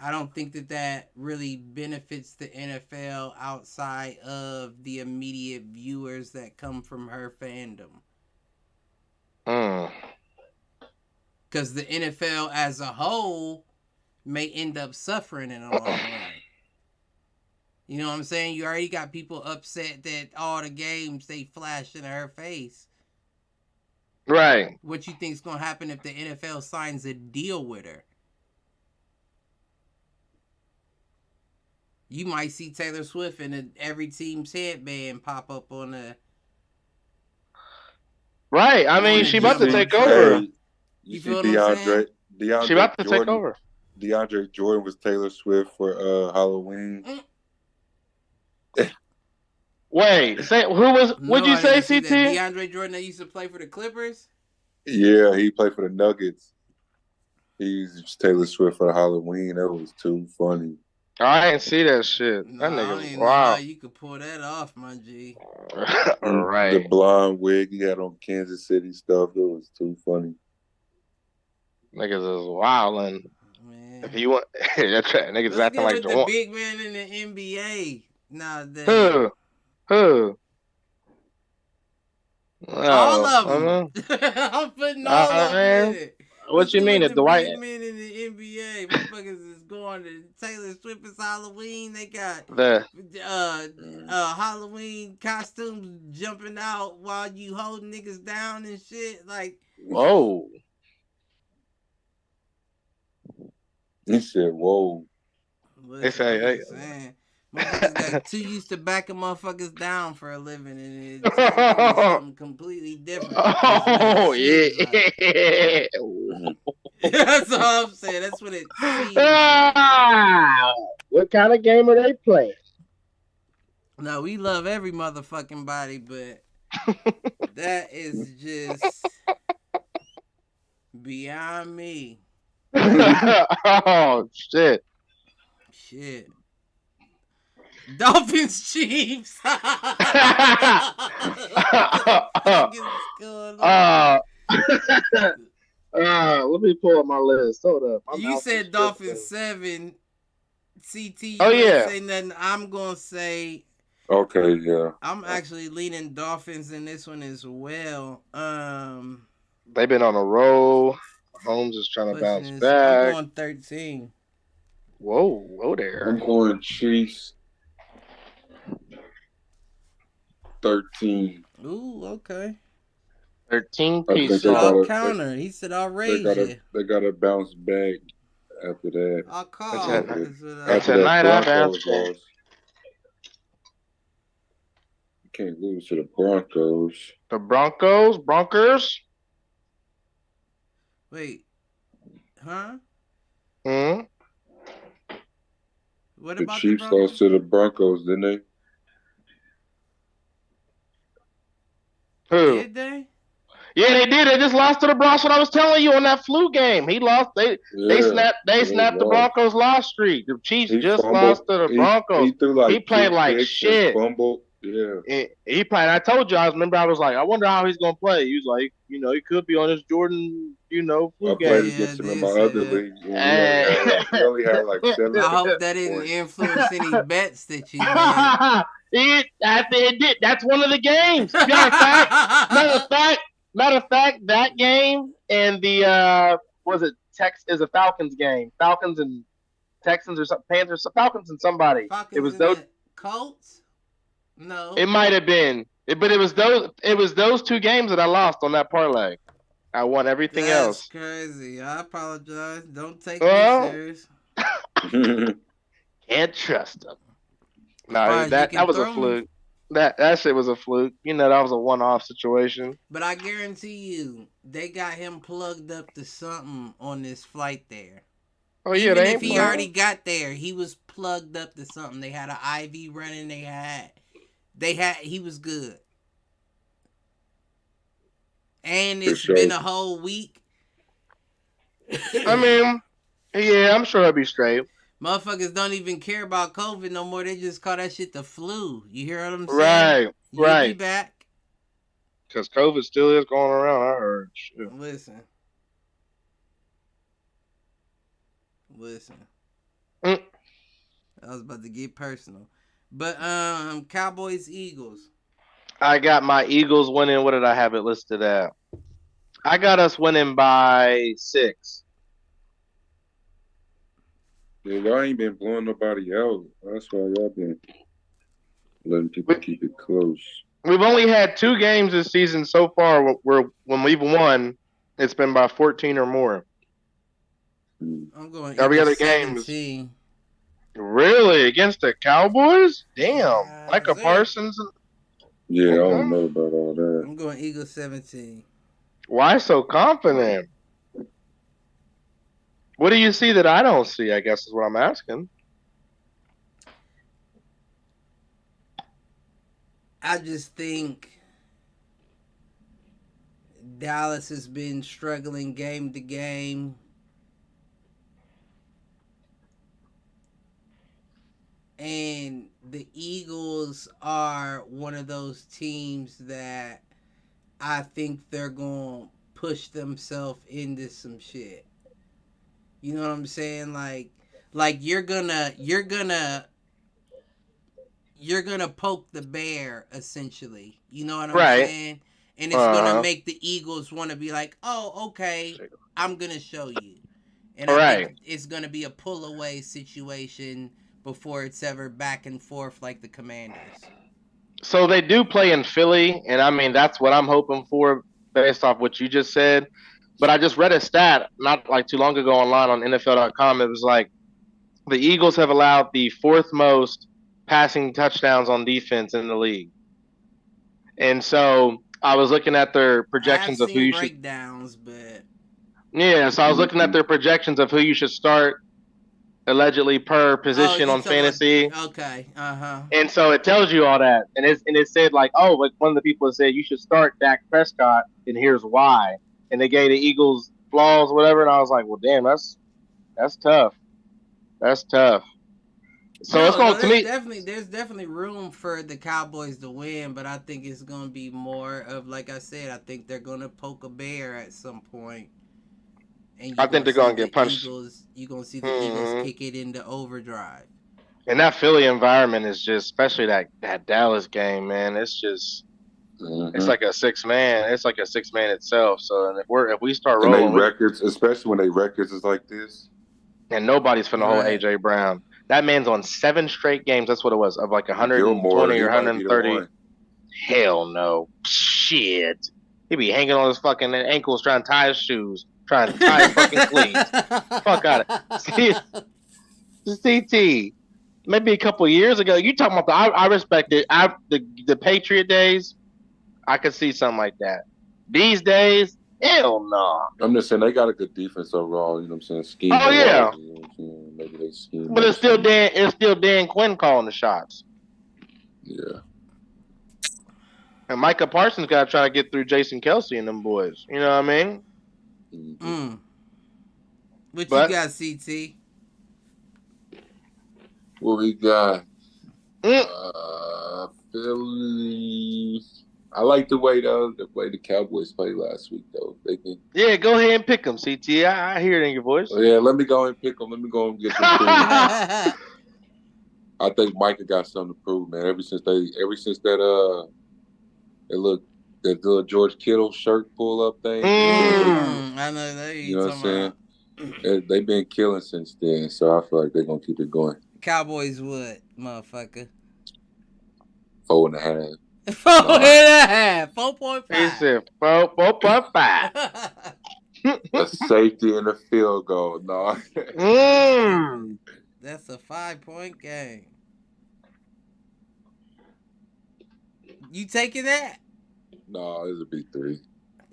I don't think that really benefits the NFL outside of the immediate viewers that come from her fandom. Because the NFL as a whole may end up suffering in the long run. You know what I'm saying? You already got people upset that all the games they flash in her face. Right. What you think's gonna happen if the NFL signs a deal with her? You might see Taylor Swift in every team's headband pop up on the. Right. I mean, she about to take over. You see DeAndre she about to Jordan, take over. DeAndre Jordan was Taylor Swift for Halloween. Wait, say who was? What'd you say, CT? DeAndre Jordan that used to play for the Clippers. Yeah, he played for the Nuggets. He's Taylor Swift for Halloween. That was too funny. I didn't see that shit. That nigga, wow. You could pull that off, my G. All right. The blonde wig he had on Kansas City stuff. It was too funny. Niggas is wildin'. Man. If you want, that's right. Niggas Let's acting like the big man in the NBA. Who? All of them. I'm putting all of them in it. What you mean? If the white men in the NBA, motherfuckers is going to Taylor Swift's Halloween. They got Halloween costumes jumping out while you holding niggas down and shit. Like, whoa. He said, "Whoa." They say, "Hey." Motherfuckers got too used to backing motherfuckers down for a living, and it's something completely different. Oh yeah. That's all I'm saying. That's what it seems. What kind of game are they playing? No, we love every motherfucking body, but that is just beyond me. Oh shit. Dolphins Chiefs. Let me pull up my list. Hold up. You said Dolphins 7. CT, you say nothing. I'm gonna say. Okay, yeah. I'm actually leaning Dolphins in this one as well. They've been on a roll. Holmes is trying to bounce back. I'm going 13. Whoa there. I'm going Chiefs. 13. Ooh, okay. 13 pieces. I'll counter. He said I'll raise it. They got to bounce back after that. I'll call. That's a night I bounce back. You can't lose to the Broncos. The Broncos? Wait. Huh? Hmm? What the about Chiefs the lost to the Broncos, didn't they? Who? Did they? Yeah, they did. They just lost to the Broncos. What I was telling you on that flu game. He lost. They snapped the Broncos' loss streak. The Chiefs lost to the Broncos. He played like shit. Fumbled. Yeah. He played. I told you. I was like, I wonder how he's gonna play. He was like, he could be on his Jordan, flu game. I played against him in my other league. He only had like 7. I hope that didn't influence any bets that you made. It did. That's one of the games. Matter of fact, that game and the is a Falcons game. Falcons and Texans or something. Panthers, Falcons and somebody. Falcons it was those Colts. No, it might have been, but it was those 2 games that I lost on that parlay. I won everything else. That's crazy. I apologize. Don't take me serious. Can't trust him. far No, as you that can was a throw 'em. fluke. That shit was a fluke. You know, that was a one-off situation. But I guarantee you, they got him plugged up to something on this flight there. Oh yeah, Even they if ain't he playing. already got there, he was plugged up to something. They had an IV running. He was good. And For it's sure. been a whole week. I mean, yeah, I'm sure he'll be straight. Motherfuckers don't even care about COVID no more. They just call that shit the flu. You hear what I'm saying? Right, You'll be right. back. Because COVID still is going around. I heard. Shit. Listen. Mm. I was about to get personal. But Cowboys Eagles. I got my Eagles winning. What did I have it listed at? I got us winning by 6. Yeah, y'all ain't been blowing nobody out. That's why y'all been letting people keep it close. We've only had 2 games this season so far where when we've won, it's been by 14 or more. I'm going Every Eagles other game is 17. really against the Cowboys. Damn, Micah That's it. Parsons. Yeah, I Okay. don't know about all that. I'm going Eagles 17. Why so confident? What do you see that I don't see? I guess is what I'm asking. I just think Dallas has been struggling game to game. And the Eagles are one of those teams that I think they're going to push themselves into some shit. You know what I'm saying? Like you're gonna poke the bear, essentially. You know what I'm Right. saying? And it's gonna make the Eagles want to be like, oh, okay, I'm gonna show you. And I think it's gonna be a pull away situation before it's ever back and forth like the Commanders. So they do play in Philly, and I mean that's what I'm hoping for based off what you just said. But I just read a stat not like too long ago online on NFL.com. It was like the Eagles have allowed the 4th most passing touchdowns on defense in the league. And so I was looking at their projections of who you should. Breakdowns, but Yeah, so I was looking at their projections of who you should start allegedly per position on fantasy. Okay, And so it tells you all that, and it said like, oh, like one of the people said you should start Dak Prescott, and here's why. And they gave the Eagles flaws, whatever, and I was like, well, damn, that's tough. That's tough. So it's going to me. There's definitely room for the Cowboys to win, but I think it's going to be more of, like I said, I think they're going to poke a bear at some point. And I think they're going to get punched. You're going to see the Eagles kick it into overdrive. And that Philly environment is just, especially that Dallas game, man. It's just, it's like a 6-man. It's like a 6-man itself. So if we start rolling, and they records, especially when they records is like this, and nobody's finna hold AJ Brown. That man's on 7 straight games. That's what it was, of like 120 or 130. Hell no, shit. He be hanging on his fucking ankles trying to tie his shoes, trying to tie his fucking cleats. Fuck out of CT. Maybe a couple of years ago, you talking about I respect it. The Patriot days, I could see something like that. These days, hell no. I'm just saying they got a good defense overall. You know what I'm saying? Scheme. Oh yeah. You know what I'm saying? Maybe they scheme. But it's still Dan Quinn calling the shots. Yeah. And Micah Parsons got to try to get through Jason Kelce and them boys. You know what I mean? Mm-hmm. What you got, CT? What we got? Philly. I like the way the Cowboys played last week, though. Yeah, go ahead and pick them, CT. I hear it in your voice. Yeah, let me go and pick them. Let me go and get them. I think Micah got something to prove, man. Ever since that little George Kittle shirt pull up thing. I know that. You know what I'm saying? They've been killing since then, so I feel like they're gonna keep it going. Cowboys what, motherfucker? 4.5. 4.5. 4.5. He said 4.5. A safety and a field goal. No. That's a 5-point game. You taking that? No, it'll be 3.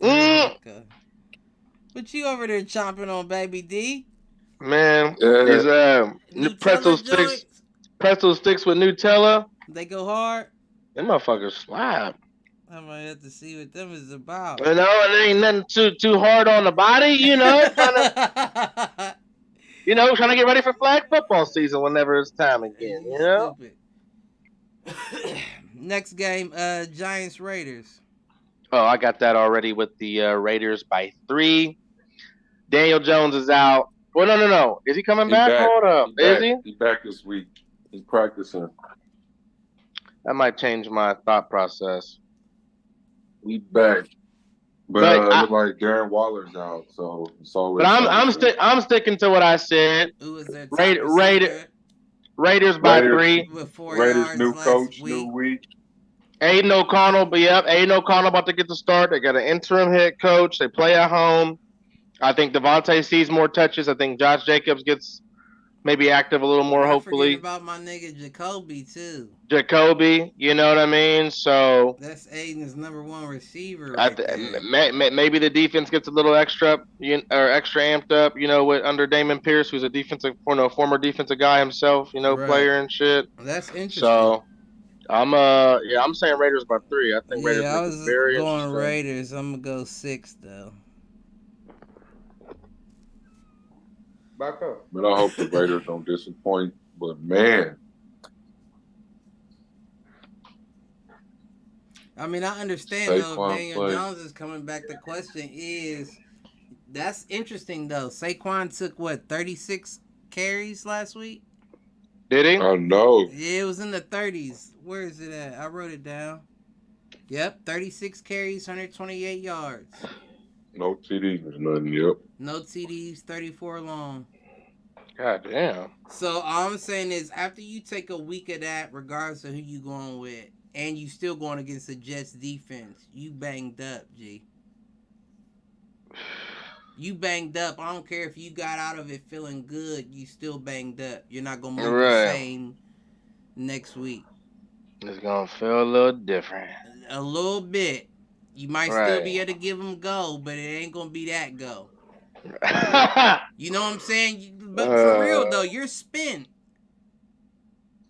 Okay. What you over there chomping on, baby D? Man, Yeah. these Nutella joints? pretzel sticks with Nutella. They go hard? Them motherfuckers slap. I might have to see what them is about. You know, and there ain't nothing too hard on the body, you know. Trying to get ready for flag football season whenever it's time again, you know. Stupid. Next game, Giants Raiders. Oh, I got that already with the Raiders by 3. Daniel Jones is out. Well, no. Is he coming back? Hold up. Is he? He's back this week. He's practicing. That might change my thought process. We back. But it look like Darren Waller's out, so it's always. But I'm sticking to what I said. Who is that? Raiders by 3. Raiders new coach, new week. Aiden O'Connell, Aiden O'Connell about to get the start. They got an interim head coach. They play at home. I think Devontae sees more touches. I think Josh Jacobs gets maybe active a little more, hopefully. Forget about my nigga Jacoby, too. Jacoby, you know what I mean? So that's Aiden's number 1 receiver. Maybe the defense gets a little extra amped up, with under Damon Pierce, who's a former defensive guy himself, player and shit. That's interesting. So I'm saying Raiders by 3. I think Raiders I was very going Raiders. I'm gonna go 6 though. Back up. But I hope the Raiders don't disappoint. But man, I mean, I understand though. If Daniel Jones is coming back. The question is, that's interesting though. Saquon took 36 carries last week. Did he? Oh no. Yeah, it was in the 30s. Where is it at? I wrote it down. Yep, 36 carries, 128 yards. No TDs, nothing. Yep. No TDs, 34 long. God damn. So all I'm saying is, after you take a week of that, regardless of who you going with, and you still going against the Jets defense, you banged up, G. You banged up. I don't care if you got out of it feeling good. You still banged up. You're not gonna move the same next week. It's gonna feel a little different. A little bit. You might still be able to give them go, but it ain't gonna be that go. You know what I'm saying? But for real though, you're spent.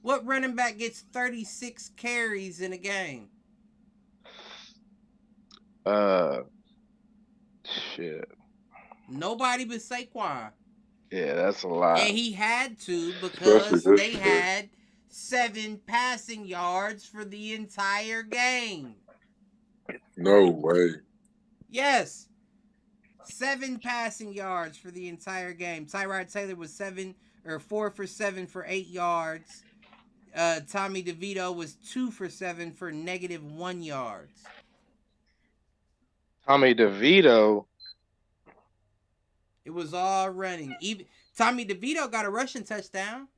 What running back gets 36 carries in a game? Shit. Nobody but Saquon. Yeah, that's a lot. And he had to because they had 7 passing yards for the entire game. No way. Yes. 7 passing yards for the entire game. Tyrod Taylor was 4 for 7 for 8 yards. Tommy DeVito was 2 for 7 for -1 yards. Tommy DeVito. It was all running. Even Tommy DeVito got a rushing touchdown.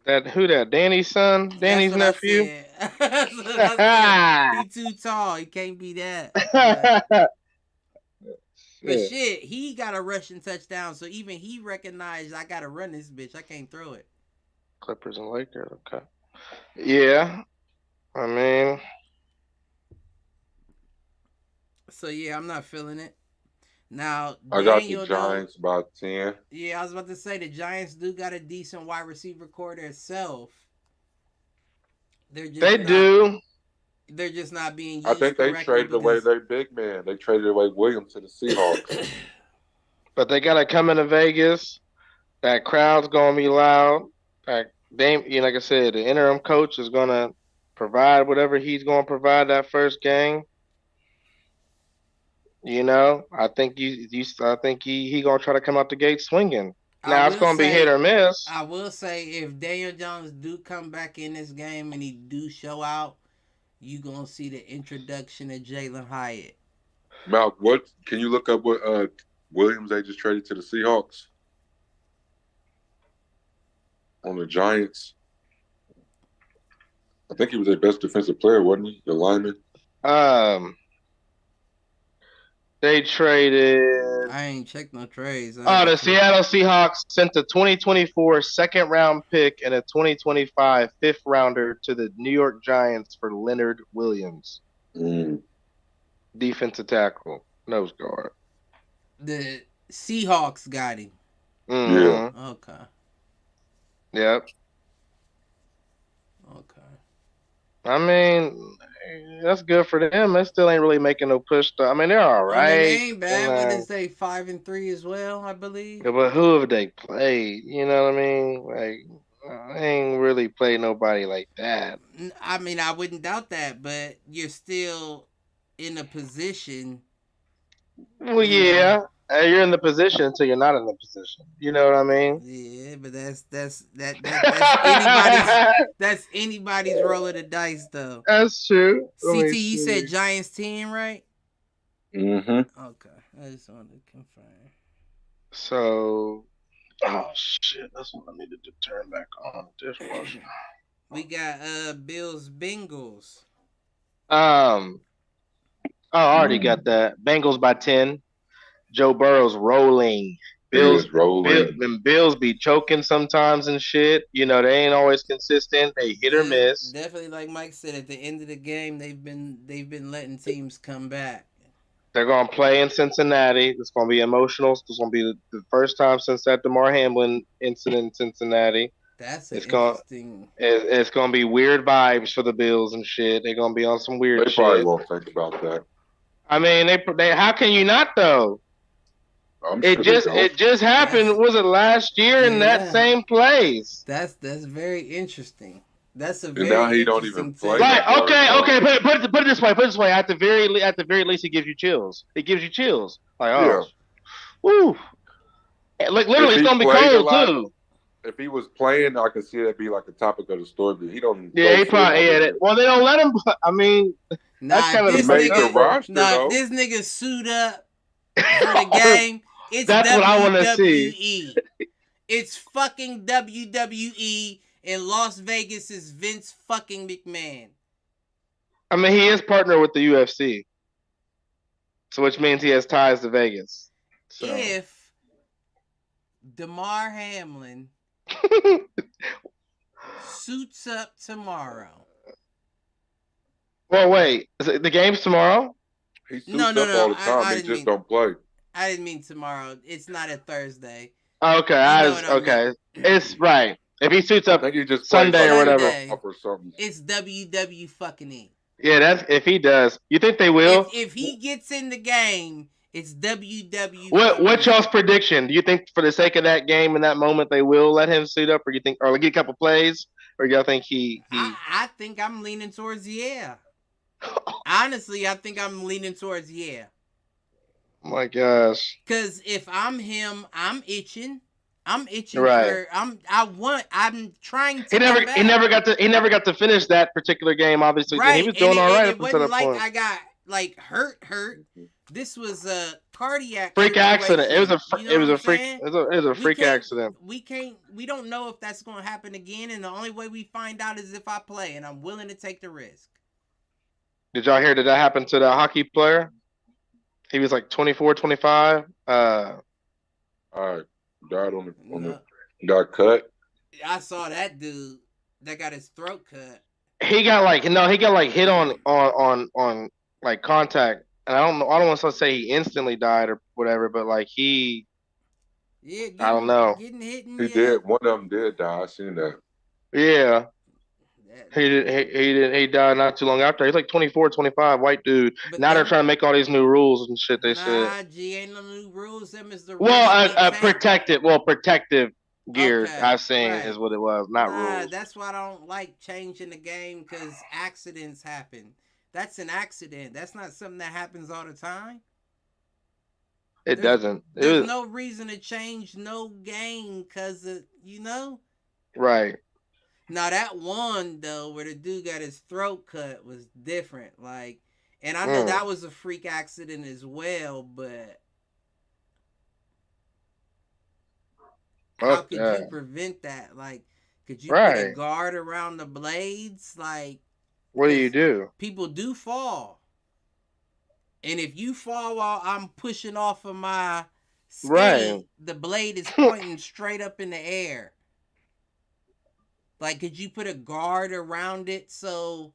Who that? Danny's son? Danny's nephew? He's too tall. He can't be that. But shit, he got a rushing touchdown, so even he recognized I gotta run this bitch. I can't throw it. Clippers and Lakers, okay. Yeah. I mean. So yeah, I'm not feeling it. Now I got the Giants about 10. Yeah, I was about to say the Giants do got a decent wide receiver core themselves. They're just not being used. I think they traded away their big man. They traded away Williams to the Seahawks. But they gotta come into Vegas. That crowd's gonna be loud. Like I said, the interim coach is gonna provide whatever he's gonna provide that first game. I think I think he gonna try to come out the gate swinging. Now it's gonna be hit or miss. I will say, if Daniel Jones do come back in this game and he do show out, you gonna see the introduction of Jalen Hyatt. Malk, what can you look up what Williams they just traded to the Seahawks on the Giants? I think he was their best defensive player, wasn't he? The lineman. They traded. I ain't checked no trades. The Seattle Seahawks sent a 2024 second round pick and a 2025 fifth rounder to the New York Giants for Leonard Williams. Defensive tackle, nose guard. The Seahawks got him. Yeah. Okay. Yep. Okay. I mean, that's good for them. They still ain't really making no push. I mean, they're all right. I mean, they ain't bad. What is they 5-3 as well? I believe. Yeah, but who have they played? You know what I mean? Like, they ain't really played nobody like that. I mean, I wouldn't doubt that, but you're still in a position. Well, yeah. You're in the position until you're not in the position. You know what I mean? Yeah, but that's anybody's roll of the dice, though. That's true. CT, you said Giants team, right? Mm-hmm. Okay, I just wanted to confirm. So, oh shit, that's what I needed to turn back on the dishwasher. We got Bills Bengals. I already got that. Bengals by 10. Joe Burrow's rolling. Bills rolling. Bills be choking sometimes and shit. You know, they ain't always consistent. They hit or miss. Definitely, like Mike said, at the end of the game, they've been letting teams come back. They're gonna play in Cincinnati. It's gonna be emotional. It's gonna be the first time since that DeMar Hamlin incident in Cincinnati. That's interesting. It's gonna be weird vibes for the Bills and shit. They're gonna be on some weird shit. They probably won't think about that. I mean, they how can you not though? It just happened. Was it last year in that same place? That's very interesting. That's a and very now he don't even play. Right? Okay. Put it this way. At the very least, it gives you chills. It gives you chills. Like woo. Like literally, it's gonna be cold too. If he was playing, I could see that be like a topic of the story. But he don't. Yeah, he probably. Well, they don't let him. I mean, that's kind of this the roster. This nigga suit up for the game. That's what I want to see. It's fucking WWE, and Las Vegas is Vince fucking McMahon. I mean, he is partnered with the UFC, so which means he has ties to Vegas. So. If DeMar Hamlin suits up tomorrow. Well, wait. Is it the game's tomorrow? He suits up all the time. He just don't play. I didn't mean tomorrow. It's not a Thursday. Okay, okay. It's right. If he suits up, I think he just Sunday or whatever. Or something. It's WWE fucking E. Yeah, that's if he does. You think they will? If he gets in the game, it's WWE. What's y'all's prediction? Do you think for the sake of that game in that moment they will let him suit up, or you think, or get a couple plays, or y'all think he? I think I'm leaning towards yeah. Honestly, I think I'm leaning towards yeah. My gosh. Because if I'm him, I'm itching. Right. I'm trying to. He never got to finish that particular game. Obviously, right. He was doing all right. It wasn't like point. I got like hurt. This was a cardiac freak accident. It was a freak accident. We don't know if that's going to happen again, and the only way we find out is if I play, and I'm willing to take the risk. Did y'all hear that happen to the hockey player? He was like 24, 25. All right. Died on the got cut. I saw that dude that got his throat cut. He got hit on like contact. And I don't want to say he instantly died or whatever, but like I don't know. He did. One of them did die. I seen that. Yeah. He died not too long after. He's like 24, 25, white dude. But now they're trying to make all these new rules and shit. They said. Ain't no new rules. Them is the protective gear. I've seen is what it was, not rules. That's why I don't like changing the game because accidents happen. That's an accident. That's not something that happens all the time. There's no reason to change no game because Right. Now that one though, where the dude got his throat cut, was different. Like, and I know that was a freak accident as well, but how could you prevent that? Like, could you put a guard around the blades? Like, what do you do? People do fall, And if you fall while I'm pushing off of my skate, Right. the blade is pointing straight up in the air. Like, could you put a guard around it so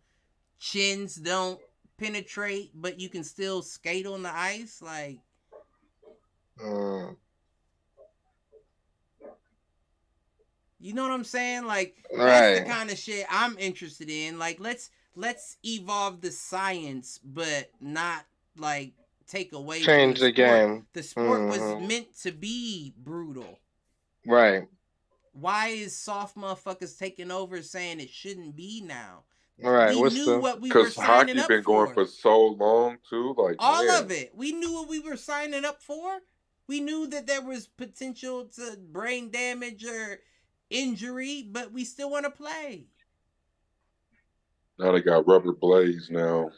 chins don't penetrate, but you can still skate on the ice? Like, you know what I'm saying? Like, that's the Right. kind of shit I'm interested in. Like, let's evolve the science, but not like take away Change from the game. The sport was Mhm. meant to be brutal. Right. Why is soft motherfuckers taking over saying it shouldn't be now? Right. We What's knew the? what we were Because signing hockey up been for. going for so long too. Like, All man. of it. We knew what we were signing up for. We knew that there was potential to brain damage or injury, but we still want to play. Now they got rubber blades now.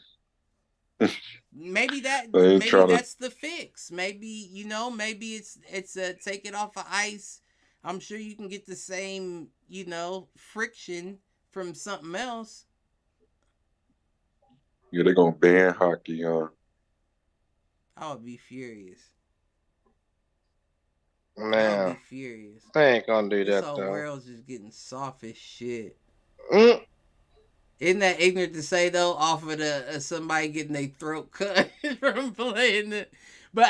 Maybe They ain't that's the fix. Maybe maybe it's take it off of ice. I'm sure you can get the same friction from something else. Yeah, they're gonna ban hockey, huh? I would be furious. I would Man, be furious. they ain't gonna do This that whole though. world's just getting soft as shit. Mm. Isn't that ignorant to say though? Off of somebody getting their throat cut from playing it, but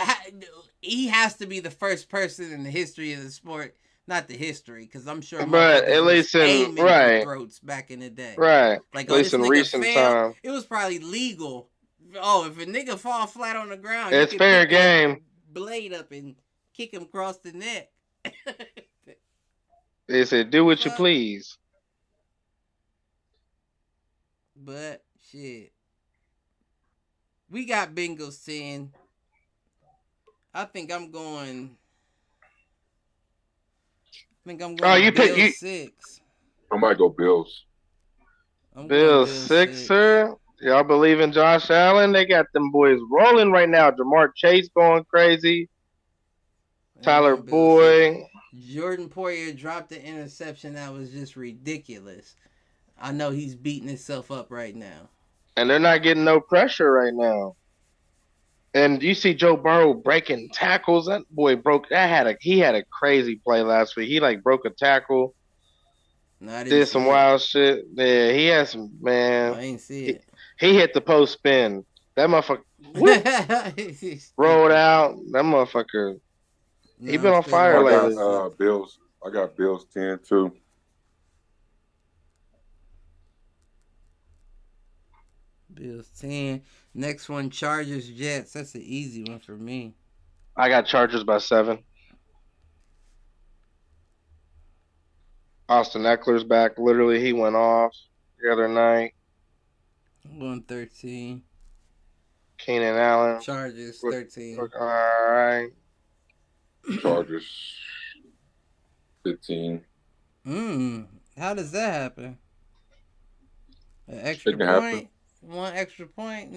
he has to be the first person in the history of the sport. Not the history, because I'm sure But motherfuckers at was least in aiming for right, throats back in the day. right. Like, At least this in nigga recent failed. time, It was probably legal. Oh, if a nigga fall flat on the ground, it's you can fair pick that game. blade up and kick him across the neck. They said, "Do what you Fuck. please." But shit, we got Bengals 10. I think I'm going. Oh, you Bills pick 6. I might go Bills. I'm going Bills Bills 6, sir. Y'all believe in Josh Allen? They got them boys rolling right now. Jamar Chase going crazy. Tyler I'm going Bills 6. Boyd. Jordan Poyer dropped an interception that was just ridiculous. I know he's beating himself up right now. And they're not getting no pressure right now. And you see Joe Burrow breaking tackles. That boy he had a crazy play last week. He like broke a tackle. No, I didn't Did see some it. wild shit. Yeah, he had some I ain't see it. He hit the post spin. That motherfucker rolled out. That motherfucker. He been on fire lately. Bills. I got Bills 10 too. Bills 10. Next one, Chargers Jets. That's an easy one for me. I got Chargers by 7. Austin Eckler's back. Literally, he went off the other night. I'm going 13. Keenan Allen. Chargers 13. All right. Chargers 15. How does that happen? An extra It can point? happen. One extra point?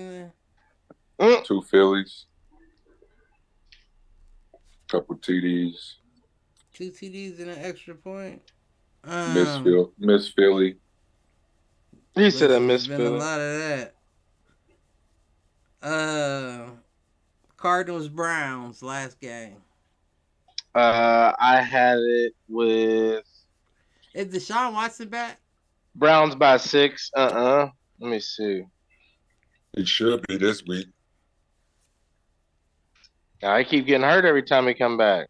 2 Phillies. Couple TDs. 2 TDs and an extra point? Miss Philly. He said a There's been a misfit. lot of that. Cardinals Browns last game. I had it with Is Deshaun Watson back? Browns by 6. Let me see. He should be this week. I keep getting hurt every time he come back.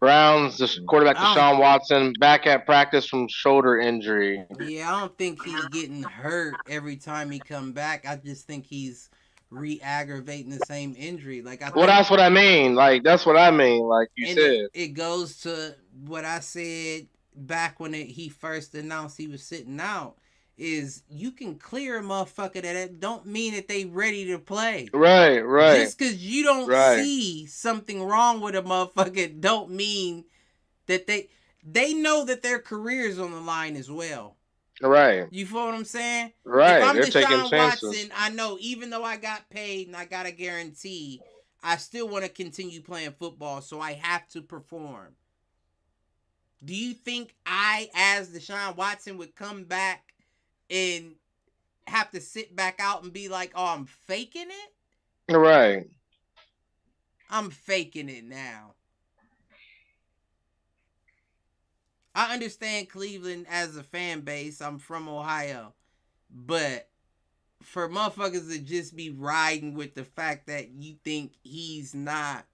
Browns, the quarterback Deshaun Watson, back at practice from shoulder injury. Yeah, I don't think he's getting hurt every time he come back. I just think he's re-aggravating the same injury. Well, that's what I mean. That's what I mean. Like you said. It goes to what I said back when he first announced he was sitting out. Is you can clear a motherfucker that don't mean that they ready to play. Right. Just because you don't see something wrong with a motherfucker don't mean that they know that their career is on the line as well. Right. You feel what I'm saying? Right. If I'm They're Deshaun taking chances. Watson, I know even though I got paid and I got a guarantee, I still want to continue playing football, so I have to perform. Do you think I, as Deshaun Watson, would come back and have to sit back out and be like, oh, I'm faking it? Right. I'm faking it now. I understand Cleveland as a fan base. I'm from Ohio. But for motherfuckers to just be riding with the fact that you think he's not,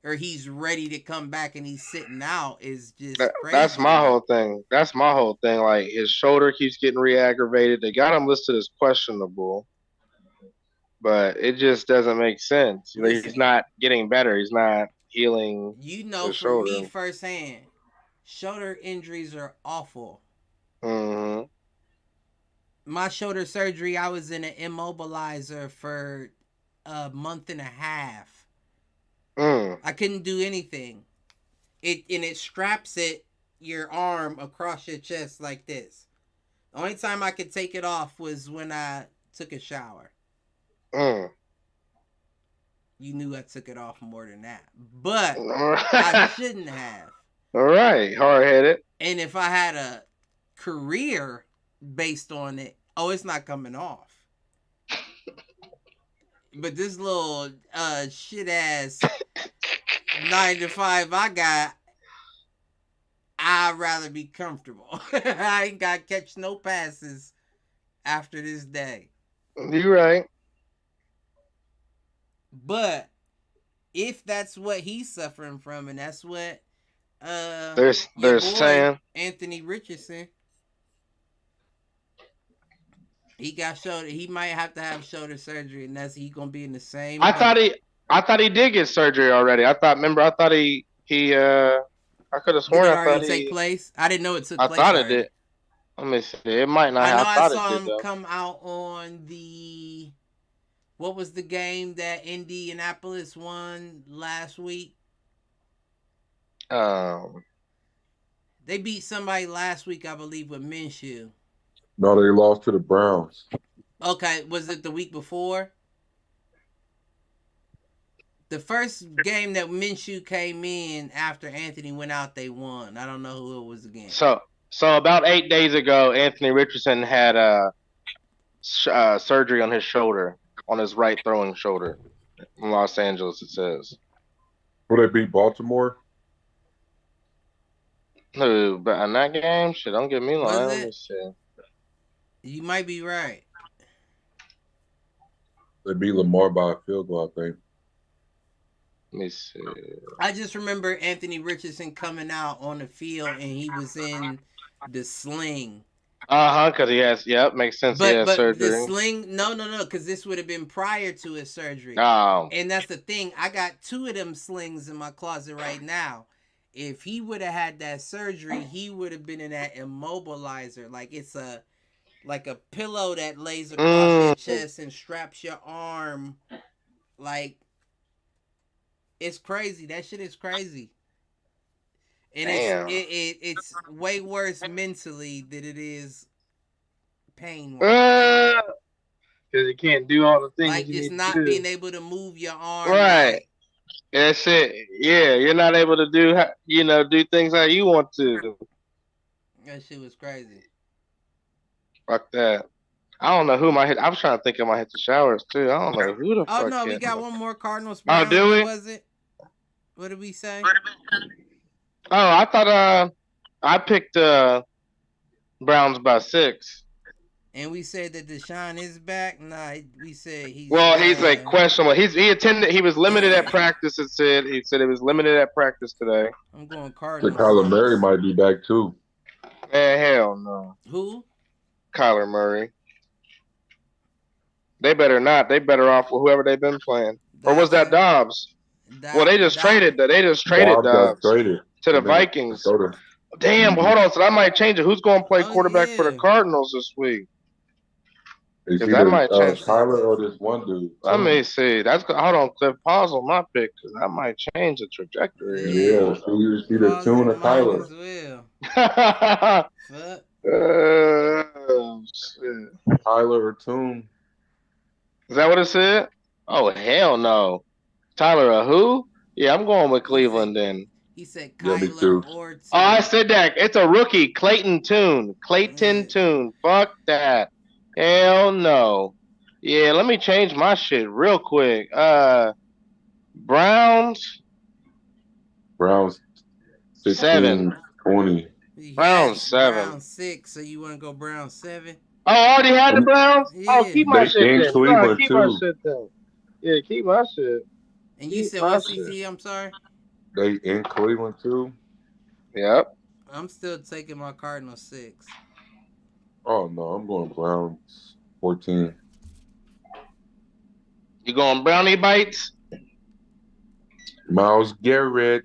or he's ready to come back and he's sitting out is just crazy. That's my whole thing. That's my whole thing. Like, his shoulder keeps getting re-aggravated. They got him listed as questionable. But it just doesn't make sense. Listen, he's not getting better. He's not healing. You know, his for shoulder. me firsthand, shoulder injuries are awful. Mm-hmm. My shoulder surgery, I was in an immobilizer for a month and a half. I couldn't do anything. It straps your arm across your chest like this. The only time I could take it off was when I took a shower. You knew I took it off more than that. But I shouldn't have. All right, hard-headed. And if I had a career based on it, it's not coming off. But this little shit ass 9 to 5 I got, I'd rather be comfortable. I ain't got to catch no passes after this day. You're right. But if that's what he's suffering from, and that's what they're saying, Anthony Richardson, he might have to have shoulder surgery, and he gonna be in the same. I thought he did get surgery already. I thought he I could have sworn did it I thought already take place. I didn't know it took place. I thought already. it did. Let me see. It might not. I saw him come out on the. What was the game that Indianapolis won last week? They beat somebody last week, I believe, with Minshew. No, they lost to the Browns. Okay, was it the week before? The first game that Minshew came in after Anthony went out, they won. I don't know who it was again. So about 8 days ago, Anthony Richardson had surgery on his shoulder, on his right throwing shoulder, in Los Angeles. It says. Will they beat Baltimore? No, but in that game, shit, don't get me lying. Let me see. You might be right. They beat Lamar by a field goal, I think. Let me see. I just remember Anthony Richardson coming out on the field and he was in the sling. Because he has, makes sense. He has surgery. The sling, no, because this would have been prior to his surgery. Oh. And that's the thing. I got 2 of them slings in my closet right now. If he would have had that surgery, he would have been in that immobilizer. Like it's a pillow that lays across your chest and straps your arm. Like, it's crazy. That shit is crazy. And it's way worse mentally than it is pain-wise. Because you can't do all the things like, you it's need not to do. being able to move your arm. Right. That's it. Yeah, you're not able to do things how you want to. That shit was crazy. Fuck that. I don't know who might hit. I was trying to think I might hit the showers too. I don't know who the fuck. Oh no, we hit. got one more Cardinals. Oh, do we? What was it? What did we say? Oh, I thought I picked Browns by 6. And we said that Deshaun is back. Nah, we said he's. Well, he's like questionable. He attended. He was limited at practice. He said he was limited at practice today. I'm going Cardinals. So Kyler Murray might be back too. Man, hell no. Who? Kyler Murray. They better not. They better off with whoever they've been playing. Or was that Dobbs? Well, they just traded. They just traded Dobbs to the Vikings. Damn. Well, hold on. So that might change it. Who's going to play quarterback for the Cardinals this week? Because that might change. Kyler or this one dude. Let me see. Hold on, Cliff. Pause on my pick because that might change the trajectory. Yeah, so you just either Tune or Kyler. Fuck. Shit. Tyler or Tune. Is that what it said? Oh hell no. Tyler or who? Yeah, I'm going with Cleveland then. He said Kyler or Tune. Oh, I said that. It's a rookie, Clayton Tune. Tune. Fuck that. Hell no. Yeah, let me change my shit real quick. Browns Browns 7. 15-20. You had Browns 7. Brown 6, so you want to go Brown 7? Oh, I already had the And Browns? Oh, Yeah. keep my they shit in then. No, Cleveland keep my too. shit then. Yeah, keep my shit. And you Keep said my what, shit. CT? I'm sorry. They in Cleveland too. Yep. I'm still taking my Cardinals 6. Oh no, I'm going Browns 14. You going brownie bites? Miles Garrett.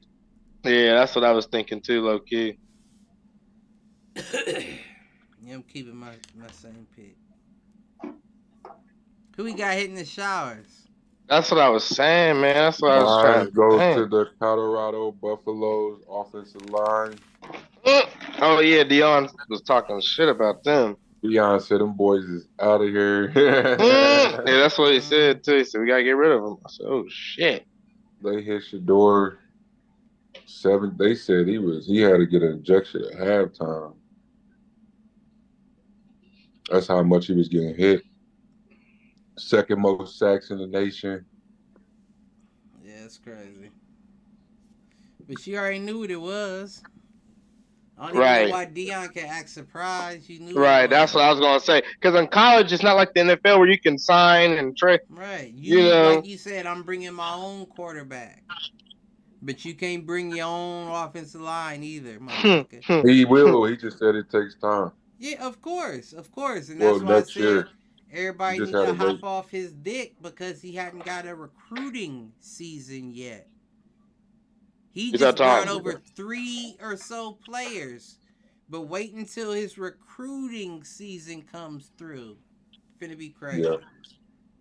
Yeah, that's what I was thinking too, low key. Yeah, I'm keeping my same pick. Who we got hitting the showers? That's what I was saying, man. That's what I was trying Mine to goes think. to the Colorado Buffaloes offensive line. Oh yeah, Dion was talking shit about them. Deion said them boys is out of here. Yeah, that's what he said too. He said we gotta get rid of them. I said, oh shit. They hit Shador 7. They said he had to get an injection at halftime. That's how much he was getting hit. Second most sacks in the nation. Yeah, it's crazy. But she already knew what it was. I don't even know why Dion can act surprised. You knew Right, that's what I was gonna say. Because in college, it's not like the NFL where you can sign and trade. Right. You know, Like you said, I'm bringing my own quarterback. But you can't bring your own offensive line either, motherfucker. He will. He just said it takes time. Yeah, of course. And Well, that's why I next said year, everybody you just needs to had to hop wait. off his dick because he hadn't got a recruiting season yet. He He's just got time. brought over 3 or so players. But wait until his recruiting season comes through. Finna be crazy. Yeah.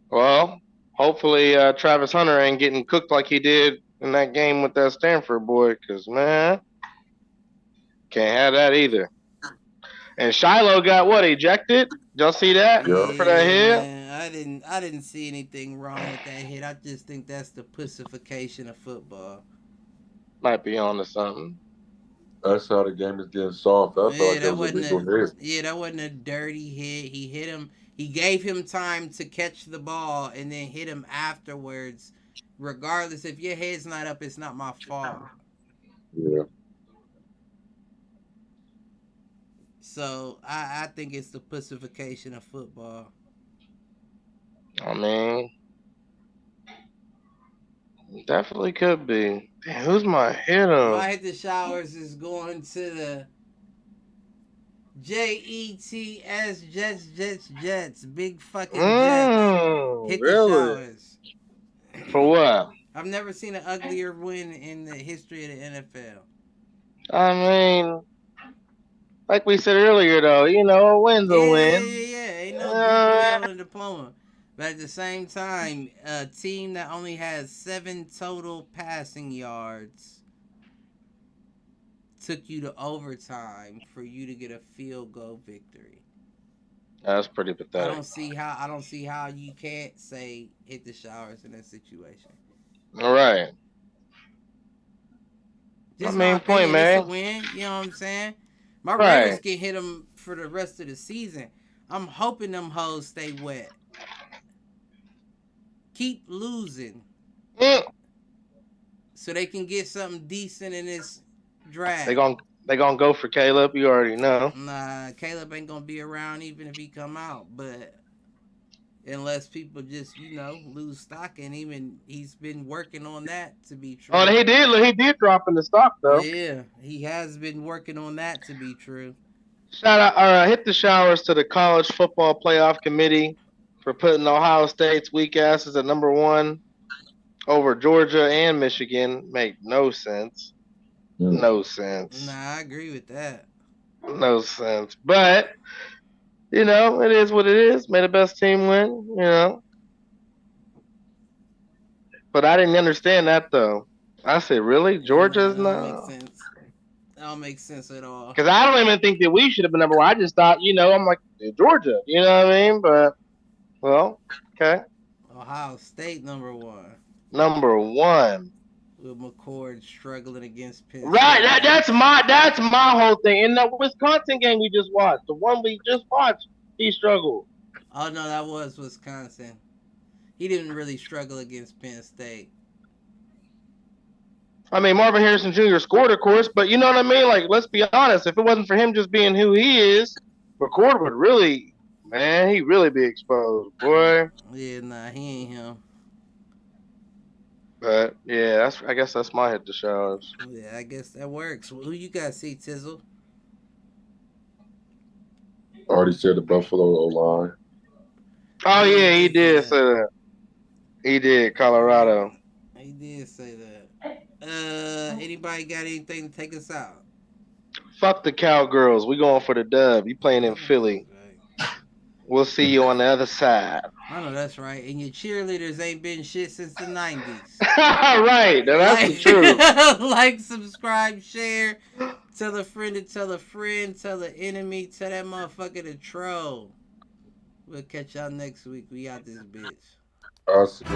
Well, hopefully Travis Hunter ain't getting cooked like he did in that game with that Stanford boy. Because man, can't have that either. And Shiloh got what, ejected? Y'all see that Yeah. for that hit? Man, I didn't see anything wrong with that hit. I just think that's the pussification of football. Might be on to something. That's how the game is getting soft. I feel like that was a legal hit. Yeah, that wasn't a dirty hit. He hit him. He gave him time to catch the ball and then hit him afterwards. Regardless, if your head's not up, it's not my fault. Yeah. So I think it's the pussification of football. I mean, definitely could be. Damn, who's my hitter? My hit the showers is going to the Jets, Jets, big fucking Jets. Hit the showers. For what? I've never seen an uglier win in the history of the NFL. I mean, like we said earlier, though, you know, a win's a win. Yeah. Ain't no GPA on the diploma. But at the same time, a team that only has 7 total passing yards took you to overtime for you to get a field goal victory. That's pretty pathetic. I don't see how you can't say hit the showers in that situation. All right. Just my point, opinion, man. It's a win. You know what I'm saying? My Ravens can hit them for the rest of the season. I'm hoping them hoes stay wet. Keep losing. So they can get something decent in this draft. They gonna go for Caleb. You already know. Nah, Caleb ain't gonna be around even if he come out. But unless people just lose stock in him, and he's been working on that to be true. Oh, he did drop in the stock though. Yeah, he has been working on that to be true. Shout out, hit the showers to the College Football Playoff Committee for putting Ohio State's weak asses at number 1 over Georgia and Michigan. Make no sense. No sense. Nah, I agree with that. No sense. But, it is what it is. May the best team win, But I didn't understand that, though. I said, really? Georgia's not? That don't make sense at all. Because I don't even think that we should have been number 1. I just thought, I'm like, Georgia. You know what I mean? But, well, okay. Ohio State number 1. Number 1. With McCord struggling against Penn. Right, that's my whole thing. In the Wisconsin game we just watched, the one we just watched, he struggled. Oh no, that was Wisconsin. He didn't really struggle against Penn State. I mean, Marvin Harrison Jr. scored, of course, but you know what I mean? Like, let's be honest. If it wasn't for him just being who he is, McCord would really, man, he'd really be exposed, boy. Yeah, nah, he ain't him. But, yeah, I guess that's my hit to shows. Yeah, I guess that works. Who you got, C Tizzle? I already said the Buffalo O-line. Oh, yeah, he did say that. He did, Colorado. He did say that. Anybody got anything to take us out? Fuck the Cowgirls. We going for the dub. You playing in Philly. We'll see you on the other side. I know that's right. And your cheerleaders ain't been shit since the 90s. Right. Now, that's the truth. Like, subscribe, share. Tell a friend to tell a friend. Tell an enemy. Tell that motherfucker to troll. We'll catch y'all next week. We out this bitch. Awesome.